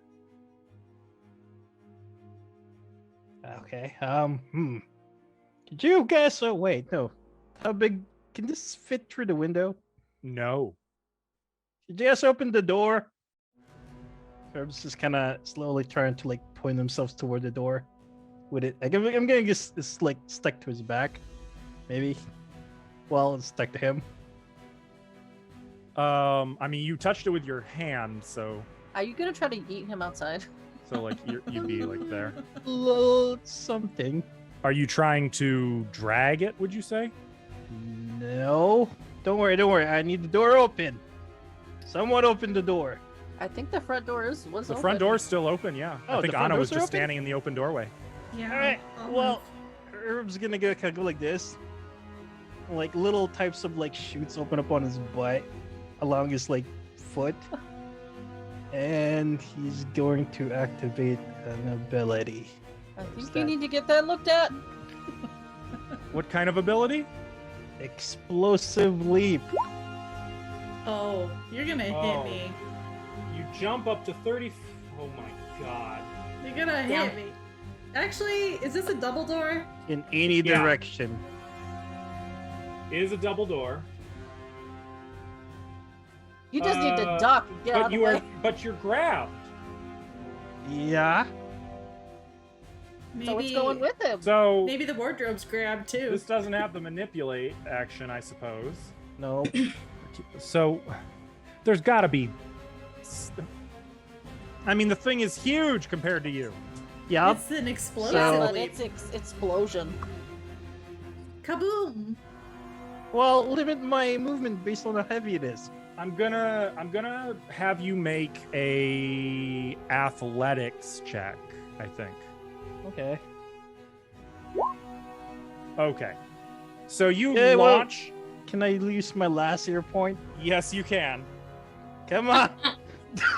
Okay. Did you guess? Oh wait, no. How big can this fit through the window? No. Did you guys open the door? Herb's just kind of slowly trying to like point himself toward the door with it. Like, I'm gonna guess it's like stuck to his back, maybe. Well, it's stuck to him. I mean, you touched it with your hand, so Are you gonna try to eat him outside? like you'd be like there. Little something. Are you trying to drag it? Would you say? No. Don't worry. I need the door open. Someone open the door. I think the front door was The open. front door's still open. Yeah. Oh, I think the front Anna was doors are just open? standing in the open doorway. Yeah. All right. I'll Well, Herb's gonna go kind of go like this. Like little types of like shoots open up on his butt, along his like foot, and he's going to activate an ability. I What's think you that? need to get that looked at. What kind of ability? Explosive leap. Oh, you're gonna Oh. hit me. You jump up to 30. Oh my god. You're gonna Yeah. hit me. Actually, is this a double door? In any Yeah. direction. It is a double door. You just need to duck and get out But of the you are way. but you're grabbed. Yeah. Maybe, So what's going with him? So Maybe the wardrobe's grabbed too. this doesn't have the manipulate action, I suppose. No. So there's got to be. I mean, the thing is huge compared to you. Yeah. It's an explosive So- But leap. it's explosion. Kaboom! Well, limit my movement based on how heavy it is. I'm gonna have you make a athletics check, I think. Okay. Okay. So you Yeah, well- launch. Can I use my last hero point? Yes, you can. Come on.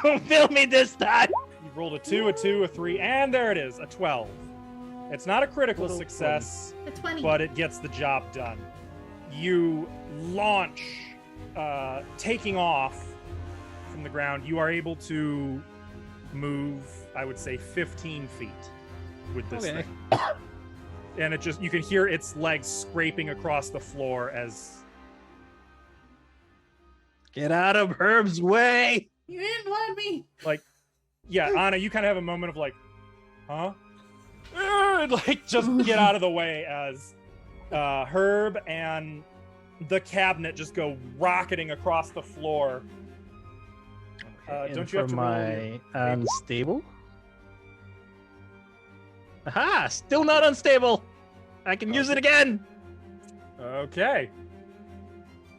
Don't fail me this time. You rolled a 2, a 2, a 3, and there it is, a 12. It's not a critical Little success, A 20. but it gets the job done. You launch, taking off from the ground. You are able to move, I would say, 15 feet with this Okay. thing. And it just, you can hear its legs scraping across the floor as Get out of Herb's way. You didn't want me. yeah, Anna, you kind of have a moment of like, huh? Like, just get out of the way as Herb and the cabinet just go rocketing across the floor. And don't you have for to roll my unstable? Aha! Still not unstable. I can use it again. Okay.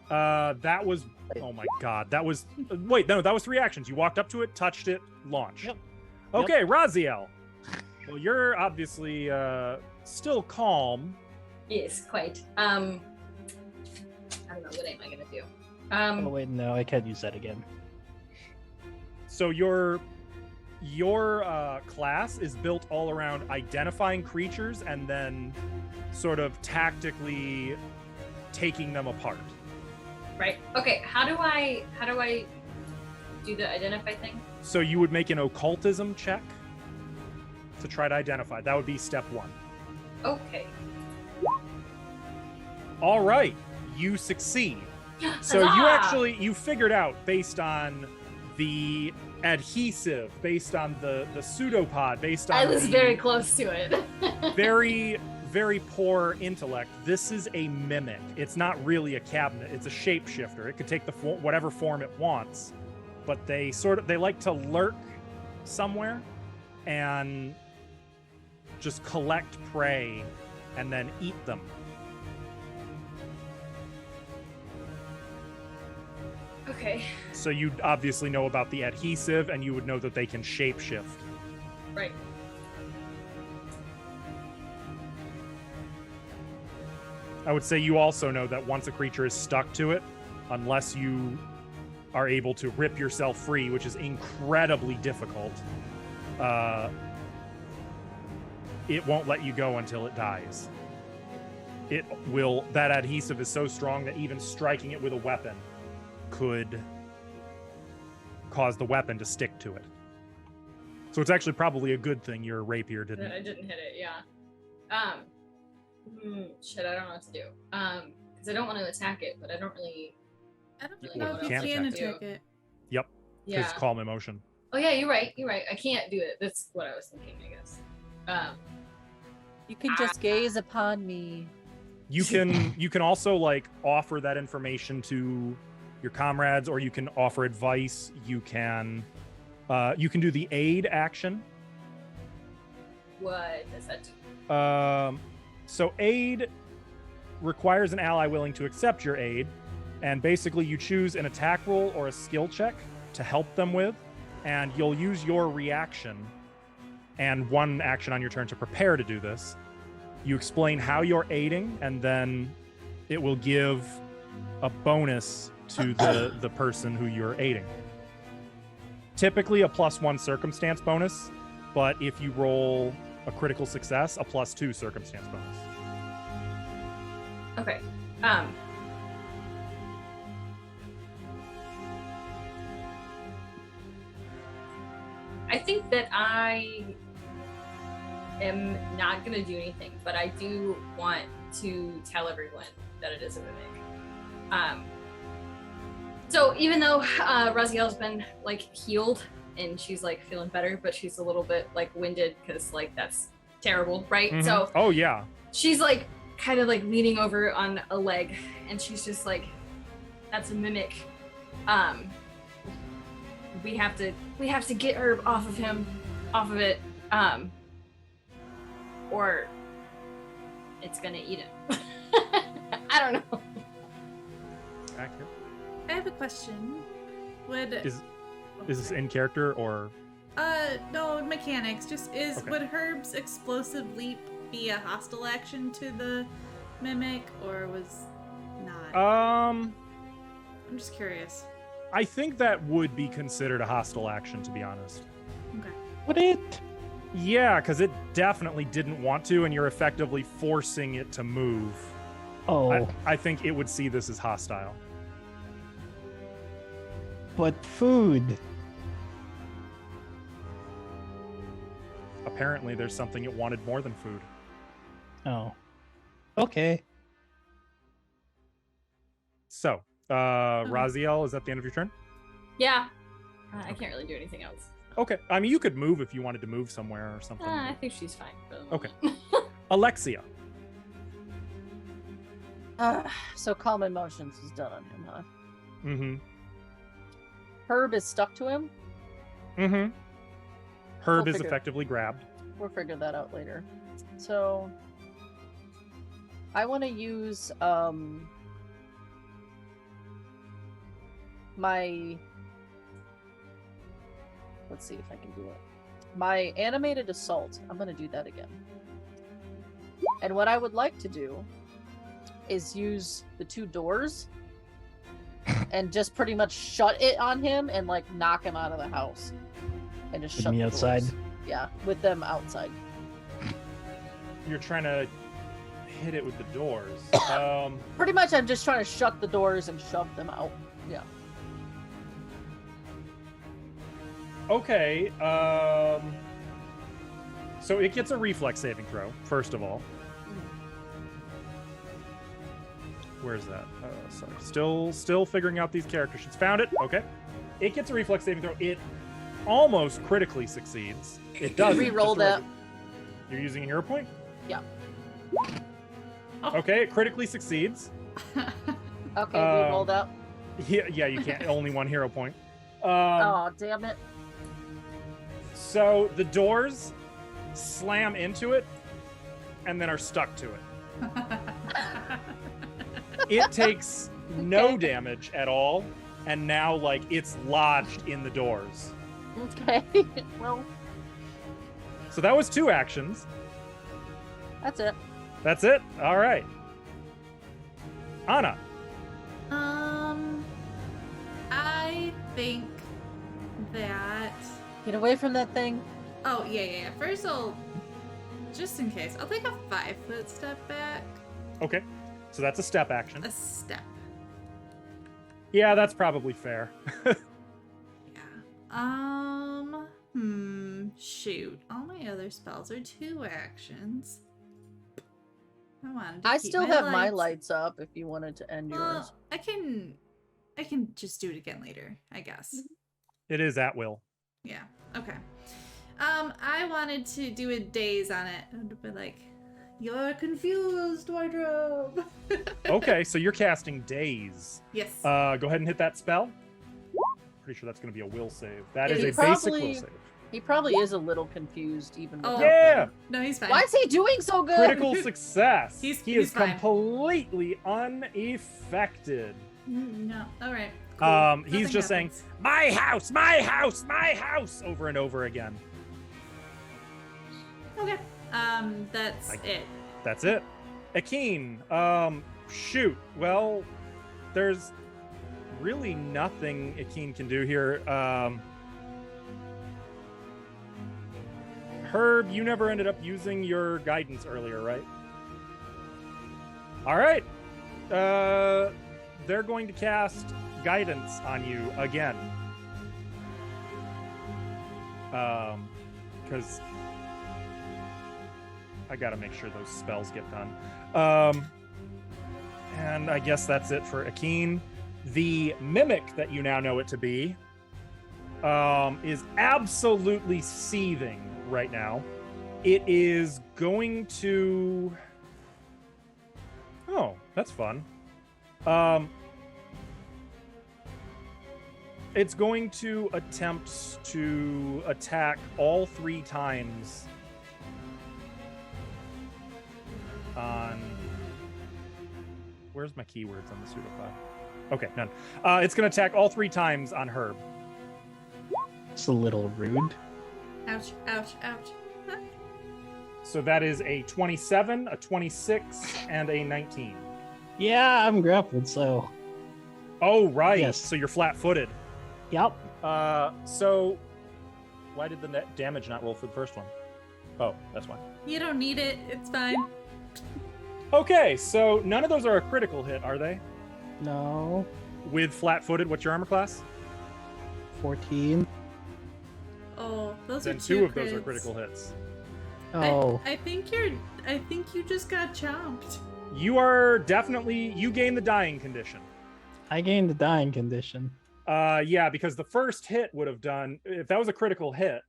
That was, oh my god, that was, wait, no, that was 3 actions. You walked up to it, touched it, launched. Yep. Okay, Raziel. Well, you're obviously still calm. Yes, quite. I don't know, what am I gonna do? Oh wait, no, I can't use that again. So your class is built all around identifying creatures and then sort of tactically taking them apart. Right. Okay. How do I do the identify thing? So you would make an occultism check to try to identify. That would be step 1. Okay. All right, you succeed. So you Huzzah! you figured out based on the adhesive, based on the pseudopod, based on I was the very close to it. very, very poor intellect. This is a mimic. It's not really a cabinet. It's a shapeshifter. It could take the whatever form it wants, but they like to lurk somewhere and just collect prey and then eat them. Okay. So you obviously know about the adhesive, and you would know that they can shapeshift. Right. I would say you also know that once a creature is stuck to it, unless you are able to rip yourself free, which is incredibly difficult, it won't let you go until it dies. That adhesive is so strong that even striking it with a weapon could cause the weapon to stick to it. So it's actually probably a good thing your rapier That didn't. I didn't hit it. Yeah. Shit, I don't know what to do. Because I don't want to attack it, but I don't really. I don't Really know what if you else can to do. attack it. Yep. Yeah. Because calm emotion. Oh yeah, you're right. You're right. I can't do it. That's what I was thinking, I guess. You can just gaze upon me. You can also like offer that information to your comrades, or you can offer advice. You can do the aid action. What does that do? So aid requires an ally willing to accept your aid, and basically you choose an attack roll or a skill check to help them with, and you'll use your reaction and one action on your turn to prepare to do this. You explain how you're aiding, and then it will give a bonus to the person who you're aiding. Typically a +1 circumstance bonus, but if you roll a critical success, a +2 circumstance bonus. Okay. I think that I am not going to do anything, but I do want to tell everyone that it is a mimic. So even though Raziel's been like healed and she's like feeling better, but she's a little bit like winded because like that's terrible, right? Mhm. So Oh yeah. she's like kind of like leaning over on a leg, and she's just like, "That's a mimic. We have to get her off of it, or it's gonna eat him." I don't know. Accurate. I have a question. Is this in character or? No, mechanics. Just Okay. would Herb's explosive leap be a hostile action to the mimic, or was not? I'm just curious. I think that would be considered a hostile action, to be honest. Okay. Would it? Yeah, because it definitely didn't want to, and you're effectively forcing it to move. Oh, I think it would see this as hostile. but food. Apparently, there's something it wanted more than food. Oh. Okay. So, Raziel, is that the end of your turn? Yeah. I can't really do anything else. Okay. I mean, you could move if you wanted to move somewhere or something. I think she's fine. For the Okay. moment. Alexia. So calm emotions is done on him, huh? Mm-hmm. Herb is stuck to him. Mm-hmm. Herb We'll is figure- effectively grabbed. We'll figure that out later. So I want to use my, let's see if I can do it. My animated assault. I'm going to do that again. And what I would like to do is use the two doors and just pretty much shut it on him and like knock him out of the house. And just With shut me the outside? doors. Yeah, with them outside. You're trying to hit it with the doors. Pretty much I'm just trying to shut the doors and shove them out. Yeah. Okay. So it gets a reflex saving throw, first of all. Where's that? Sorry. Still figuring out these character sheets. Found it. Okay. It gets a reflex saving throw. It almost critically succeeds. It does. Reroll that. You're using a hero point? Yeah. Okay, it critically succeeds. Okay, reroll that. Yeah, you can't. Only one hero point. Oh, damn it. So the doors slam into it and then are stuck to it. It takes no damage at all, and now like it's lodged in the doors. Okay. Well, So that was 2 actions. that's it. That's it. All right. Anna. I think that. Get away from that thing. Oh yeah. First, just in case, I'll take a 5-foot step back. Okay. So that's a step action. A step. Yeah, that's probably fair. Yeah. Shoot, all my other spells are 2 actions. I still have my lights up if you wanted to end yours. Well, I can just do it again later, I guess. It is at will. Yeah. Okay. I wanted to do a daze on it. And be like, you're confused, wardrobe. Okay, so you're casting Daze. Yes. Go ahead and hit that spell. Pretty sure that's going to be a will save. That Yeah, is he a basic will probably- save. He probably is a little confused even. Oh. without Yeah. them. No, he's fine. Why is he doing so good? Critical success. He's is fine. completely unaffected. No. All right. Cool. He's Nothing just saying, happens. "My house, my house, my house," over and over again. Okay. That's it. That's it. Akeen, shoot. Well, there's really nothing Akeen can do here. Herb, you never ended up using your guidance earlier, right? All right. They're going to cast guidance on you again. Because I gotta make sure those spells get done. And I guess that's it for Akeen. The mimic that you now know it to be is absolutely seething right now. It is going to... Oh, that's fun. It's going to attempt to attack all 3 times on... Where's my keywords on the pseudopod? Okay, none. It's going to attack all 3 times on Herb. It's a little rude. Ouch! Ouch! Ouch! So that is a 27, a 26, and a 19. Yeah, I'm grappled, so. Oh, right. Yes. So you're flat-footed. Yep. So why did the net damage not roll for the first one? Oh, that's why. You don't need it. It's fine. Okay, so none of those are a critical hit, are they? No. With flat-footed, what's your armor class? 14. Oh, those Then are 2 2 of those are crits. critical hits. Oh. I think you just got chomped. You are definitely... You gain the dying condition. I gained the dying condition. Yeah, because the first hit would have done... If that was a critical hit,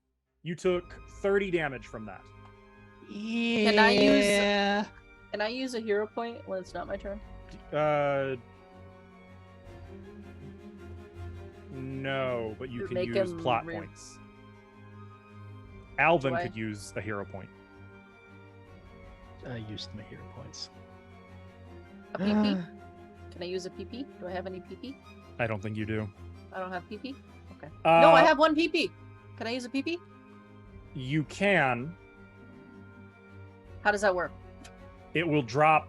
you took 30 damage from that. Yeah. Can I use a hero point when it's not my turn? No, but you To can make use him plot re- points. Alvin Do I? could use a hero point. I used my hero points. A PP? Can I use a PP? Do I have any PP? I don't think you do. I don't have PP? Okay. No, I have 1 PP. Can I use a PP? You can. How does that work? It will drop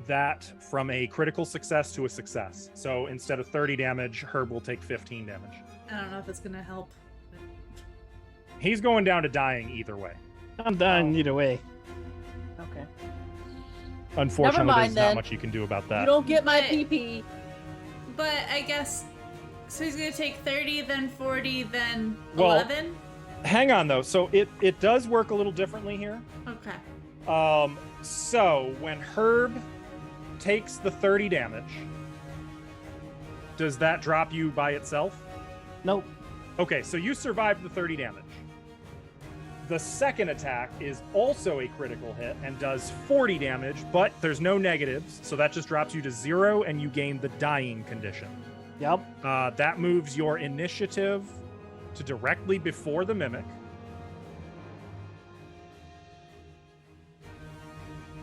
that from a critical success to a success. So instead of 30 damage, Herb will take 15 damage. I don't know if it's gonna help. He's going down to dying either way. I'm done either way. Okay. Unfortunately, mind, there's not then. much you can do about You that. don't get my But- PP. But I guess so. He's gonna take 30, then 40, then Well- 11. Hang on, though. So it does work a little differently here. Okay. So when Herb takes the 30 damage, does that drop you by itself? Nope. Okay, so you survived the 30 damage. The second attack is also a critical hit and does 40 damage, but there's no negatives, so that just drops you to 0 and you gain the dying condition. Yep. That moves your initiative to directly before the mimic.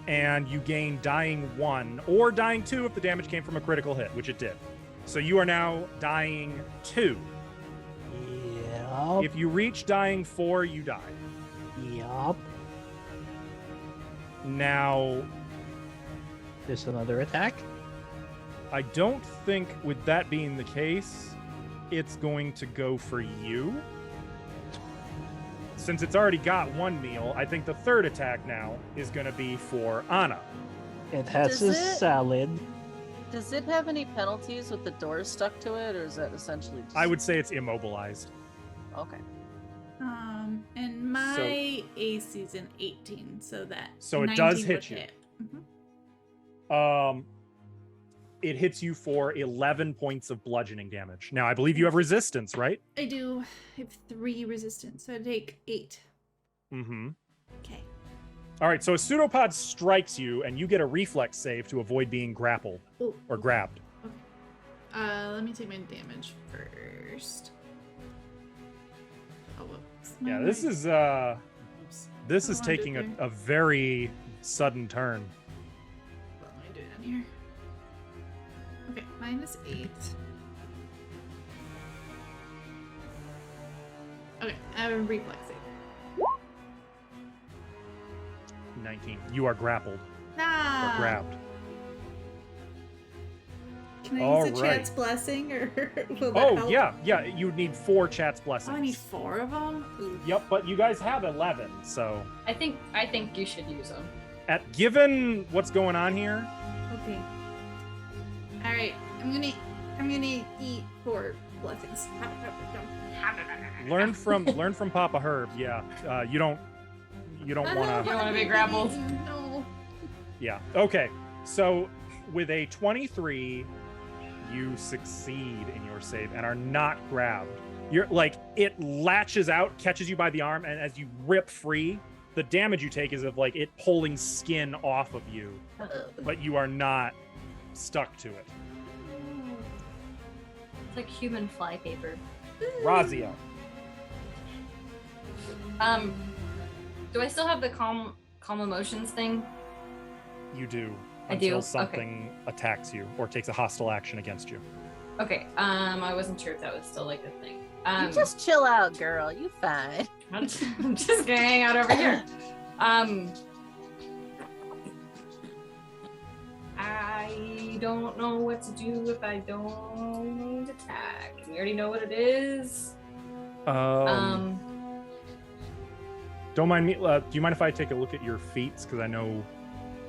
And you gain dying 1 or dying 2 if the damage came from a critical hit, which it did. So you are now dying 2. Yep. If you reach dying 4, you die. Yep. Now, There's another attack. I don't think, with that being the case, it's going to go for you. Since it's already got 1 meal, I think the third attack now is going to be for Anna. It has Does a it- salad. Does it have any penalties with the doors stuck to it, or is that essentially just... I would say it's immobilized. Okay. And my AC is an 18, so that So it 19 does would hit you. Mhm. It hits you for 11 points of bludgeoning damage. Now, I believe you have resistance, right? I do. I have 3 resistance, so I take 8. Mm-hmm. Okay. All right, so a pseudopod strikes you, and you get a reflex save to avoid being grappled Oh, or grabbed. Okay. Let me take my damage first. Oh, whoops. Yeah, No, this I- is Oops. this I is don't wanna do taking it a very sudden turn. What am I doing down here? Okay, -8. Okay, I have a reflex save. 19. You are grappled Nah. or grabbed. Can I All use a right. chance blessing, or will that Oh, help? yeah. You would need 4 Chat's Oh, blessings. I need 4 of them. Ooh. Yep, but you guys have 11, so I think you should use them. given what's going on here, Okay. All right, I'm gonna eat 4 blessings. learn from Papa Herb. Yeah, you don't want to. wanna be grappled. No. Yeah. Okay. So with a 23, you succeed in your save and are not grabbed. You're like, it latches out, catches you by the arm, and as you rip free, the damage you take is of like it pulling skin off of you, but you are not stuck to it. It's like human flypaper. Razia. Do I still have the calm emotions thing? You do. I Until do, okay. something attacks you or takes a hostile action against you. Okay. I wasn't sure if that was still like a thing. You just chill out, girl. You fine. I'm just gonna hang out over here. I don't know what to do if I don't attack. We already know what it is. Don't mind me. Do you mind if I take a look at your feats? Because I know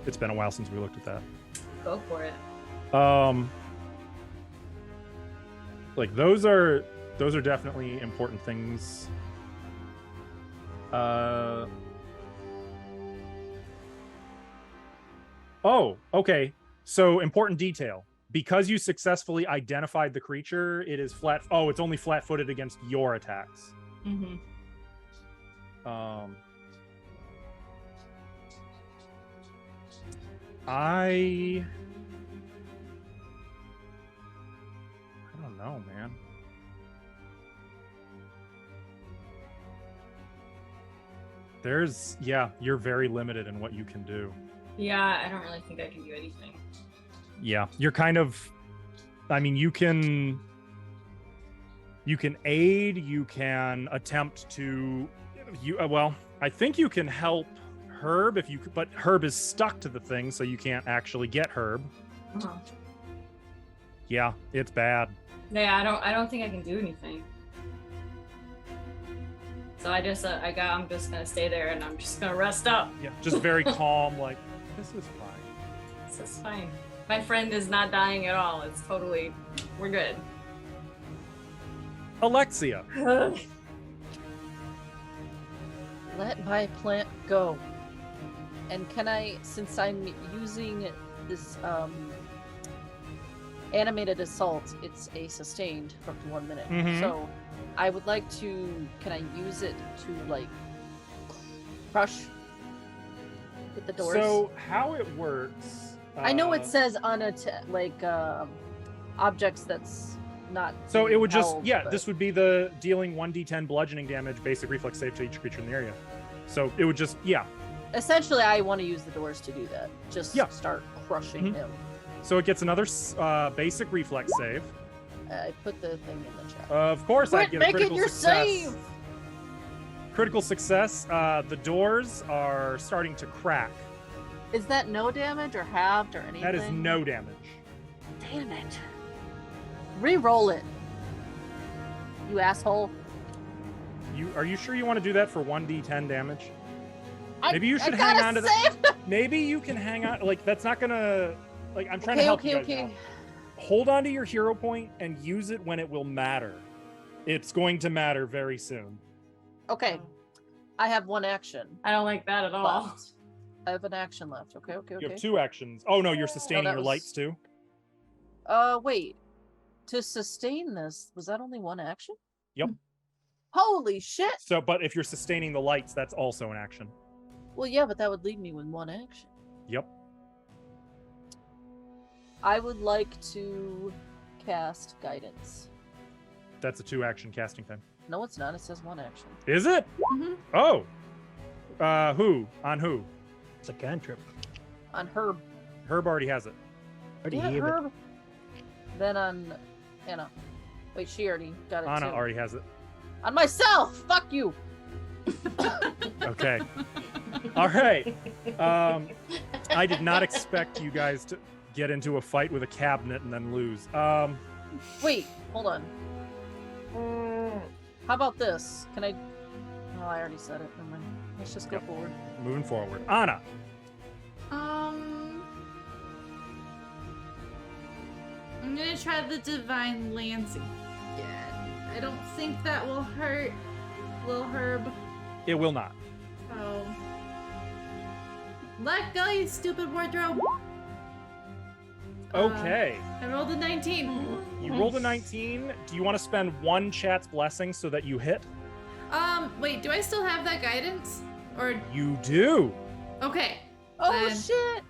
it's been a while since we looked at that. Go for it. Like those are definitely important things. Oh, okay. So important detail. Because you successfully identified the creature, it is flat. Oh, it's only flat-footed against your attacks. Mm-hmm. I don't know, man. You're very limited in what you can do. Yeah, I don't really think I can do anything. Yeah, you're kind of, I mean, you can aid, you can attempt to, I think you can help Herb but Herb is stuck to the thing, so you can't actually get Herb. Uh-huh. Yeah, it's bad. Yeah, I don't think I can do anything. So I'm just gonna stay there and I'm just gonna rest up. Yeah, just very calm, like, this is fine. This is fine. My friend is not dying at all. We're good. Alexia. Let my plant go. And can I, since I'm using this animated assault, it's a sustained for up to 1 minute. Mhm. So I would like to, can I use it to like crush with the doors? So how it works? I know it says on objects that's not. So it would just, held, yeah, but- this would be the dealing 1d10 bludgeoning damage, basic reflex save to each creature in the area. So it would just, yeah. Essentially, I want to use the doors to do that. Just Yeah. start crushing Mhm. him. So it gets another basic reflex save. I put the thing in the chat. Of course, I Quit get a making critical your success. save! Critical success. The doors are starting to crack. Is that no damage or halved or anything? That is no damage. Damn it. Re-roll it. You asshole. Are you sure you want to do that for 1d10 damage? Maybe you should I hang gotta on to save. Maybe you can hang on. Like, that's not gonna. Like, I'm trying to Okay, help okay, you guys okay. out. Hold on to your hero point and use it when it will matter. It's going to matter very soon. Okay, I have one action. I don't like that at all. Left. I have an action left. Okay. You have 2 actions. Oh no, you're sustaining that your was- lights too. Wait. To sustain this, was that only one action? Yep. Holy shit! So, but if you're sustaining the lights, that's also an action. Well, yeah, but that would leave me with one action. Yep. I would like to cast guidance. That's a 2-action casting time. No, it's not. It says one action. Is it? Mm-hmm. Oh. Who? On who? It's a cantrip. On Herb. Herb already has it. Already Yeah, gave it. Herb. Then on Anna. Wait, she already got it Anna too. already has it. On myself! Fuck you! Okay. All right. I did not expect you guys to get into a fight with a cabinet and then lose. Wait, hold on. How about this? Can I... Oh, I already said it. Never mind. Let's just go Yep. forward. Moving forward. Anna. I'm gonna try the Divine Lance again. I don't think that will hurt Lil Herb. It will not. So let go, you stupid wardrobe. Okay. I rolled a 19. You rolled a 19. Do you want to spend 1 chat's blessing so that you hit? Wait, do I still have that guidance? Or You do. okay. Oh, Then- shit!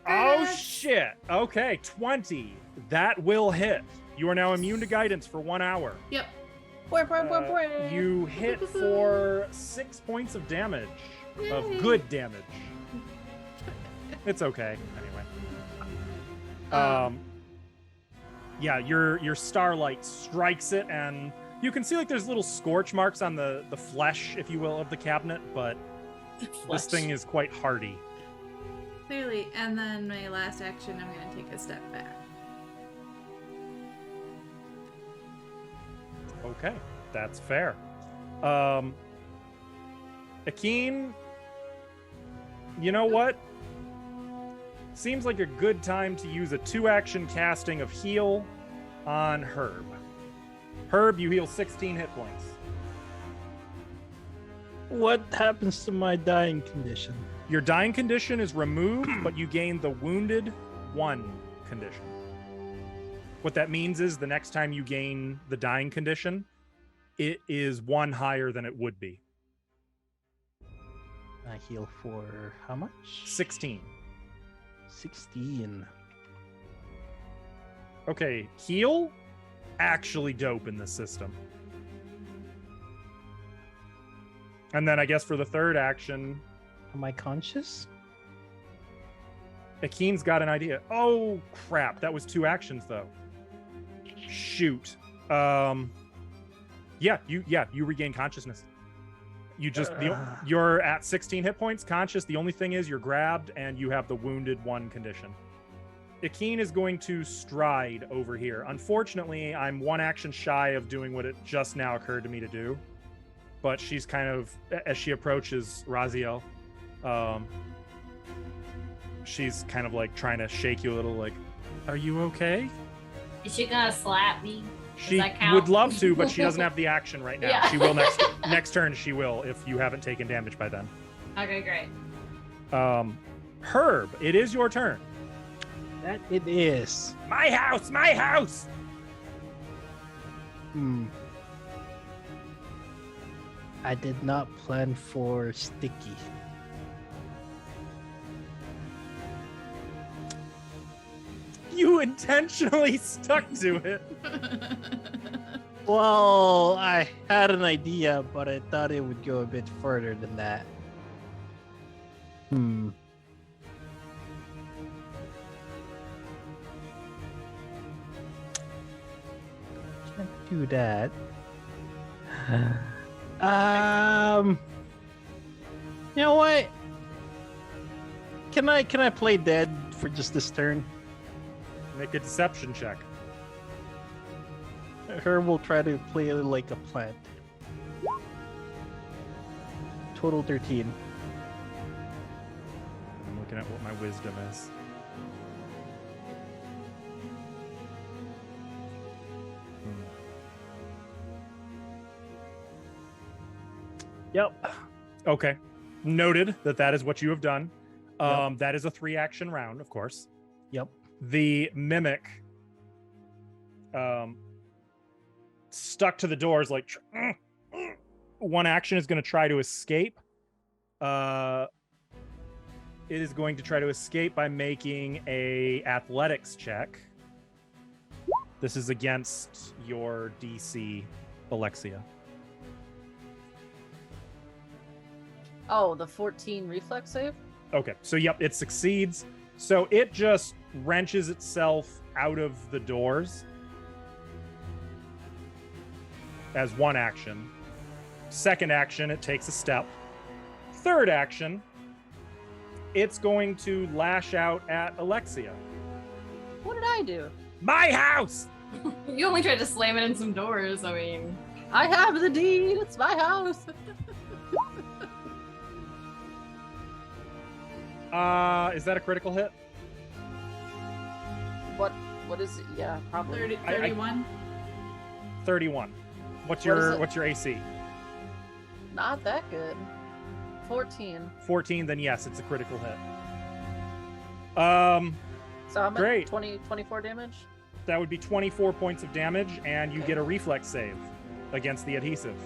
Oh That's- shit. Okay, 20. That will hit. You are now immune to guidance for 1 hour. Yep. You hit for 6 points of damage. Of Yay. good damage. It's okay. Anyway. Yeah, your starlight strikes it, and you can see like there's little scorch marks on the flesh, if you will, of the cabinet, but this thing is quite hardy. Clearly. And then my last action, I'm gonna take a step back. Okay, that's fair. Akeen, you know what? Seems like a good time to use a 2-action casting of heal on Herb. Herb, you heal 16 hit points. What happens to my dying condition? Your dying condition is removed, but you gain the wounded 1 condition. What that means is the next time you gain the dying condition, it is 1 higher than it would be. I heal for how much? 16. 16. Okay, heal? Actually dope in this system. And then I guess for the 3rd action, Am I conscious? Akeen's got an idea. Oh, crap. That was 2 actions, though. Shoot. Yeah, you regain consciousness. You just you're at 16 hit points conscious. The only thing is you're grabbed and you have the wounded 1 condition. Akeen is going to stride over here. Unfortunately, I'm 1 action shy of doing what it just now occurred to me to do. But she's kind of, as she approaches Raziel, she's kind of like trying to shake you a little, like, are you okay? Is she gonna slap me? She that count? would love to, but she doesn't have the action right now. Yeah. She will next turn. She will if you haven't taken damage by then. Okay, great. Herb, it is your turn. That it is. My house, my house. I did not plan for sticky. You intentionally stuck to it. Well, I had an idea, but I thought it would go a bit further than that. Can't do that. You know what? Can I play dead for just this turn? Make a deception check. Her will try to play like a plant. Total 13. I'm looking at what my wisdom is. Yep. Okay. Noted that is what you have done. Yep. That is a 3-action round, of course. Yep. The mimic stuck to the doors like one action is going to try to escape. It is going to try to escape by making a athletics check. This is against your DC, Alexia. Oh, the 14 reflex save? Okay, so yep, it succeeds. So it just wrenches itself out of the doors as one action. Second action, it takes a step. Third action, it's going to lash out at Alexia. What did I do? My house! You only tried to slam it in some doors. I mean, I have the deed. It's my house. Is that a critical hit? What is it? Yeah, probably. 30, 31. 31. What's What is your it? what's your AC? Not that good. 14. 14, then yes, it's a critical hit. So I'm Great. at 24 damage. That would be 24 points of damage, and you get a reflex save against the adhesive.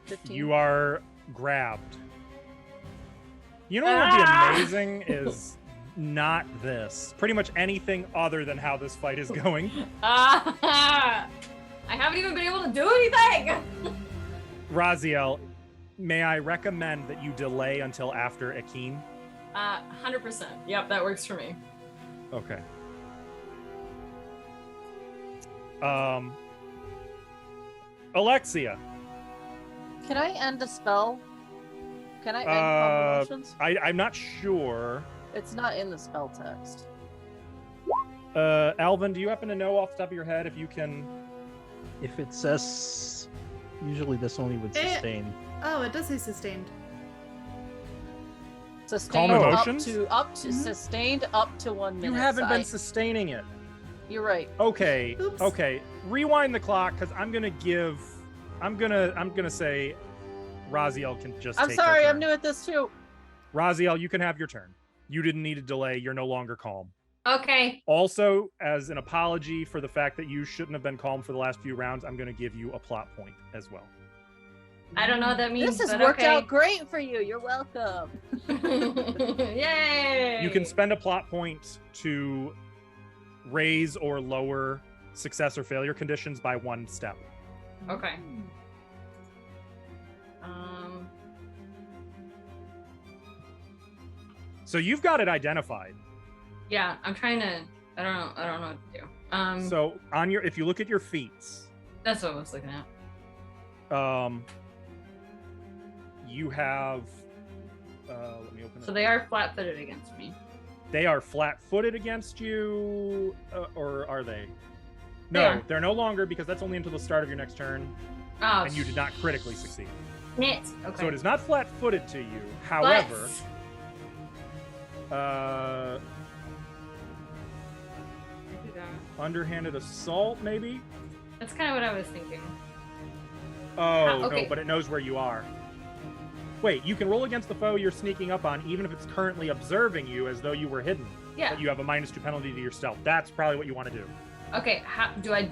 15. You are grabbed. You know what would be amazing is not this. Pretty much anything other than how this fight is going. I haven't even been able to do anything. Raziel, may I recommend that you delay until after Akin? 100%. Yep, that works for me. Okay. Alexia, Can I end a spell? Can I end calm emotions? I'm not sure. It's not in the spell text. Alvin, do you happen to know off the top of your head if you can? If it says, usually this only would sustain. Oh, it does say sustained. Sustained Calm up emotions? to sustained up to 1 minute. You haven't been I- sustaining it. You're right. Okay. Oops. Okay. Rewind the clock because I'm gonna say Raziel can just I'm take her sorry, I'm turn. new at this too. Raziel, you can have your turn. You didn't need a delay. You're no longer calm. Okay. Also, as an apology for the fact that you shouldn't have been calm for the last few rounds, I'm going to give you a plot point as well. I don't know what that means. This has but worked okay. out great for you. You're welcome. Yay! You can spend a plot point to raise or lower success or failure conditions by 1 step. Okay. So you've got it identified. Yeah, I'm trying to. I don't know what to do. So on your, if you look at your feats, That's what I was looking at. you have. Let me open it. So they are flat-footed against me. They are flat-footed against you, or are they? They No, are. they're no longer because that's only until the start of your next turn, Oh, and you did not critically succeed. Shit. Okay. So it is not flat-footed to you. However, I do that. underhanded assault, maybe? That's kind of what I was thinking. Oh, okay. no, but it knows where you are. Wait, you can roll against the foe you're sneaking up on, even if it's currently observing you as though you were hidden. Yeah. But you have a -2 penalty to your stealth. That's probably what you want to do. Okay. How do I?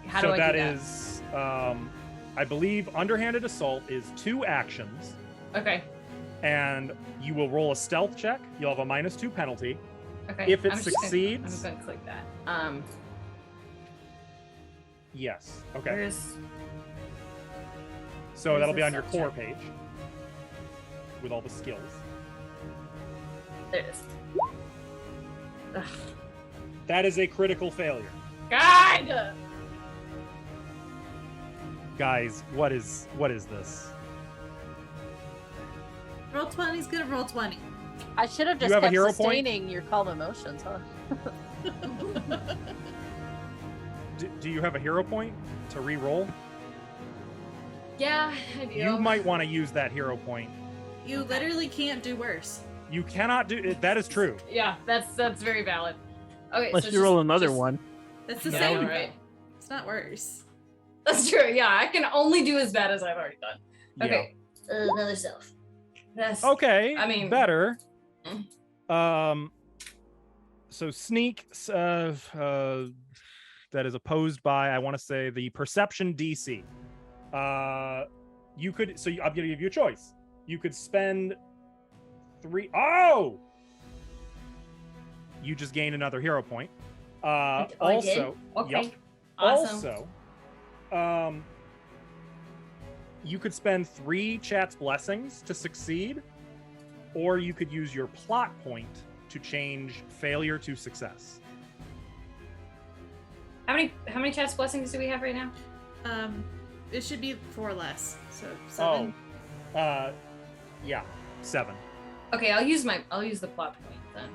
How so do I that do that? is, I believe, underhanded assault is 2 actions, Okay. and you will roll a stealth check. You'll have a -2 penalty. Okay. If it I'm just gonna- succeeds- I'm just gonna click that. Yes. Okay. Where's? So where's that'll the be on your stealth core check? page with all the skills. There it is. Ugh. That is a critical failure. God. Guys, what is this? Roll 20's gonna roll 20. I should have You just have a kept hero point? sustaining your calm emotions, huh? Do you have a hero point to re-roll? Yeah, I do. You might want to use that hero point. You literally can't do worse. You cannot do it. That is true. Yeah, that's very valid. Okay. Unless so you roll just- another just- one. That's the No, same. right. It's not worse. That's true. Yeah, I can only do as bad as I've already done. Yeah. Okay. Another self. That's Okay. I mean- better. Mm. So sneak. That is opposed by, I want to say, the perception DC. You could. So I'm going to give you a choice. You could spend 3. Oh. You just gained another hero point. I Also. did? Okay. Yep. Awesome. Also, you could spend 3 Chat's blessings to succeed, or you could use your plot point to change failure to success. How many Chat's blessings do we have right now? It should be 4 less. So 7. Yeah, 7. Okay, I'll use the plot point then.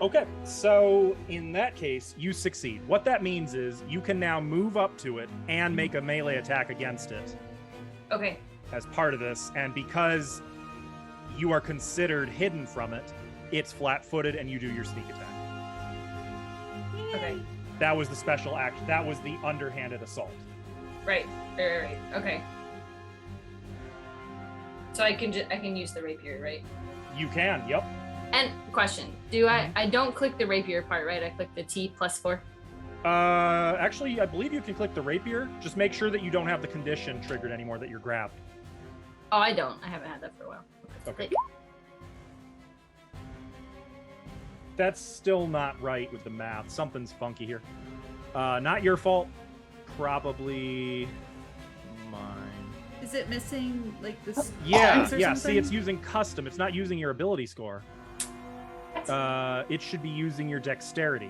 Okay, so in that case, you succeed. What that means is you can now move up to it and make a melee attack against it Okay. as part of this, and because you are considered hidden from it, it's flat-footed and you do your sneak attack. Okay. That was the special action. That was the underhanded assault. Right. Okay. So I can use the rapier, right? You can, yep. And question, do I don't click the rapier part, right? I click the T +4. Actually, I believe you can click the rapier. Just make sure that you don't have the condition triggered anymore that you're grabbed. Oh, I don't. I haven't had that for a while. Okay. That's still not right with the math. Something's funky here. Not your fault. Probably mine. Is it missing like this? Yeah. or See, something? it's using custom. It's not using your ability score. It should be using your dexterity.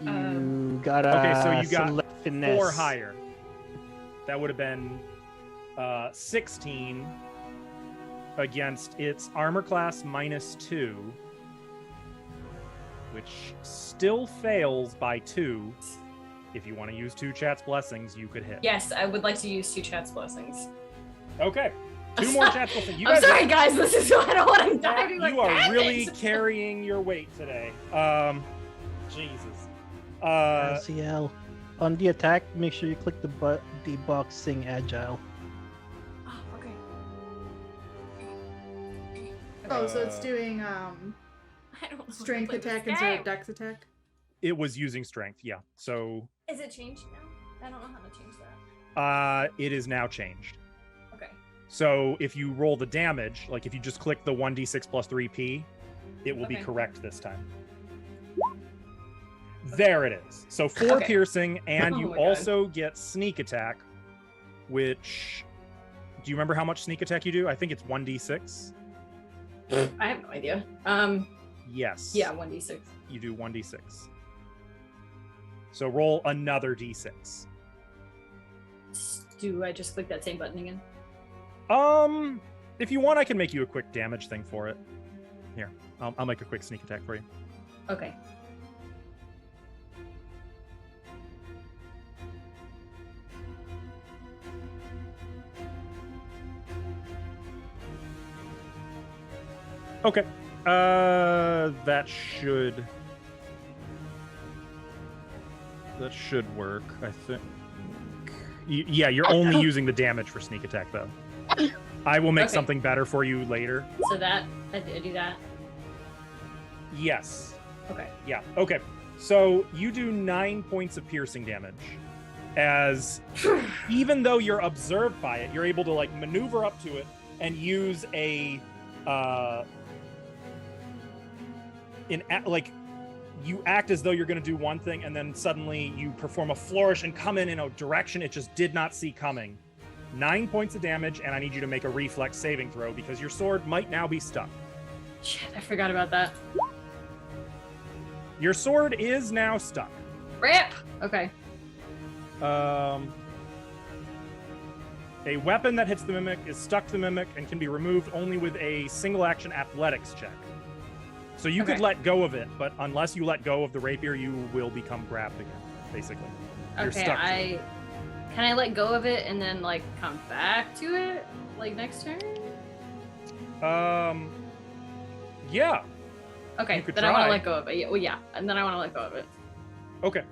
You got Okay, so you got select finesse. 4 higher. That would have been 16 against its armor class -2, which still fails by 2. If you want to use 2 Chat's blessings, you could hit. Yes, I would like to use 2 Chat's blessings. Okay. 2 more Chat's blessings. You I'm guys sorry, guys. This is I don't want to die. you are really carrying your weight today. Jesus. LCL. On the attack, make sure you click the box Sing Agile. Oh, okay. Oh, so it's doing I don't know strength how to play attack this instead game. of dex attack. It was using strength, yeah. So Is it changed now? I don't know how to change that. it is now changed. Okay. So if you roll the damage, like if you just click the 1d6 plus 3p, it will be Okay. correct this time. There it is. So 4 Okay. piercing, and Oh you my God. also get sneak attack, which, do you remember how much sneak attack you do? I think it's 1d6. I have no idea. Yes. Yeah, 1d6. You do 1d6. So roll another d6. Do I just click that same button again? If you want, I can make you a quick damage thing for it. Here, I'll make a quick sneak attack for you. Okay. Okay. That should work, I think. Yeah, you're only using the damage for sneak attack, though. I will make Okay. something better for you later. So that I do that. Yes. Okay. Yeah. Okay. So you do 9 points of piercing damage. As even though you're observed by it, you're able to like maneuver up to it and use a like you act as though you're going to do one thing and then suddenly you perform a flourish and come in a direction it just did not see coming. 9 points of damage, and I need you to make a reflex saving throw because your sword might now be stuck. Shit, I forgot about that. Your sword is now stuck. Rip. Okay. A weapon that hits the mimic is stuck to the mimic and can be removed only with a single action athletics check. So you could Okay. let go of it, but unless you let go of the rapier, you will become grabbed again, basically. You're Okay. stuck to it. Can I let go of it and then like come back to it like next turn? Yeah. Okay. You could Then I want try. to let go of it. Yeah, well, yeah. And then I want to let go of it. Okay.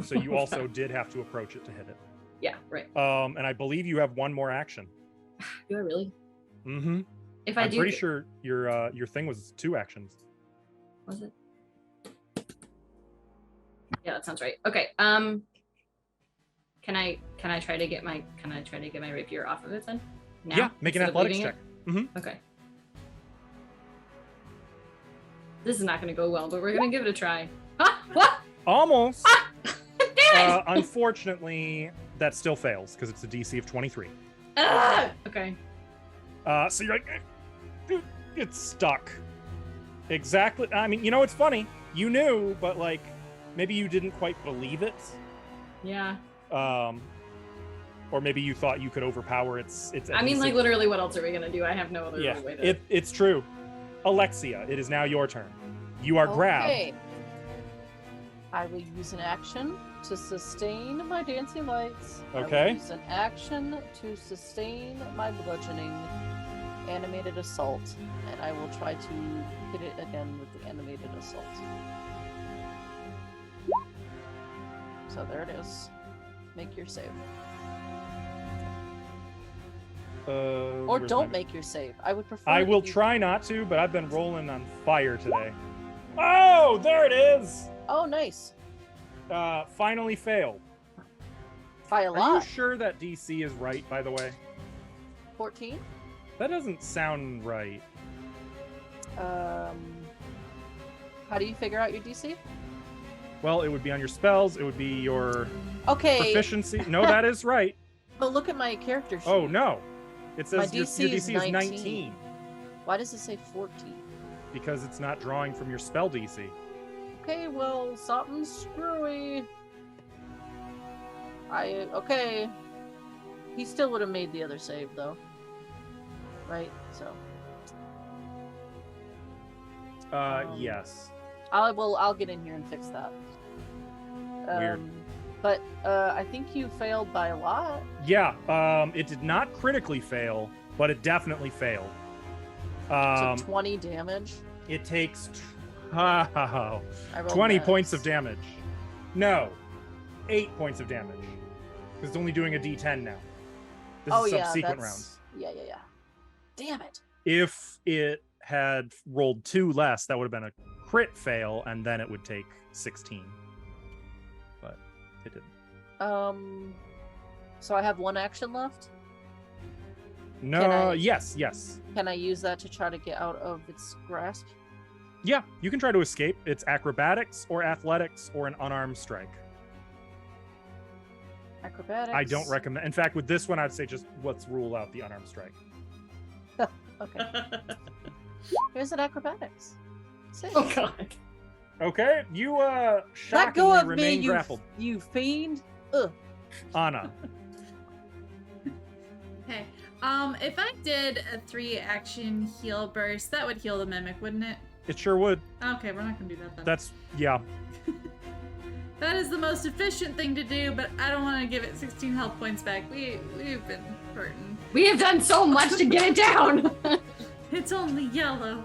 So you also did have to approach it to hit it. Yeah, right. And I believe you have one more action. Do I really? Mm-hmm. If I I'm do, pretty sure your thing was 2 actions. Was it? Yeah, that sounds right. Okay. Can I try to get my rapier off of it then? Now, Yeah, make an instead of athletics leaving check. it? Mm-hmm. Okay. This is not going to go well, but we're going to give it a try. Ah, what? Almost. Damn it! Unfortunately, that still fails because it's a DC of 23. Okay. So you're like, it's stuck. Exactly. I mean, you know, it's funny. You knew, but like, maybe you didn't quite believe it. Yeah. Or maybe you thought you could overpower its. I mean, like, literally, what else are we going to do? I have no other Yeah, way to... it's true. Alexia, it is now your turn. You are grabbed. I will use an action to sustain my dancing lights. Okay. I will use an action to sustain my bludgeoning animated assault, and I will try to hit it again with the animated assault. So there it is. Make your save. Or Where's don't my- make your save. I would prefer. I will you- try not to, but I've been rolling on fire today. Oh, there it is. Oh, nice. Finally failed. By a Are you lot. sure that DC is right, by the way? 14. That doesn't sound right. How do you figure out your DC? Well, it would be on your spells. It would be your Okay, proficiency. No, that is right. but look at my character sheet. Oh, no. It My says your DC is DC is 19 Why does it say 14? because it's not drawing from your spell DC. Okay, well, something's screwy. Okay. He still would have made the other save, though. Right? So. Yes. I'll get in here and fix that. Weird. But I think you failed by a lot. Yeah, it did not critically fail, but it definitely failed. So 20 damage. It takes I rolled 20 max. points of damage. No, 8 points of damage. Because it's only doing a D10 now. This is subsequent rounds. Yeah. Damn it. If it had rolled 2 less, that would have been a crit fail, and then it would take 16. But it didn't. So I have one action left. No, yes. Can I use that to try to get out of its grasp? Yeah, you can try to escape. It's acrobatics or athletics or an unarmed strike. Acrobatics. I don't recommend. In fact, with this one, I'd say just let's rule out the unarmed strike. Okay. Here's an acrobatics. Six. Oh, God. Okay, you Let go shockingly of me, remain grappled. you fiend. Ugh. Anna. Okay. If I did a 3-action heal burst, that would heal the mimic, wouldn't it? It sure would. Okay, we're not gonna do that then. That's yeah. That is the most efficient thing to do, but I don't want to give it 16 health points back. We've been hurting. We have done so much to get it down. It's only yellow.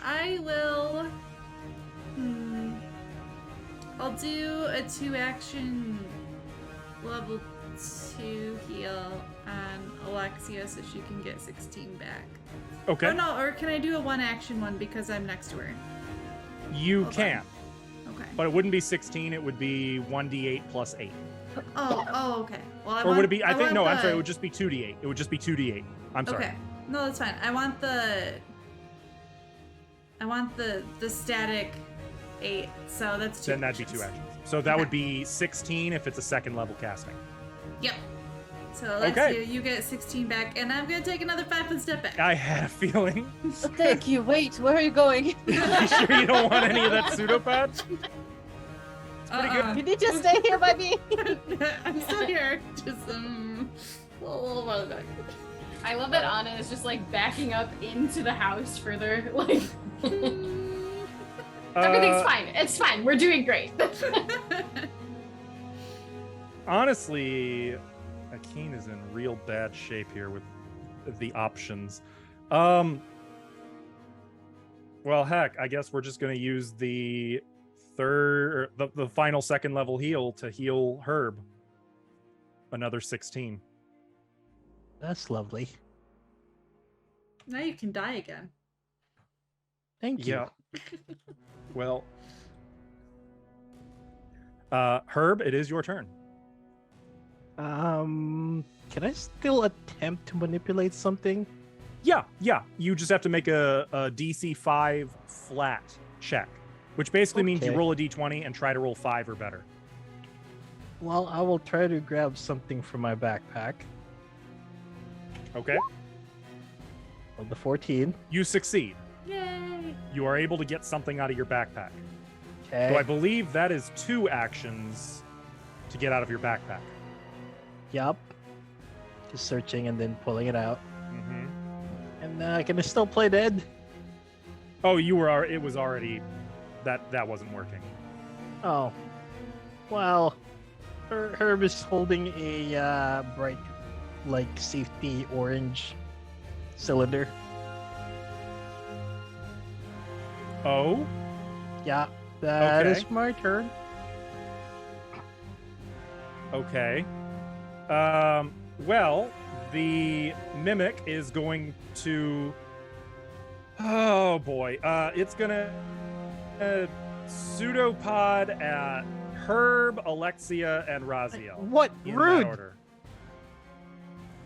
I will. I'll do a 2-action level 2 heal on Alexia so she can get 16 back. Okay. Oh no, or can I do a 1-action one because I'm next to her? You Hold can, Okay. but it wouldn't be 16. It would be 1d8 plus 8. Oh, okay. Well, Or would it be? I think want no. I'm the- sorry. It would just be 2d8. It would just be 2d8. I'm sorry. Okay. No, that's fine. I want the static 8. So that's 2. Then that'd be 2 actions. So that would be 16 if it's a second level casting. Yep. So let's Okay. you get 16 back, and I'm gonna take another 5-foot step back. I had a feeling. Thank you. Wait, where are you going? You sure you don't want any of that pseudopatch? It's pretty good. Can you just stay here by me? I'm still here. Just a little while back. I love that Anna is just like backing up into the house further. Like everything's fine. It's fine. We're doing great. Honestly, Akeen is in real bad shape here with the options. Well, heck, I guess we're just going to use the the final second level heal to heal Herb. Another 16. That's lovely. Now you can die again. Thank you. Yeah. Well, Herb, it is your turn. Can I still attempt to manipulate something? Yeah. You just have to make a DC 5 flat check, which basically means you Okay. roll a D20 and try to roll 5 or better. Well, I will try to grab something from my backpack. Okay. Well, the 14. You succeed. Yay! You are able to get something out of your backpack. Okay. So I believe that is 2 actions to get out of your backpack. Yup. Just searching and then pulling it out. Mm-hmm. And can I still play dead? Oh, it was already that wasn't working. Oh. Well, Herb is holding a bright, like, safety orange cylinder. Oh, Yeah, that Okay. is my turn. okay. Well, the mimic is going to. Oh boy, it's gonna pseudopod at Herb, Alexia, and Raziel. What? In Rude! that order.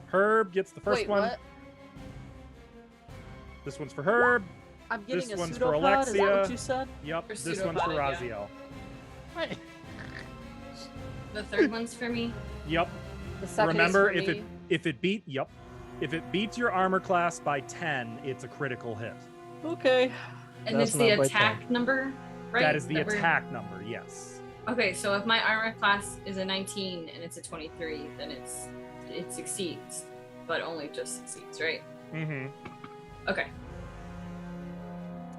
Herb gets the first Wait, one. what? This one's for Herb. I'm getting This a one's for pseudopod? Is that Alexia. what you said? Yep. For This one's for pseudopod, yeah. Raziel. Wait. The third one's for me. Yep. The second Remember, is for me. if it beats your armor class by 10, it's a critical hit. Okay. And That's it's the not by attack number, right? That is the That we're- attack number. Yes. Okay, so if my armor class is a 19 and it's a 23, then it succeeds, but only just succeeds, right? Mm-hmm. Okay.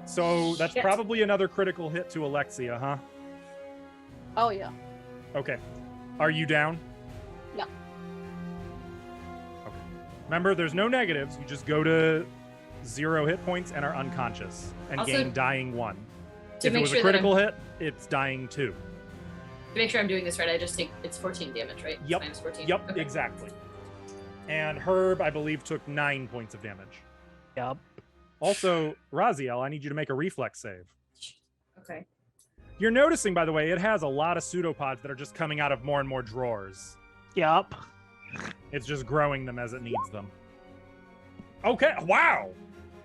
So that's Shit. probably another critical hit to Alexia, huh? Oh yeah. Okay. Are you down? Yeah. Okay. Remember, there's no negatives. You just go to 0 hit points and are unconscious and Also, gain dying 1. To If it make was sure a that critical hit, it's dying 2. to make sure I'm doing this right, I just take it's 14 damage, right? It's Yep. Minus 14. Yep, Okay. exactly. And Herb, I believe, took 9 points of damage. Yup. Also, Raziel, I need you to make a reflex save. Okay. You're noticing, by the way, it has a lot of pseudopods that are just coming out of more and more drawers. Yup. It's just growing them as it needs them. Okay, wow!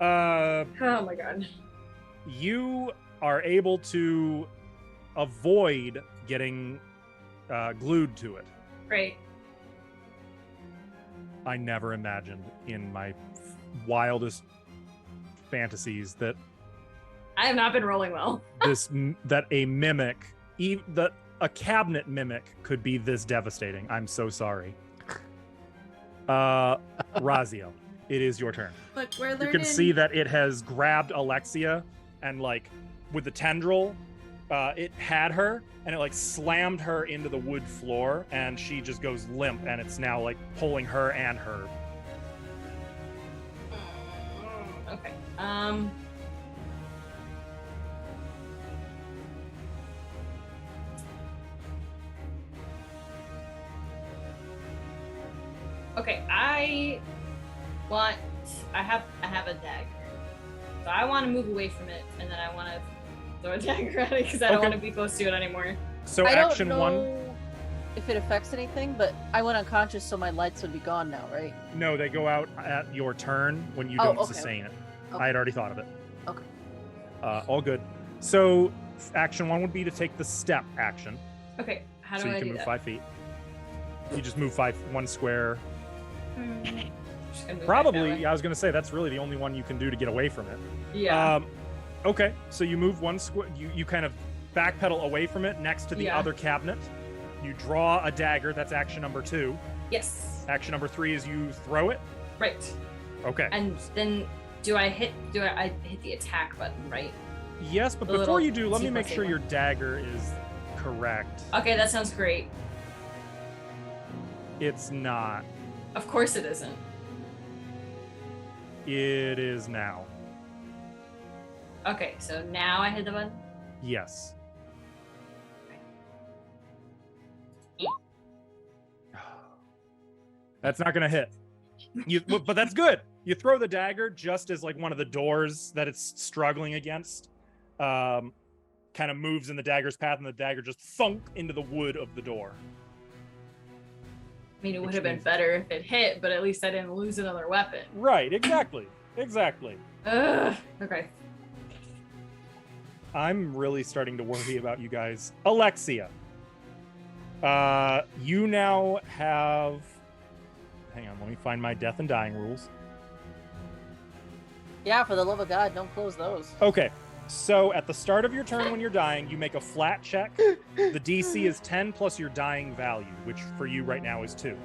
Oh my god. You are able to avoid getting glued to it. Great. I never imagined in my wildest fantasies that I have not been rolling well. that a mimic, that a cabinet mimic could be this devastating. I'm so sorry. Raziel, it is your turn. Look, we're learning. You can see that it has grabbed Alexia and, like, with the tendril, it had her and it, like, slammed her into the wood floor and she just goes limp and it's now, like, pulling her and her. Okay. Okay, I have a dagger. So I want to move away from it, and then I want to throw a dagger at it because I don't Okay. want to be close to it anymore. So I action don't know 1, if it affects anything, but I went unconscious, so my lights would be gone now, right? no, they go out at your turn when you Oh, don't okay, sustain it. Okay. I had already thought of it. Okay. All good. So action 1 would be to take the step action. Okay, how do So you I can do move that? 5 feet. You just move 1 square. Just gonna move back that Probably, way. I was going to say that's really the only one you can do to get away from it. Yeah. Okay, so you move 1 square. You kind of backpedal away from it next to the Yeah. other cabinet. You draw a dagger. That's action number 2. Yes. Action number 3 is you throw it. Right. Okay. And then I hit the attack button, right? Yes, but the before little you do, let me make sequencing sure one. your dagger is correct. Okay, that sounds great. It's not. Of course it isn't. It is now. Okay, so now I hit the button. Yes. That's not gonna hit. But that's good. You throw the dagger just as like one of the doors that it's struggling against kind of moves in the dagger's path, and the dagger just thunk into the wood of the door. I mean, it would Which have been means- better if it hit, but at least I didn't lose another weapon. Right, exactly. Exactly. Ugh. Okay. I'm really starting to worry about you guys. Alexia. You now have... Hang on, let me find my death and dying rules. Yeah, for the love of God, don't close those. Okay, so at the start of your turn when you're dying, you make a flat check. The DC is 10 plus your dying value, which for you right now is 2.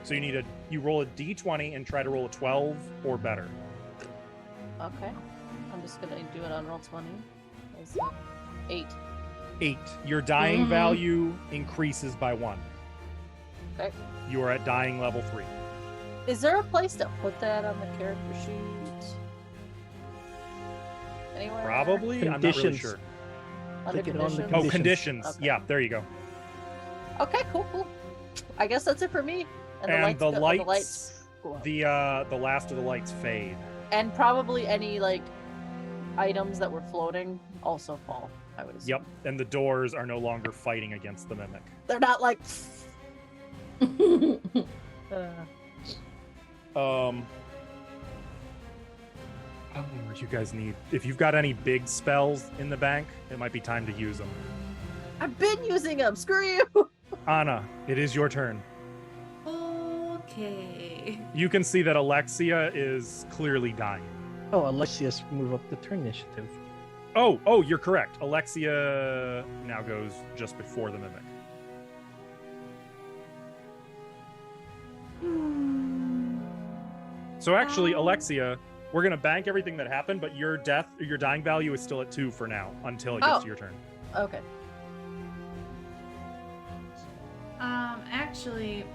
So you roll a d20 and try to roll a 12 or better. Okay. I'm just gonna do it on roll 20. That's 8. 8. Your dying Mhm. value increases by 1. Okay. You are at dying level 3. Is there a place to put that on the character sheet? Anywhere? Probably? I'm not really Conditions. sure. Under Click it on the conditions? Oh, conditions. Okay. Yeah, there you go. Okay, cool. I guess that's it for me. And the the lights, lights go up. the last of the lights fade. And probably any like items that were floating also fall, I would assume. Yep, and the doors are no longer fighting against the mimic. They're not like What you guys need? If you've got any big spells in the bank, it might be time to use them. I've been using them. Screw you. Anna, it is your turn. Okay. You can see that Alexia is clearly dying. Oh, Alexia's move up the turn initiative. Oh, you're correct. Alexia now goes just before the mimic. So actually, Alexia, we're gonna bank everything that happened, but your dying value is still at 2 for now until it gets Oh. to your turn. Okay. Actually,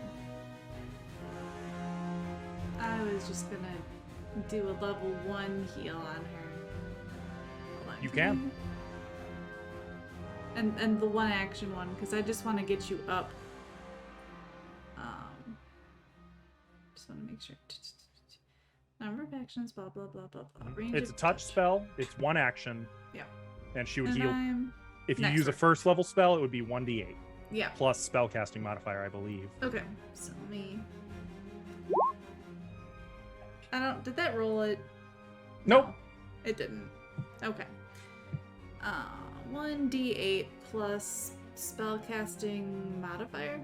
I was just gonna do a level 1 heal on her. Hold on, You can. And the one action one, because I just want to get you up. Just want to make sure. Number of actions, blah blah blah blah blah. Range It's a of touch spell. It's 1 action. Yeah. And she would And heal. I'm If you next use a turn. first level spell, it would be 1d8 yeah. plus spellcasting modifier, I believe. Okay. So let me. I don't. Did that roll it? Nope. No, it didn't. Okay. 1d8 plus spellcasting modifier.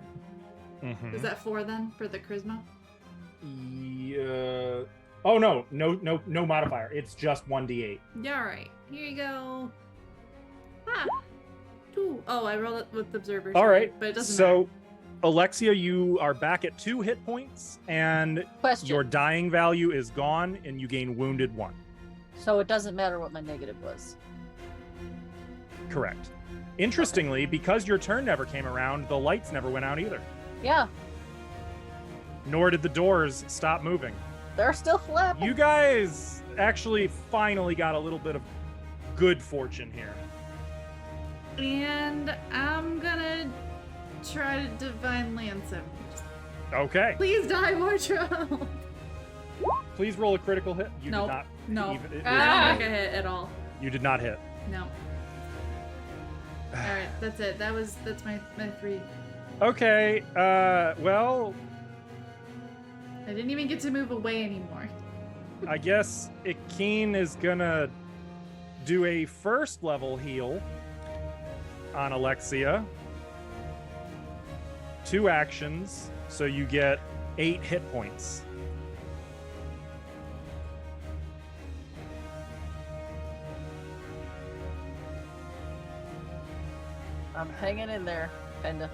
Mhm. Is that 4 then for the charisma? Yeah. Oh no modifier. It's just 1d8. Yeah, all right. Here you go. Ah, 2. Oh, I rolled it with observer. All sorry, right. but it doesn't So, Alexia, you are back at 2 hit points, and Question. your dying value is gone, and you gain wounded 1. So it doesn't matter what my negative was. Correct. Interestingly, because your turn never came around, the lights never went out either. Yeah, Nor did the doors stop moving. they're still flapping. You guys actually finally got a little bit of good fortune here. And I'm gonna try to divine lance him. Okay. Please die, Mortro. Please roll a critical hit. You Nope. did not. No. Even, I don't think I hit at all. You did not hit. No. All right, that's it. That's my 3. Okay. Well, I didn't even get to move away anymore. I guess Ikeen is gonna do a first level heal on Alexia. 2 actions, so you get 8 hit points. I'm hanging in there, kinda.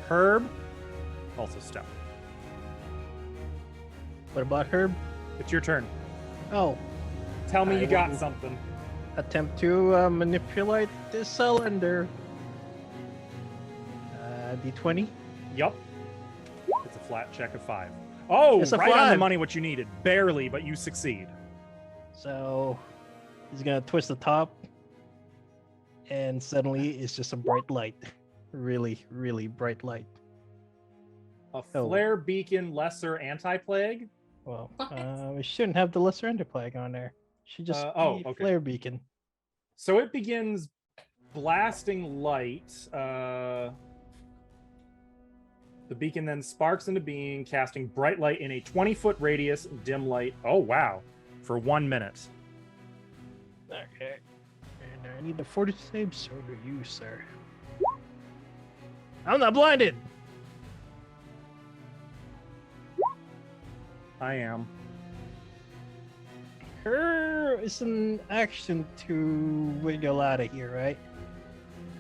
Herb, also step. What about Herb? It's your turn. Oh, Tell me I you got will- something. attempt to manipulate this cylinder. D20. Yup. It's a flat check of 5. Oh, It's a right on the 5. money what you needed. Barely, but you succeed. So He's gonna twist the top, and suddenly it's just a bright light. Really, really bright light. A flare beacon lesser anti-plague. Well, What? we shouldn't have the lesser enderplague on there. Should just be okay. flare beacon. So it begins blasting light. The beacon then sparks into being, casting bright light in a 20-foot radius, dim light. Oh, wow. For 1 minute. Okay. And I need the 40 save, so do you, sir. I'm not blinded! I am. Her is an action to wiggle out of here,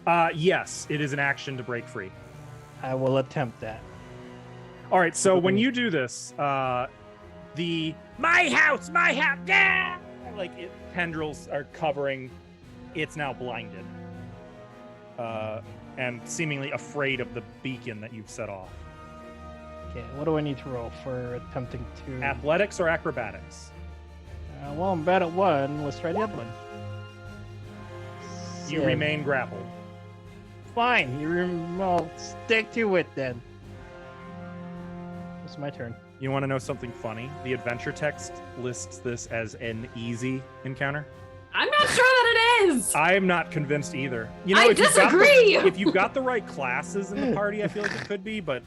right? Yes, it is an action to break free. I will attempt that. All right, so when you do this, the my house, yeah! Tendrils are covering. It's now blinded, and seemingly afraid of the beacon that you've set off. Okay, what do I need to roll for attempting to... Athletics or acrobatics? Well, I'm bad at one. Let's try the other one. You Seven. remain grappled. Fine. I'll stick to it then. It's my turn. You want to know something funny? The adventure text lists this as an easy encounter. I'm not sure that it is. I am not convinced either. You know, I if you've got disagree! if you've got the right classes in the party, I feel like it could be. But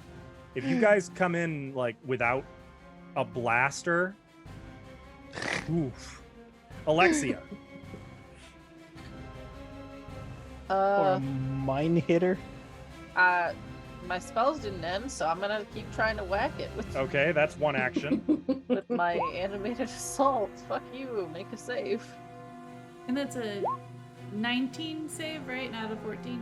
if you guys come in like without a blaster, oof. Alexia, Or a mine hitter. My spells didn't end, so I'm gonna keep trying to whack it with okay, that's one action. with my animated assault. Fuck you, make a save. And that's a 19 save, right? Not a 14.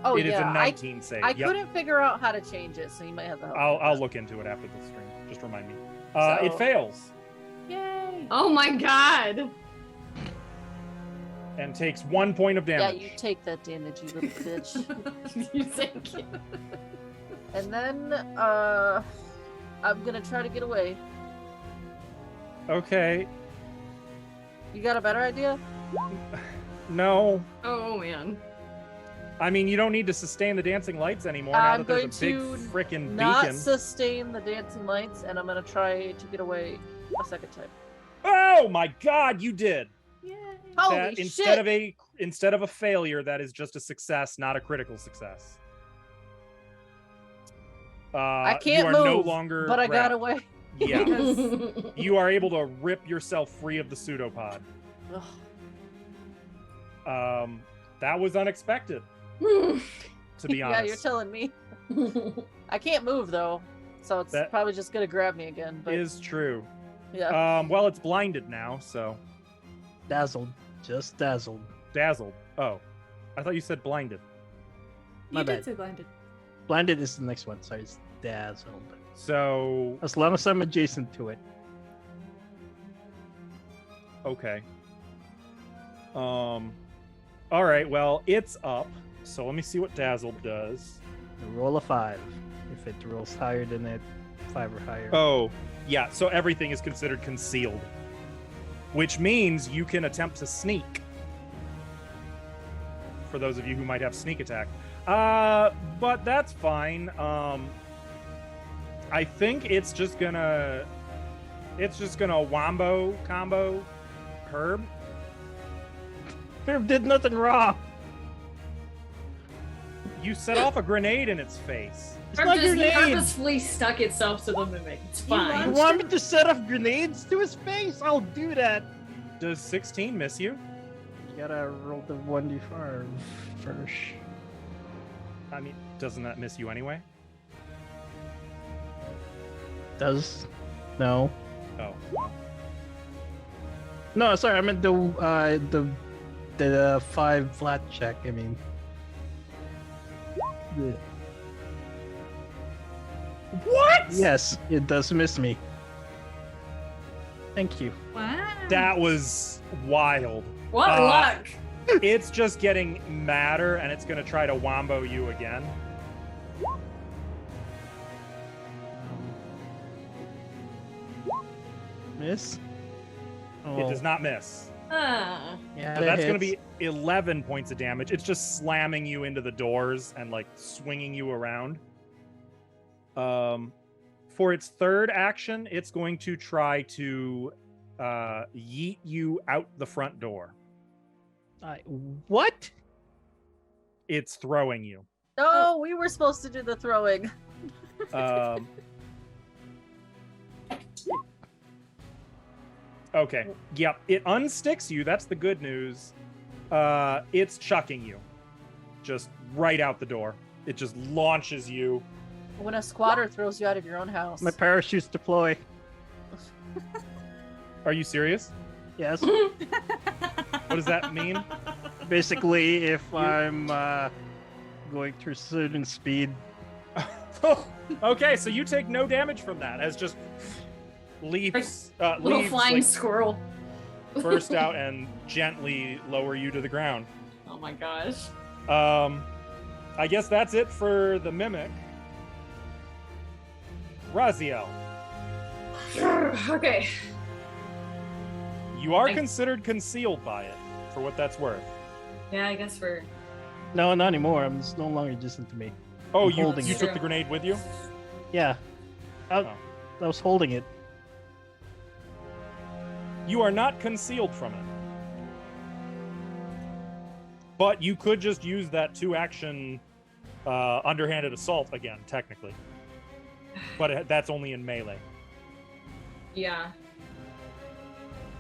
Oh It is yeah, a 19 save. I Yep. couldn't figure out how to change it, so you might have to help. I'll look into it after the stream. Just remind me. It So- fails Yay! Oh my god. and takes 1 point of Yeah, damage. you take that damage, you little bitch. You think? And then, I'm gonna try to get away. Okay. You got a better idea? No. Oh man. I mean, you don't need to sustain the dancing lights anymore now I'm that there's a big going to frickin' Not beacon. sustain the dancing lights, and I'm gonna try to get away a second time. Oh my god, you did. Yay! Holy That shit! instead of a failure, that is just a success, not a critical success. I you can't are move, no longer but I got grabbed. away. Yeah. Yes. You are able to rip yourself free of the pseudopod. Ugh. That was unexpected, to be honest. Yeah, you're telling me. I can't move though, so it's That probably just gonna grab me again. But is true. yeah, Well, it's blinded now, so Dazzled. Just dazzled. dazzled. Oh, I thought you said blinded. My You bad. did say blinded. Blinded is the next one. Sorry, it's dazzled. So As long as I'm adjacent to it. okay. All right. Well, it's up. So let me see what dazzled does. Roll a 5. If it rolls higher than it, 5 or higher. Oh, yeah. So everything is considered concealed, which means you can attempt to sneak. For those of you who might have sneak attack, but that's fine. I think it's just gonna wombo combo Herb. Herb did nothing wrong. You set off a grenade in its face. It's Herb not just grenades. purposefully stuck itself to the mimic. It's fine. You want me to set off grenades to his face? I'll do that. Does 16 miss you? You gotta roll the 1d5 first. I mean, doesn't that miss you anyway? Does? No. Oh. No, sorry, I meant the 5 flat check. I mean. Yeah. What? Yes, it does miss me. Thank you. Wow. That was wild. What luck! It's just getting madder, and it's gonna try to wombo you again. Miss? It does not miss. Yeah, So that that's going to hits. be 11 points of damage. It's just slamming you into the doors and like swinging you around. For its third action, it's going to try to yeet you out the front door. What? It's throwing you. No, we were supposed to do the throwing. Okay. Yep. It unsticks you. That's the good news. It's chucking you. Just right out the door. It just launches you. When a squatter throws you out of your own house. My parachutes deploy. Are you serious? Yes. What does that mean? Basically, if I'm going through certain speed. Okay, so you take no damage from that as just leaps, Little leaves, flying like, squirrel. burst out and gently lower you to the ground. Oh my gosh. I guess that's it for the mimic. Raziel, Okay. you are I- considered concealed by it, for what that's worth. Yeah, I guess we're. No, not anymore. It's no longer distant to me. Oh, I'm you holding you it. took the grenade with you? Yeah. I was holding it. You are not concealed from it. But you could just use that 2-action underhanded assault again, technically. But that's only in melee. Yeah.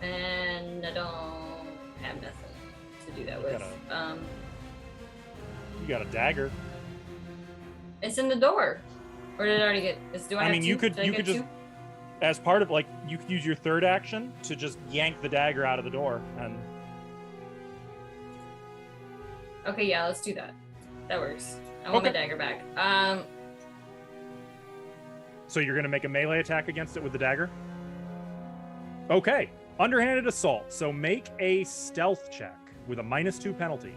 And I don't have nothing to do that with. You got a dagger. It's in the door. Or did I already get? Do I? I have mean, two? you could Did I get just, two? as part of, like, you could use your third action to just yank the dagger out of the door, and Okay, yeah, let's do that. That works. I want my Okay. dagger back. so you're gonna make a melee attack against it with the dagger. Okay, underhanded assault. So make a stealth check with a -2 penalty.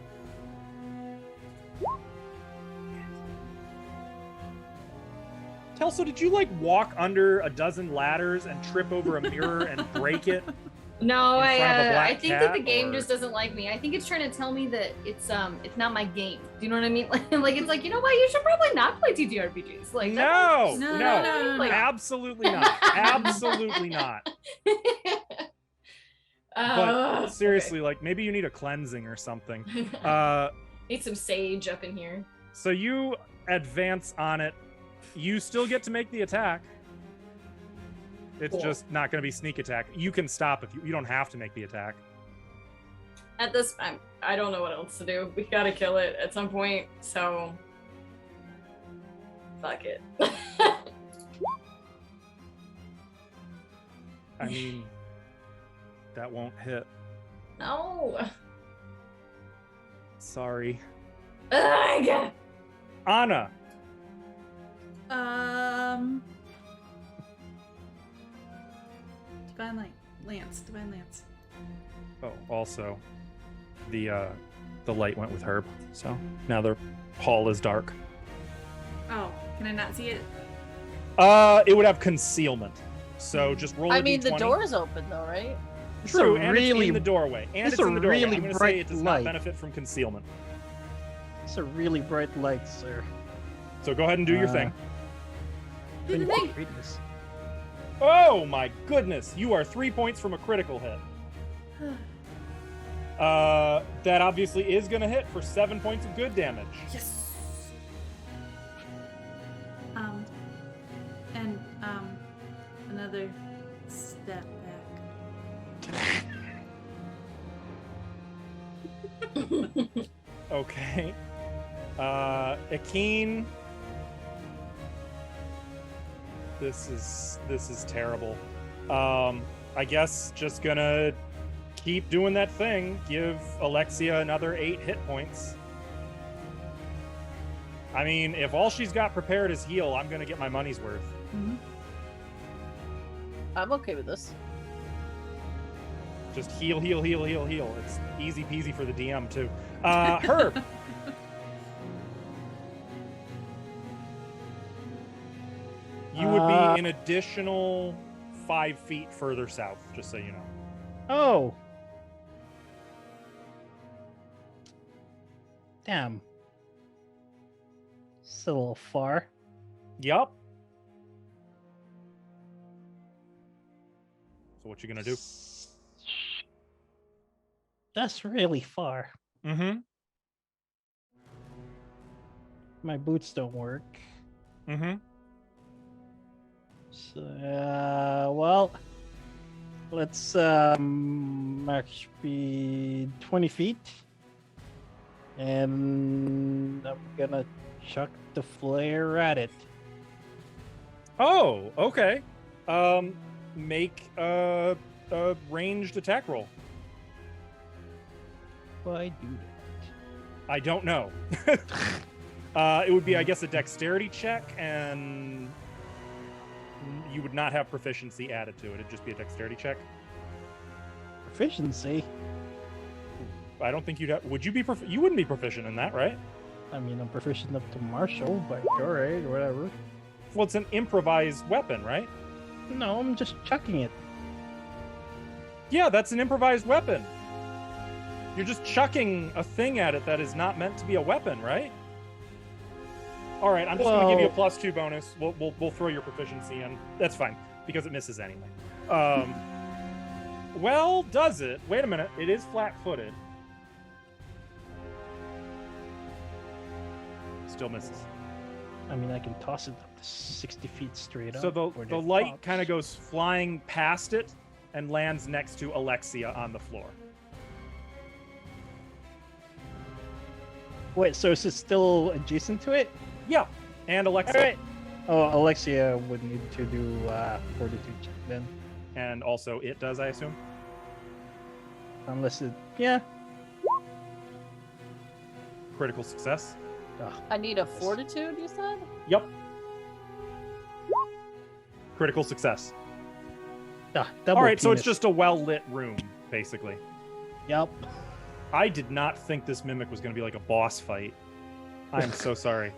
Kelso, did you like walk under a dozen ladders and trip over a mirror and break it? No, in front of a black I think that the cat, game or- just doesn't like me. I think it's trying to tell me that it's not my game. Do you know what I mean? Like it's like, you know what? You should probably not play TTRPGs. Like No, No. Like- absolutely not. Absolutely not. But seriously, like, maybe you need a cleansing or something. Need some sage up in here. So you advance on it. You still get to make the attack. It's Cool. just not going to be sneak attack. You can stop if you don't have to make the attack. At this time, I don't know what else to do. We gotta kill it at some point, so fuck it. I mean, that won't hit. No. Sorry. Ugh. Anna, Divine Lance. oh, also, the light went with Herb, so now the hall is dark. Oh, can I not see it? It would have concealment. So just roll a I mean, the d20. door's open though, right? It's True, a and really, it's in the doorway. And it's it's in a the doorway. really I'm going to say bright it does light. not benefit from concealment. it's a really bright light, sir. So go ahead and do your thing. Do the Couldn't thing. read this. Oh my goodness, you are 3 points from a critical hit. That obviously is going to hit for 7 points of good damage. Yes. Another step back. Okay. Akeen. This is terrible. I guess just gonna keep doing that thing. Give Alexia another 8 hit points. I mean, if all she's got prepared is heal, I'm gonna get my money's worth. Mm-hmm. I'm okay with this. Just heal, heal, heal, heal, heal. It's easy peasy for the DM too. Herb. You would be an additional 5 feet further south, just so you know. Oh. Damn. It's a little far. Yup. So what you gonna do? That's really far. Mm-hmm. My boots don't work. Mm-hmm. So, well, let's max speed 20 feet. And I'm gonna chuck the flare at it. Oh, okay. Make a ranged attack roll. Why do that? I don't know. It would be, I guess, a dexterity check, and you would not have proficiency added to it. It'd just be a dexterity check. Proficiency? I don't think you'd have. Would you be? You wouldn't be proficient in that, right? I mean, I'm proficient up to martial, but alright, whatever. Well, it's an improvised weapon, right? No, I'm just chucking it. Yeah, that's an improvised weapon. You're just chucking a thing at it that is not meant to be a weapon, right? All right, I'm just going to give you a +2 bonus. We'll throw your proficiency in. That's fine because it misses anyway. Well, does it? Wait a minute. It is flat-footed. Still misses. I mean, I can toss it up to 60 feet straight up. So where the it light pops. kind of goes flying past it and lands next to Alexia on the floor. Wait, so is it still adjacent to it? Yeah, and Alexia. All right. Oh, Alexia would need to do fortitude check then, And also it does, I assume. unless it. Yeah. Critical success. Ugh. I need a fortitude, you said? Yep. Critical success. Double All right, so it's penis. just a well-lit room, basically. Yep. I did not think this mimic was going to be like a boss fight. I'm so sorry.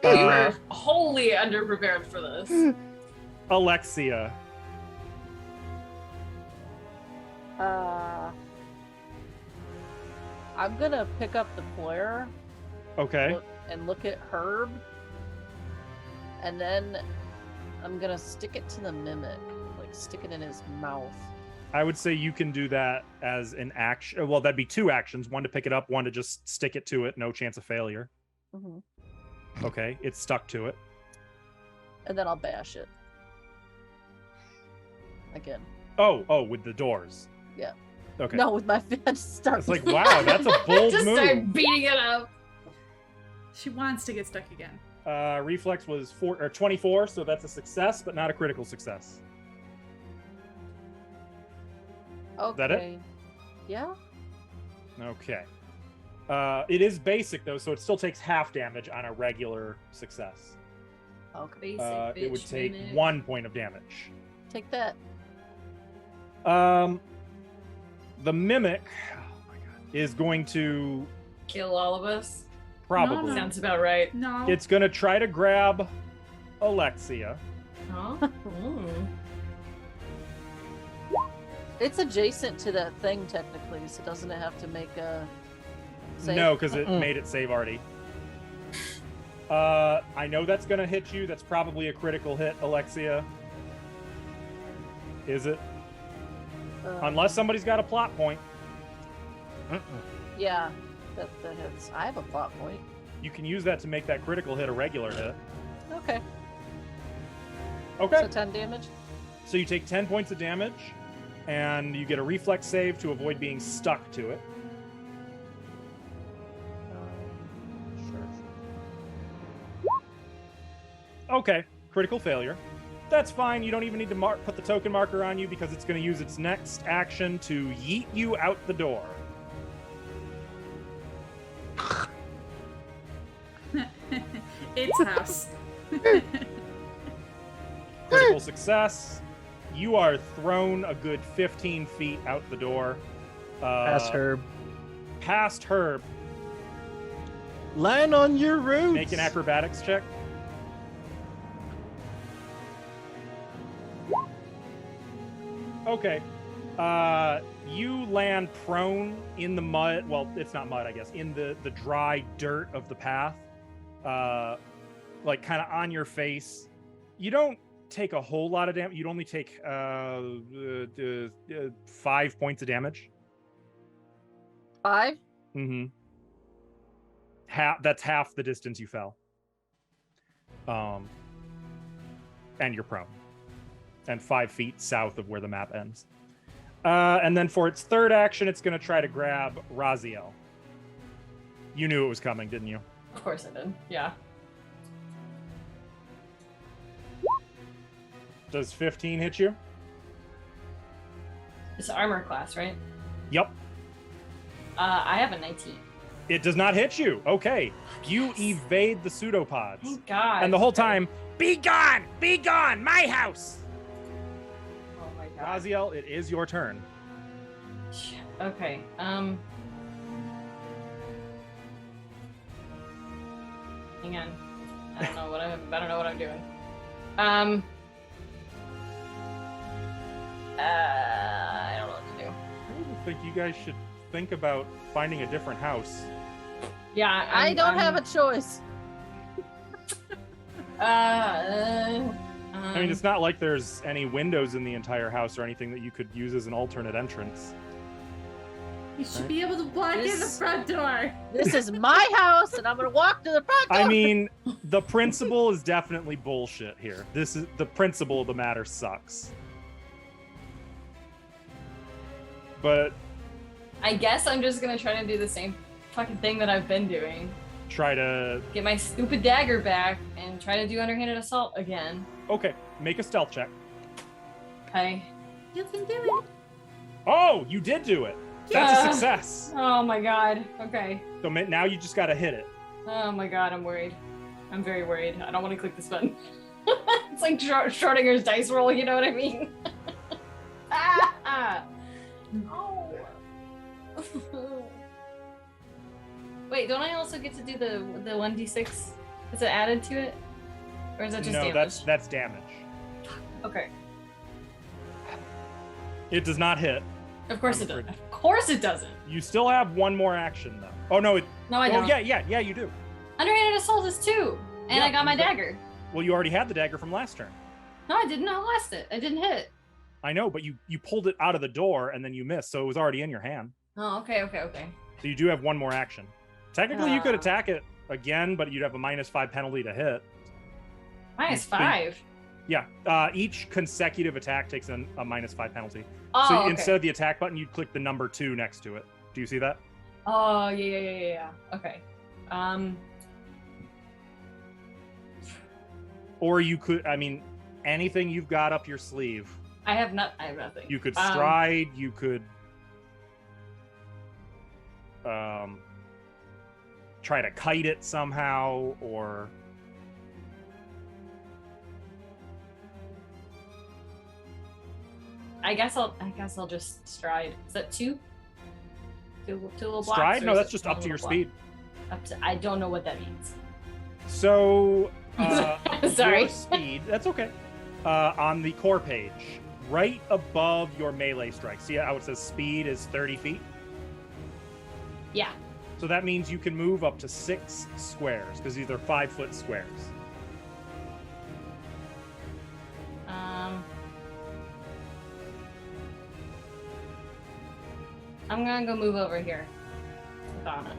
You were wholly underprepared for this. Alexia. I'm gonna pick up the flare Okay. and look at Herb, and then I'm gonna stick it to the mimic, like stick it in his mouth. I would say you can do that as an action. Well, that'd be 2 actions. One to pick it up, one to just stick it to it. No chance of failure. Hmm. Okay, it's stuck to it. And then I'll bash it. Again. Oh, with the doors. Yeah. Okay. No, with my fist start. It's like, wow, that's a bold Just move. start beating it up. She wants to get stuck again. Reflex was 24, so that's a success, but not a critical success. Okay. that it? Yeah. Okay. It is basic though, so it still takes half damage on a regular success. Okay. Basic It would bitch take mimic. 1 point of damage. Take that. The mimic, oh my god, is going to Kill all of us. probably. No. Sounds about right. No. It's going to try to grab Alexia. Huh? Mm. It's adjacent to that thing technically, so doesn't it have to make a save? No, because it Mm-mm. made it save already. I know that's going to hit you. That's probably a critical hit, Alexia. Is it? Unless somebody's got a plot point. Yeah, that hits. I have a plot point. You can use that to make that critical hit a regular hit. Okay. Okay. So 10 damage. So you take 10 points of damage, and you get a reflex save to avoid being stuck to it. Sure. Okay, critical failure. That's fine. You don't even need to put the token marker on you because it's going to use its next action to yeet you out the door. It's house. Critical success. You are thrown a good 15 feet out the door. Pass Herb. Past Herb. Land on your roots. Make an acrobatics check. Okay. You land prone in the mud. Well, it's not mud, I guess. In the dry dirt of the path, like kind of on your face. You don't take a whole lot of damage. You'd only take 5 points of damage. 5? Mm-hmm. That's half the distance you fell. And you're prone. And 5 feet south of where the map ends. And then for its third action, it's going to try to grab Raziel. You knew it was coming, didn't you? Of course I did. Yeah. Does 15 hit you? It's armor class, right? Yep. I have a 19. It does not hit you. Okay. You evade the pseudopods. Thank God. And the whole Okay. time, be gone! Be gone! My house! Oh my God. Raziel, it is your turn. Shit. Okay. Hang on. I don't know what I'm doing. I don't know what to do. I think you guys should think about finding a different house. Yeah, I don't have a choice. I mean, it's not like there's any windows in the entire house or anything that you could use as an alternate entrance. You should be able to block in the front door. This is my house, and I'm gonna walk to the front door. I mean, the principle is definitely bullshit here. This is the principle of the matter sucks. But I guess I'm just gonna try to do the same fucking thing that I've been doing. try to... Get my stupid dagger back and try to do underhanded assault again. Okay, make a stealth check. Okay. You can do it. Oh, you did do it. That's a success. Oh my God. Okay. So now you just gotta hit it. Oh my God, I'm worried. I'm very worried. I don't want to click this button. It's like Schrodinger's dice roll, you know what I mean? Ah! Oh. Wait, don't I also get to do the 1d6? Is it added to it? Or is that just no, damage? that's damage. Okay. It does not hit. Of course it doesn't. Of course it doesn't. You still have one more action, though. Oh, no. No, I don't. Yeah, you do. Underhanded assault is 2. And Yeah, I got my but- dagger. Well, you already had the dagger from last turn. No, I didn't. I lost it. I didn't hit. I know, but you pulled it out of the door and then you missed, so it was already in your hand. Oh, okay. So you do have one more action. Technically, you could Ah. attack it again, but you'd have a -5 penalty to hit. -5. Yeah, each consecutive attack takes a -5 penalty. Oh, So okay. instead of the attack button, you'd click the number 2 next to it. Do you see that? Oh, yeah. Okay. Or you could, I mean, anything you've got up your sleeve. I have nothing. You could stride, you could try to kite it somehow, or I guess I'll just stride. Is that 2? Two little blocks? stride? or No, is that's it just one up to your little speed. block? Up to, I don't know what that means. So, Sorry. your speed, that's okay. On the core page, right above your melee strike, see how it says speed is 30 feet? Yeah. So that means you can move up to 6 squares, because these are 5-foot squares. I'm gonna go move over here. With Anna.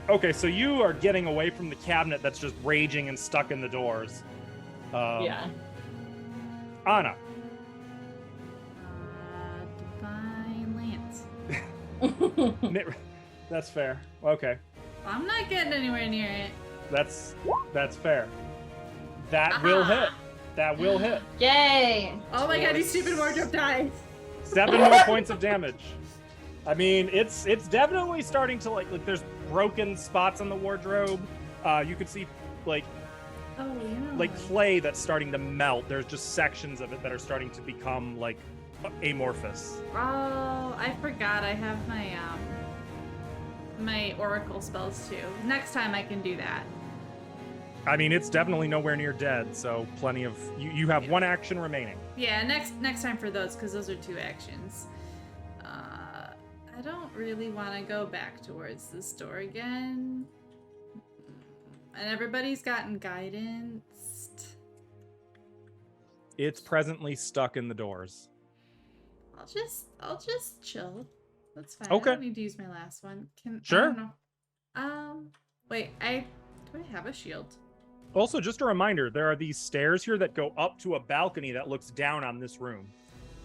Okay, so you are getting away from the cabinet that's just raging and stuck in the doors. Yeah. Anna. Divine Lance. That's fair. Okay, I'm not getting anywhere near it. that's fair. That will hit. That will hit. Yay! Oh my god, these stupid wardrobe dies. 7 more points of damage. I mean, it's definitely starting to like there's broken spots on the wardrobe. You could see like Oh, yeah. like clay that's starting to melt. There's just sections of it that are starting to become like amorphous. Oh, I forgot I have my my oracle spells too. Next time I can do that. I mean, it's definitely nowhere near dead, so plenty of... You have one action remaining. Yeah, next time for those, because those are 2 actions. I don't really want to go back towards this door again. And everybody's gotten guidance. It's presently stuck in the doors. I'll just chill. That's fine. Okay. I don't need to use my last one. Sure. I don't know. Wait, do I have a shield? Also, just a reminder, there are these stairs here that go up to a balcony that looks down on this room.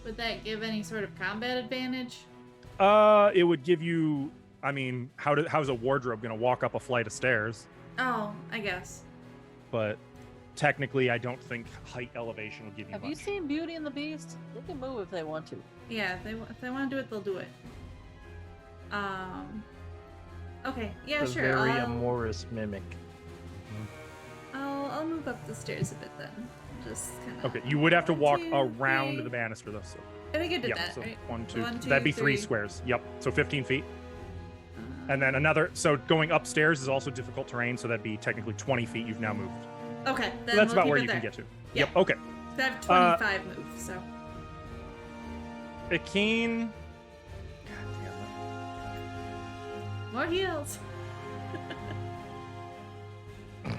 Would that give any sort of combat advantage? It would give you... I mean, how's a wardrobe going to walk up a flight of stairs? Oh, I guess. But technically, I don't think height elevation will give you Have much. you seen Beauty and the Beast? They can move if they want to. Yeah, if they want to do it, they'll do it. Okay, yeah, A sure. very amorous mimic. I'll move up the stairs a bit then. Just kind of. Okay, you would have to walk 1, 2, around 3. the banister, though. So. I think I did Yep, that, so right? 1, 2, 1, 2, that'd be 3 3. squares. Yep, so 15 feet. And then another, so going upstairs is also difficult terrain, so that'd be technically 20 feet you've now moved. Okay, then That's we'll about keep where it you there. can get to. Yeah. Yep, okay. I have 25 moves, so. Akeen. More heals.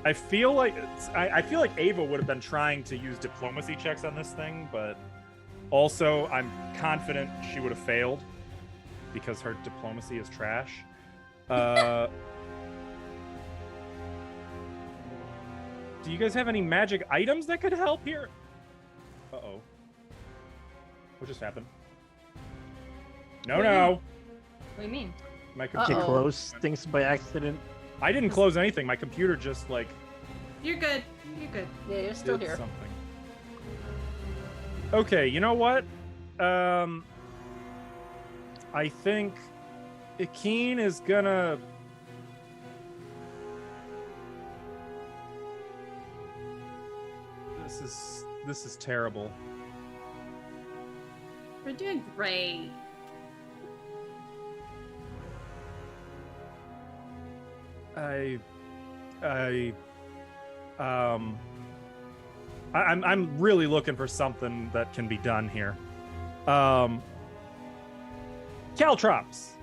I feel like I feel like Ava would have been trying to use diplomacy checks on this thing, but also I'm confident she would have failed because her diplomacy is trash. Do you guys have any magic items that could help here? Uh-oh. What just happened? No, What do you no. What do you mean? My You computer. close things by accident. I didn't close anything. My computer just like You're good. You're good. Yeah, you're still did here. something. Okay, you know what? I think Akeen is gonna. This is terrible. We're doing great. I'm really looking for something that can be done here. Caltrops.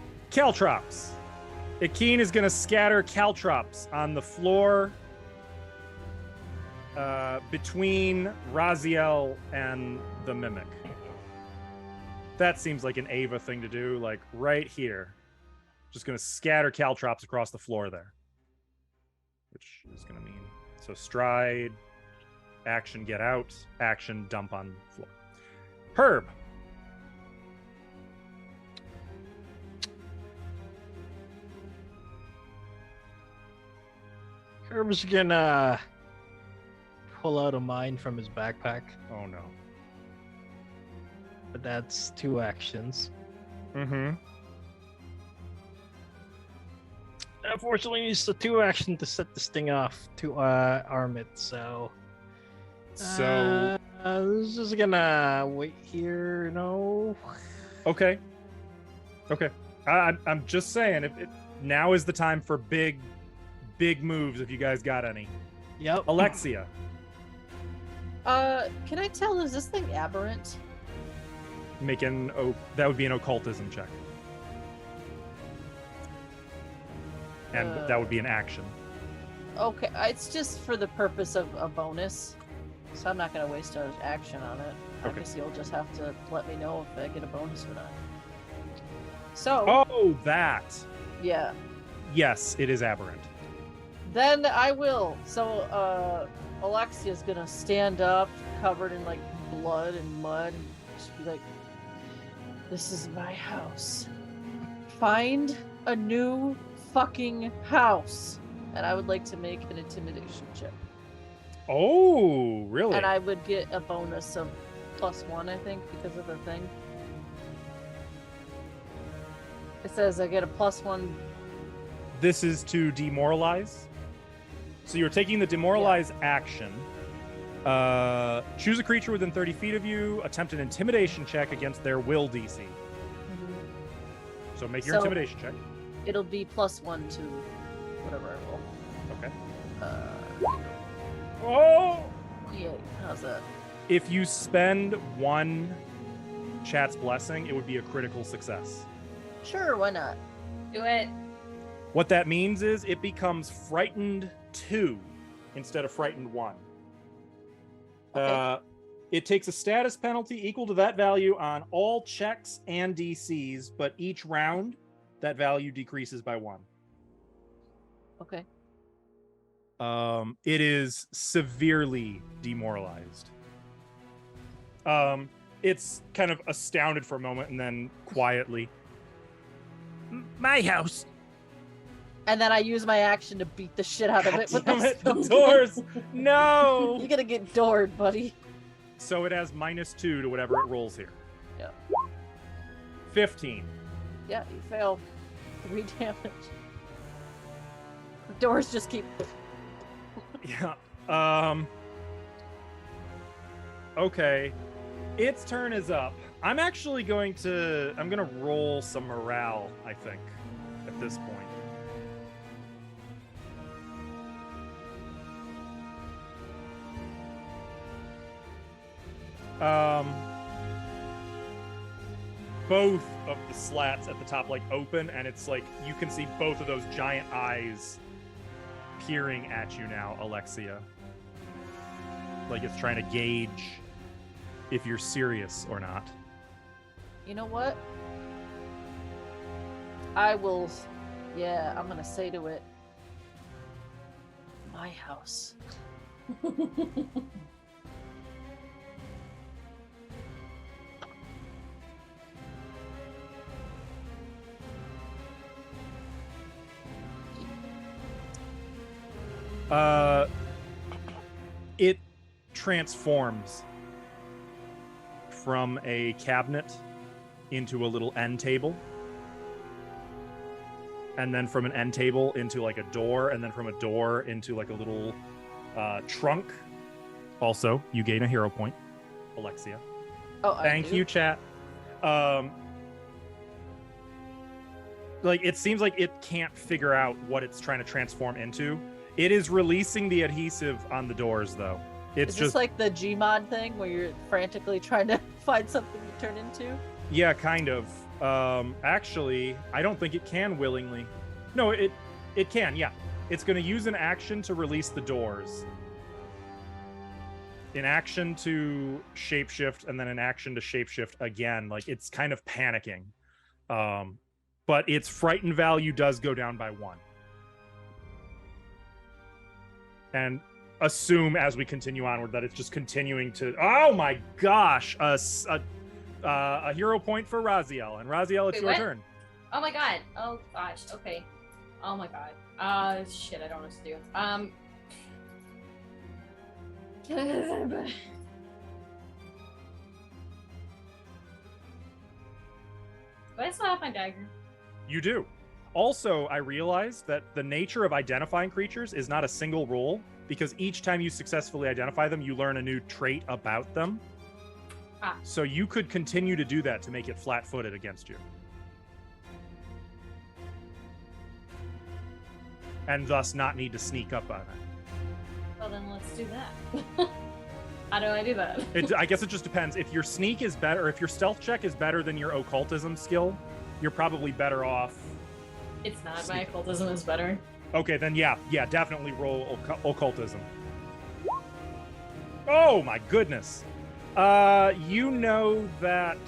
Akeen is gonna scatter caltrops on the floor between Raziel and the mimic. That seems like an Ava thing to do, like right here. Just gonna scatter caltrops across the floor there. Which is gonna mean so stride, action get out, action dump on floor. Herb. Herb's gonna pull out a mine from his backpack, Oh no. but that's 2 actions. Mm-hmm. Unfortunately, he needs the 2 action to set this thing off to arm it. So, So this is just gonna wait here. No. okay. I'm just saying, now is the time for big moves. If you guys got any, Yep. Alexia. Can I tell, is this thing aberrant? That would be an occultism check, and that would be an action. Okay, it's just for the purpose of a bonus, so I'm not gonna waste an action on it. I Okay. guess you'll just have to let me know if I get a bonus or not. So, Oh, that. yeah. Yes, it is aberrant. Then I will. So, Alexia's gonna stand up, covered in like blood and mud, and just be like, "This is my house. Find a new fucking house." And I would like to make an intimidation check. Oh, really? And I would get a bonus of +1, I think, because of the thing. It says I get a +1. This is to demoralize. So you're taking the demoralize action. Choose a creature within 30 feet of you. Attempt an intimidation check against their will DC. So make your So- intimidation check. It'll be +1 to whatever I roll. Okay. Oh! Yeah, how's that? If you spend one chat's blessing, it would be a critical success. Sure, why not? Do it. What that means is it becomes frightened 2 instead of frightened 1. Okay. It takes a status penalty equal to that value on all checks and DCs, but each round, that value decreases by 1. Okay. It is severely demoralized. It's kind of astounded for a moment and then quietly, my house. And then I use my action to beat the shit out of God it with damn my it, the spell. doors. No. You're gonna get doored, buddy. So it has -2 to whatever it rolls here. Yeah. 15. Yeah, you failed. 3 damage. The doors just keep. Yeah. Okay. Its turn is up. I'm actually going to roll some morale, I think, at this point. Both of the slats at the top like open, and it's like you can see both of those giant eyes peering at you now, Alexia. Like it's trying to gauge if you're serious or not. You know what? I will. Yeah, I'm gonna say to it, my house. It transforms from a cabinet into a little end table. And then from an end table into like a door, and then from a door into like a little trunk. Also, you gain a hero point, Alexia. Oh, Thank you, chat. Like it seems like it can't figure out what it's trying to transform into. It is releasing the adhesive on the doors, though. It's Is just this like the Gmod thing where you're frantically trying to find something to turn into? yeah, kind of. Actually, I don't think it can willingly. No, it can. Yeah, it's going to use an action to release the doors. An action to shapeshift, and then an action to shapeshift again. Like it's kind of panicking. But its frightened value does go down by 1. And assume as we continue onward that it's just continuing to. Oh my gosh! A hero point for Raziel, and Raziel, it's Wait, your what? turn. Oh my god. Oh gosh. Okay. Oh my god. Shit. I don't know what to do. Do I still have my dagger? You do. Also, I realized that the nature of identifying creatures is not a single roll, because each time you successfully identify them, you learn a new trait about them. Ah. So you could continue to do that to make it flat-footed against you. And thus not need to sneak up on it. Well, then let's do that. How do I do that? I guess it just depends. If your sneak is better, or if your stealth check is better than your occultism skill, you're probably better off. It's not. My occultism is better. Okay, then yeah, definitely roll occultism. Oh my goodness. You know that.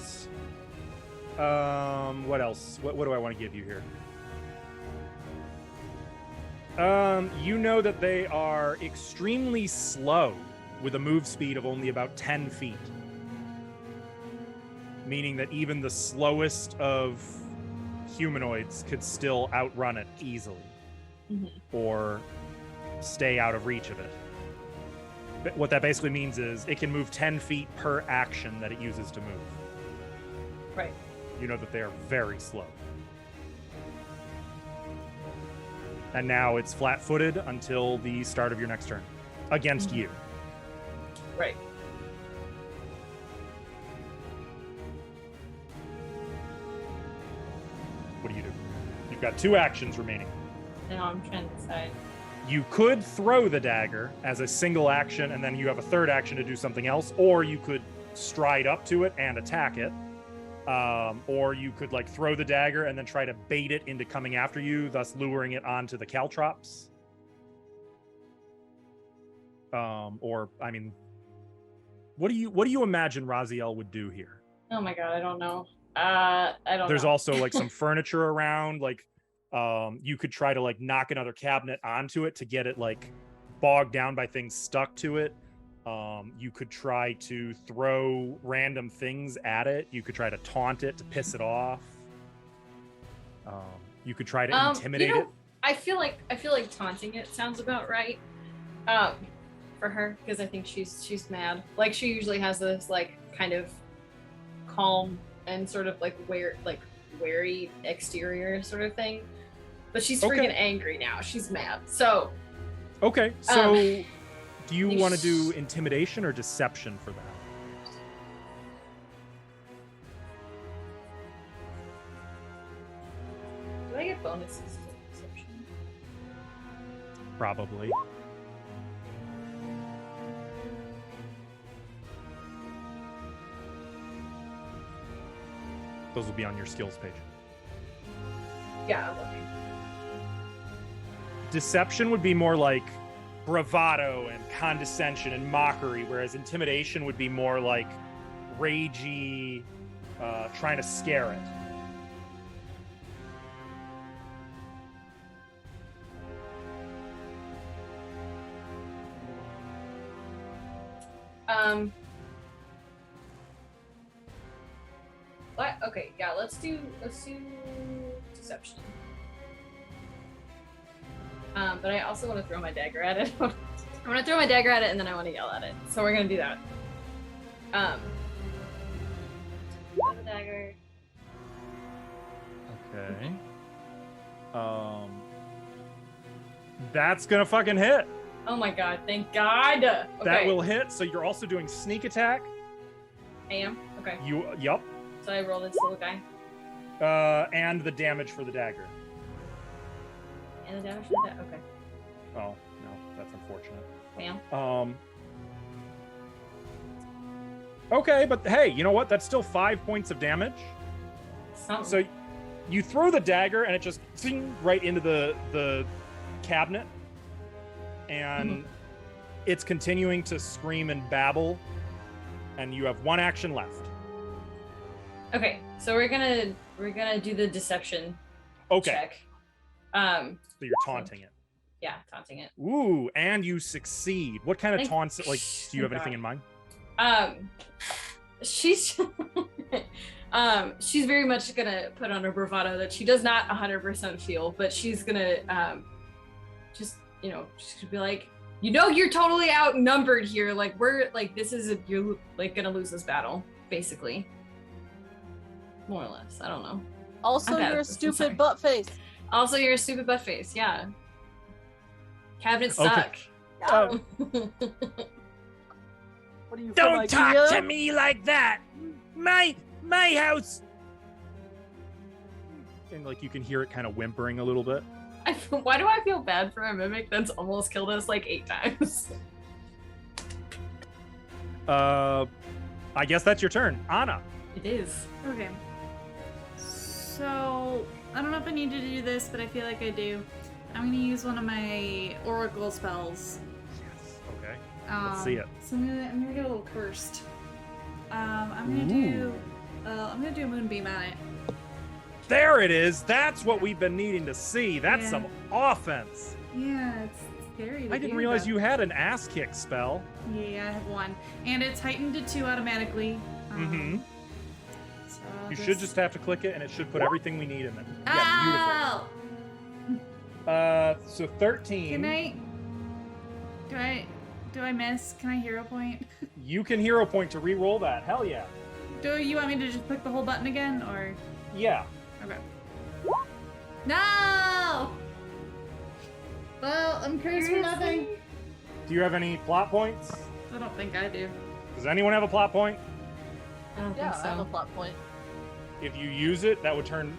What else? What do I want to give you here? You know that they are extremely slow with a move speed of only about 10 feet. Meaning that even the slowest of humanoids could still outrun it easily. Mm-hmm. Or stay out of reach of it. But what that basically means is it can move 10 feet per action that it uses to move. Right. You know that they are very slow. And now it's flat-footed until the start of your next turn. Against you. Right. What do? You've got 2 actions remaining. Now I'm trying to decide. You could throw the dagger as a single action, and then you have a third action to do something else, or you could stride up to it and attack it. Or you could like throw the dagger and then try to bait it into coming after you, thus luring it onto the caltrops. Or I mean, what do you imagine Raziel would do here? Oh my god, I don't know. I don't There's know. also like some furniture around, like you could try to like knock another cabinet onto it to get it like bogged down by things stuck to it. You could try to throw random things at it. You could try to taunt it to piss it off. You could try to intimidate it. I feel like taunting it sounds about right. For her, because I think she's mad. Like she usually has this like kind of calm and sort of like wary exterior sort of thing. But she's freaking angry now. She's mad. So okay, so do you want to do intimidation or deception for that? Do I get bonuses for deception? Probably. Those will be on your skills page. Yeah, I'm looking. Deception would be more like bravado and condescension and mockery, whereas intimidation would be more like ragey, trying to scare it. What? Okay, yeah, let's do deception. But I also want to throw my dagger at it. I want to throw my dagger at it, and then I want to yell at it. So we're gonna do that. Throw the dagger. Okay. That's gonna fucking hit. Oh my god! Thank God. Okay. That will hit. So you're also doing sneak attack. I am. Okay. Yup. So I roll this little guy. And the damage for the dagger. And the damage for that. Okay. Oh no, that's unfortunate. Bam. Okay, but hey, you know what? That's still 5 points of damage. Something. So you throw the dagger and it just zing right into the cabinet, and it's continuing to scream and babble, and you have one action left. Okay, so we're gonna do the deception check. So you're taunting it. Yeah, taunting it. Ooh, and you succeed. What kind of taunts? Like, do you have anything in mind? She's she's very much gonna put on a bravado that she does not 100% feel, but she's gonna just she's gonna be like, you're totally outnumbered here. Like you're like gonna lose this battle, basically. More or less. I don't know. Also, you're a stupid butt face. Also, you're a stupid butt face. Yeah. Cabinets suck. What do you Don't talk to me like that. My house. And like you can hear it kind of whimpering a little bit. Why do I feel bad for a mimic that's almost killed us like 8 times? I guess that's your turn, Anna. It is. Okay. So, I don't know if I need to do this, but I feel like I do. I'm going to use one of my oracle spells. Yes. Okay. Let's see it. So I'm gonna get a little cursed. I'm gonna do a moonbeam on it. There it is. That's what we've been needing to see. That's some offense. Yeah, it's scary. I didn't realize you had an ass kick spell. Yeah, I have one, and it's heightened to 2 automatically. So you should just have to click it, and it should put everything we need in there. Oh! Yeah, beautiful. So 13. Can I? Do I miss? Can I hero point? You can hero point to re-roll that. Hell yeah. Do you want me to just click the whole button again, or? Yeah. Okay. No! Well, I'm cursed for nothing. Do you have any plot points? I don't think I do. Does anyone have a plot point? I don't Yeah, think so. I have a plot point. If you use it, that would turn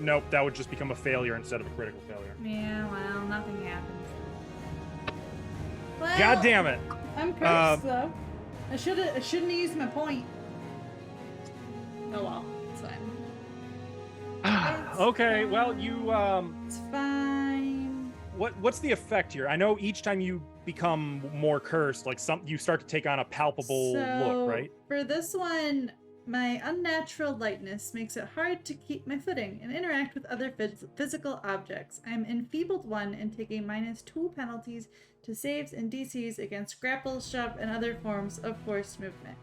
Nope, that would just become a failure instead of a critical failure. Yeah, well, nothing happens. Well, God damn it! I'm cursed though. I shouldn't have used my point. Oh well, it's fine. Okay, well you It's fine. what's the effect here? I know each time you become more cursed, like you start to take on a palpable look, right? For this one, my unnatural lightness makes it hard to keep my footing and interact with other physical objects. I'm enfeebled 1 and take a -2 penalties to saves and DCs against grapple, shove, and other forms of forced movement.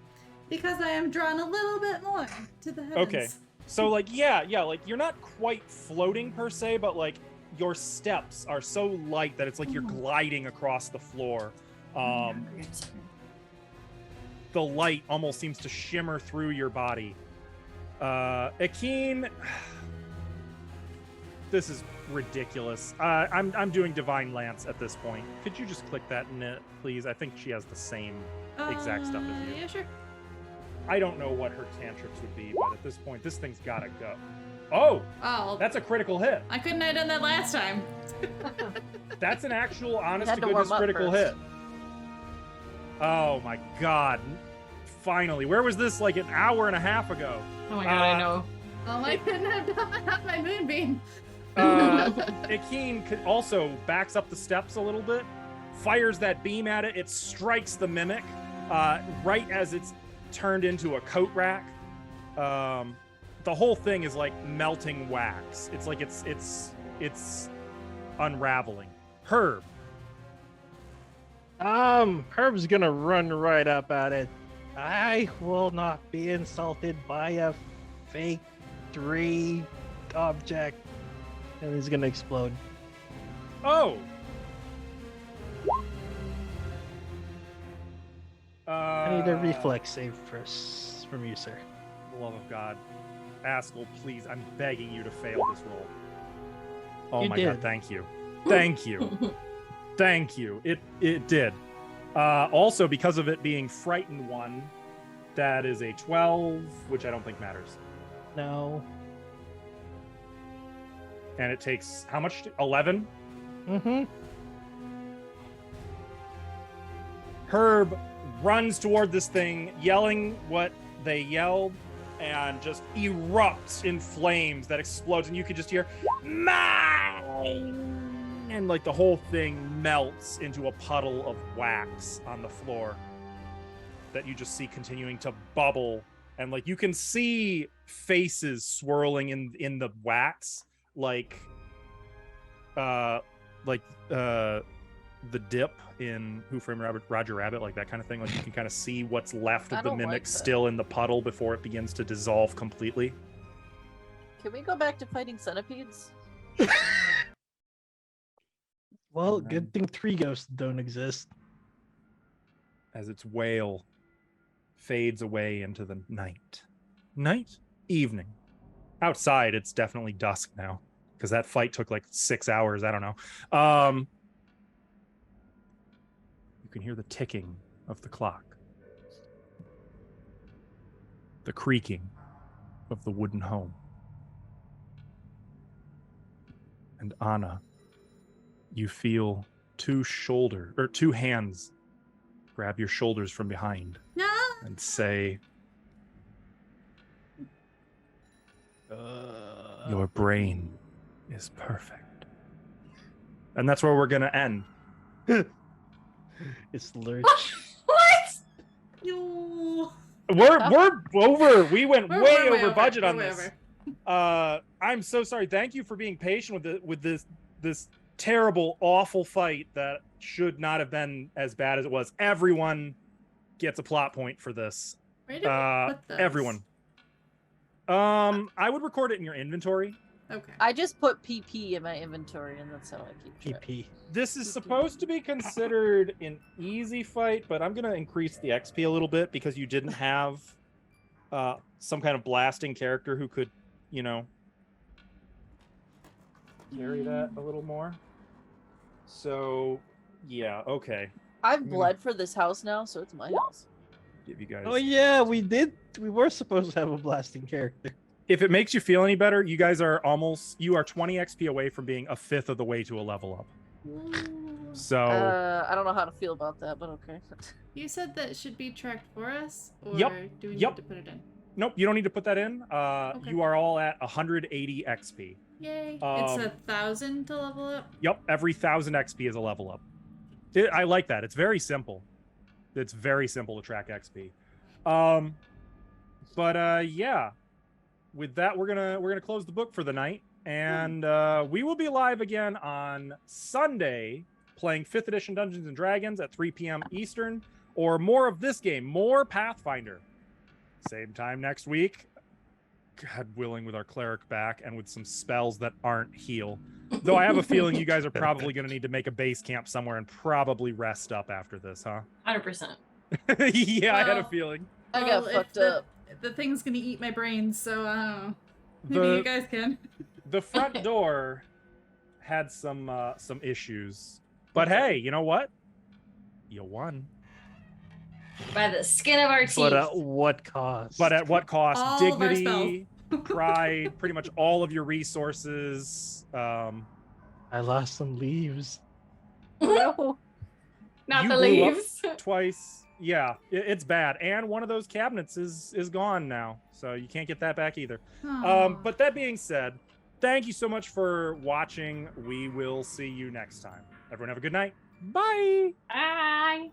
Because I am drawn a little bit more to the heavens. Okay. So like yeah, like you're not quite floating per se, but like your steps are so light that it's like you're gliding across the floor. The light almost seems to shimmer through your body. Akeen, this is ridiculous. I'm doing Divine Lance at this point. Could you just click that in it, please? I think she has the same exact stuff as you. Yeah, sure. I don't know what her cantrips would be, but at this point, this thing's gotta go. Oh, that's a critical hit. I couldn't have done that last time. That's an actual honest had to to goodness warm up critical first. hit. Oh my god. Finally. Where was this like an hour and a half ago? Oh my god, I know. Oh, I couldn't have done that on my moonbeam. Akeen also backs up the steps a little bit, fires that beam at it. It strikes the mimic right as it's turned into a coat rack. The whole thing is like melting wax. It's like it's unraveling. Herb. Herb's gonna run right up at it. I will not be insulted by a fake 3 object. And he's gonna explode. Oh. I need a reflex save from you, sir. For the love of God. Askell, please, I'm begging you to fail this roll. Oh You my did. god, thank you. Thank you. Thank you. It did. Also, because of it being frightened 1, that is a 12, which I don't think matters. No. And it takes how much? 11? Mm-hmm. Herb runs toward this thing, yelling what they yelled, and just erupts in flames that explodes, and you can just hear mine, and like the whole thing melts into a puddle of wax on the floor that you just see continuing to bubble, and like you can see faces swirling in the wax, like the dip in Who Framed Roger Rabbit, like that kind of thing. Like you can kind of see what's left I of the don't mimic like that. still in the puddle before it begins to dissolve completely. Can we go back to fighting centipedes? Well, good thing 3 ghosts don't exist. As its wail fades away into the night, evening. Outside, it's definitely dusk now because that fight took like 6 hours. I don't know. You can hear the ticking of the clock, the creaking of the wooden home. And Anna, you feel 2 hands grab your shoulders from behind No. and say, your brain is perfect. And that's where we're going to end. It's Lurch. What? No. We're over. We went We're way way over budget on We're way this. over. I'm so sorry. Thank you for being patient with this terrible, awful fight that should not have been as bad as it was. Everyone gets a plot point for this. Where did we put those? Everyone. I would record it in your inventory. Okay. I just put PP in my inventory, and that's how I keep track. PP. This is supposed to be considered an easy fight, but I'm gonna increase the XP a little bit because you didn't have some kind of blasting character who could, carry that a little more. So, yeah, okay. I've bled for this house now, so it's my house. Give you guys. Oh yeah, we did. We were supposed to have a blasting character. If it makes you feel any better, you guys are 20 XP away from being a fifth of the way to a level up. So I don't know how to feel about that, but okay. You said that should be tracked for us, or Yep, do we need yep. to put it in? nope, you don't need to put that in. Okay. You are all at 180 XP. Yay! It's 1,000 to level up. Yep, every 1,000 XP is a level up. I like that. It's very simple. It's very simple to track XP. Yeah. With that, we're gonna close the book for the night, and we will be live again on Sunday, playing 5th edition Dungeons and Dragons at 3 p.m. Eastern, or more of this game, more Pathfinder. Same time next week. God willing, with our cleric back and with some spells that aren't heal. Though I have a feeling you guys are probably going to need to make a base camp somewhere and probably rest up after this, huh? 100%. Yeah, I had a Well, feeling. I got fucked up. The thing's gonna eat my brains, so I don't know. Maybe you guys can. The front door had some issues, but hey, you know what? You won. By the skin of our teeth. But at what cost? But at what cost? All of our Dignity, pride, pretty much all of your resources. I lost some leaves. No. Not You the blew up leaves. twice. Yeah, it's bad. And one of those cabinets is gone now, so you can't get that back either. Aw. But that being said, thank you so much for watching. We will see you next time. Everyone have a good night. Bye. Bye.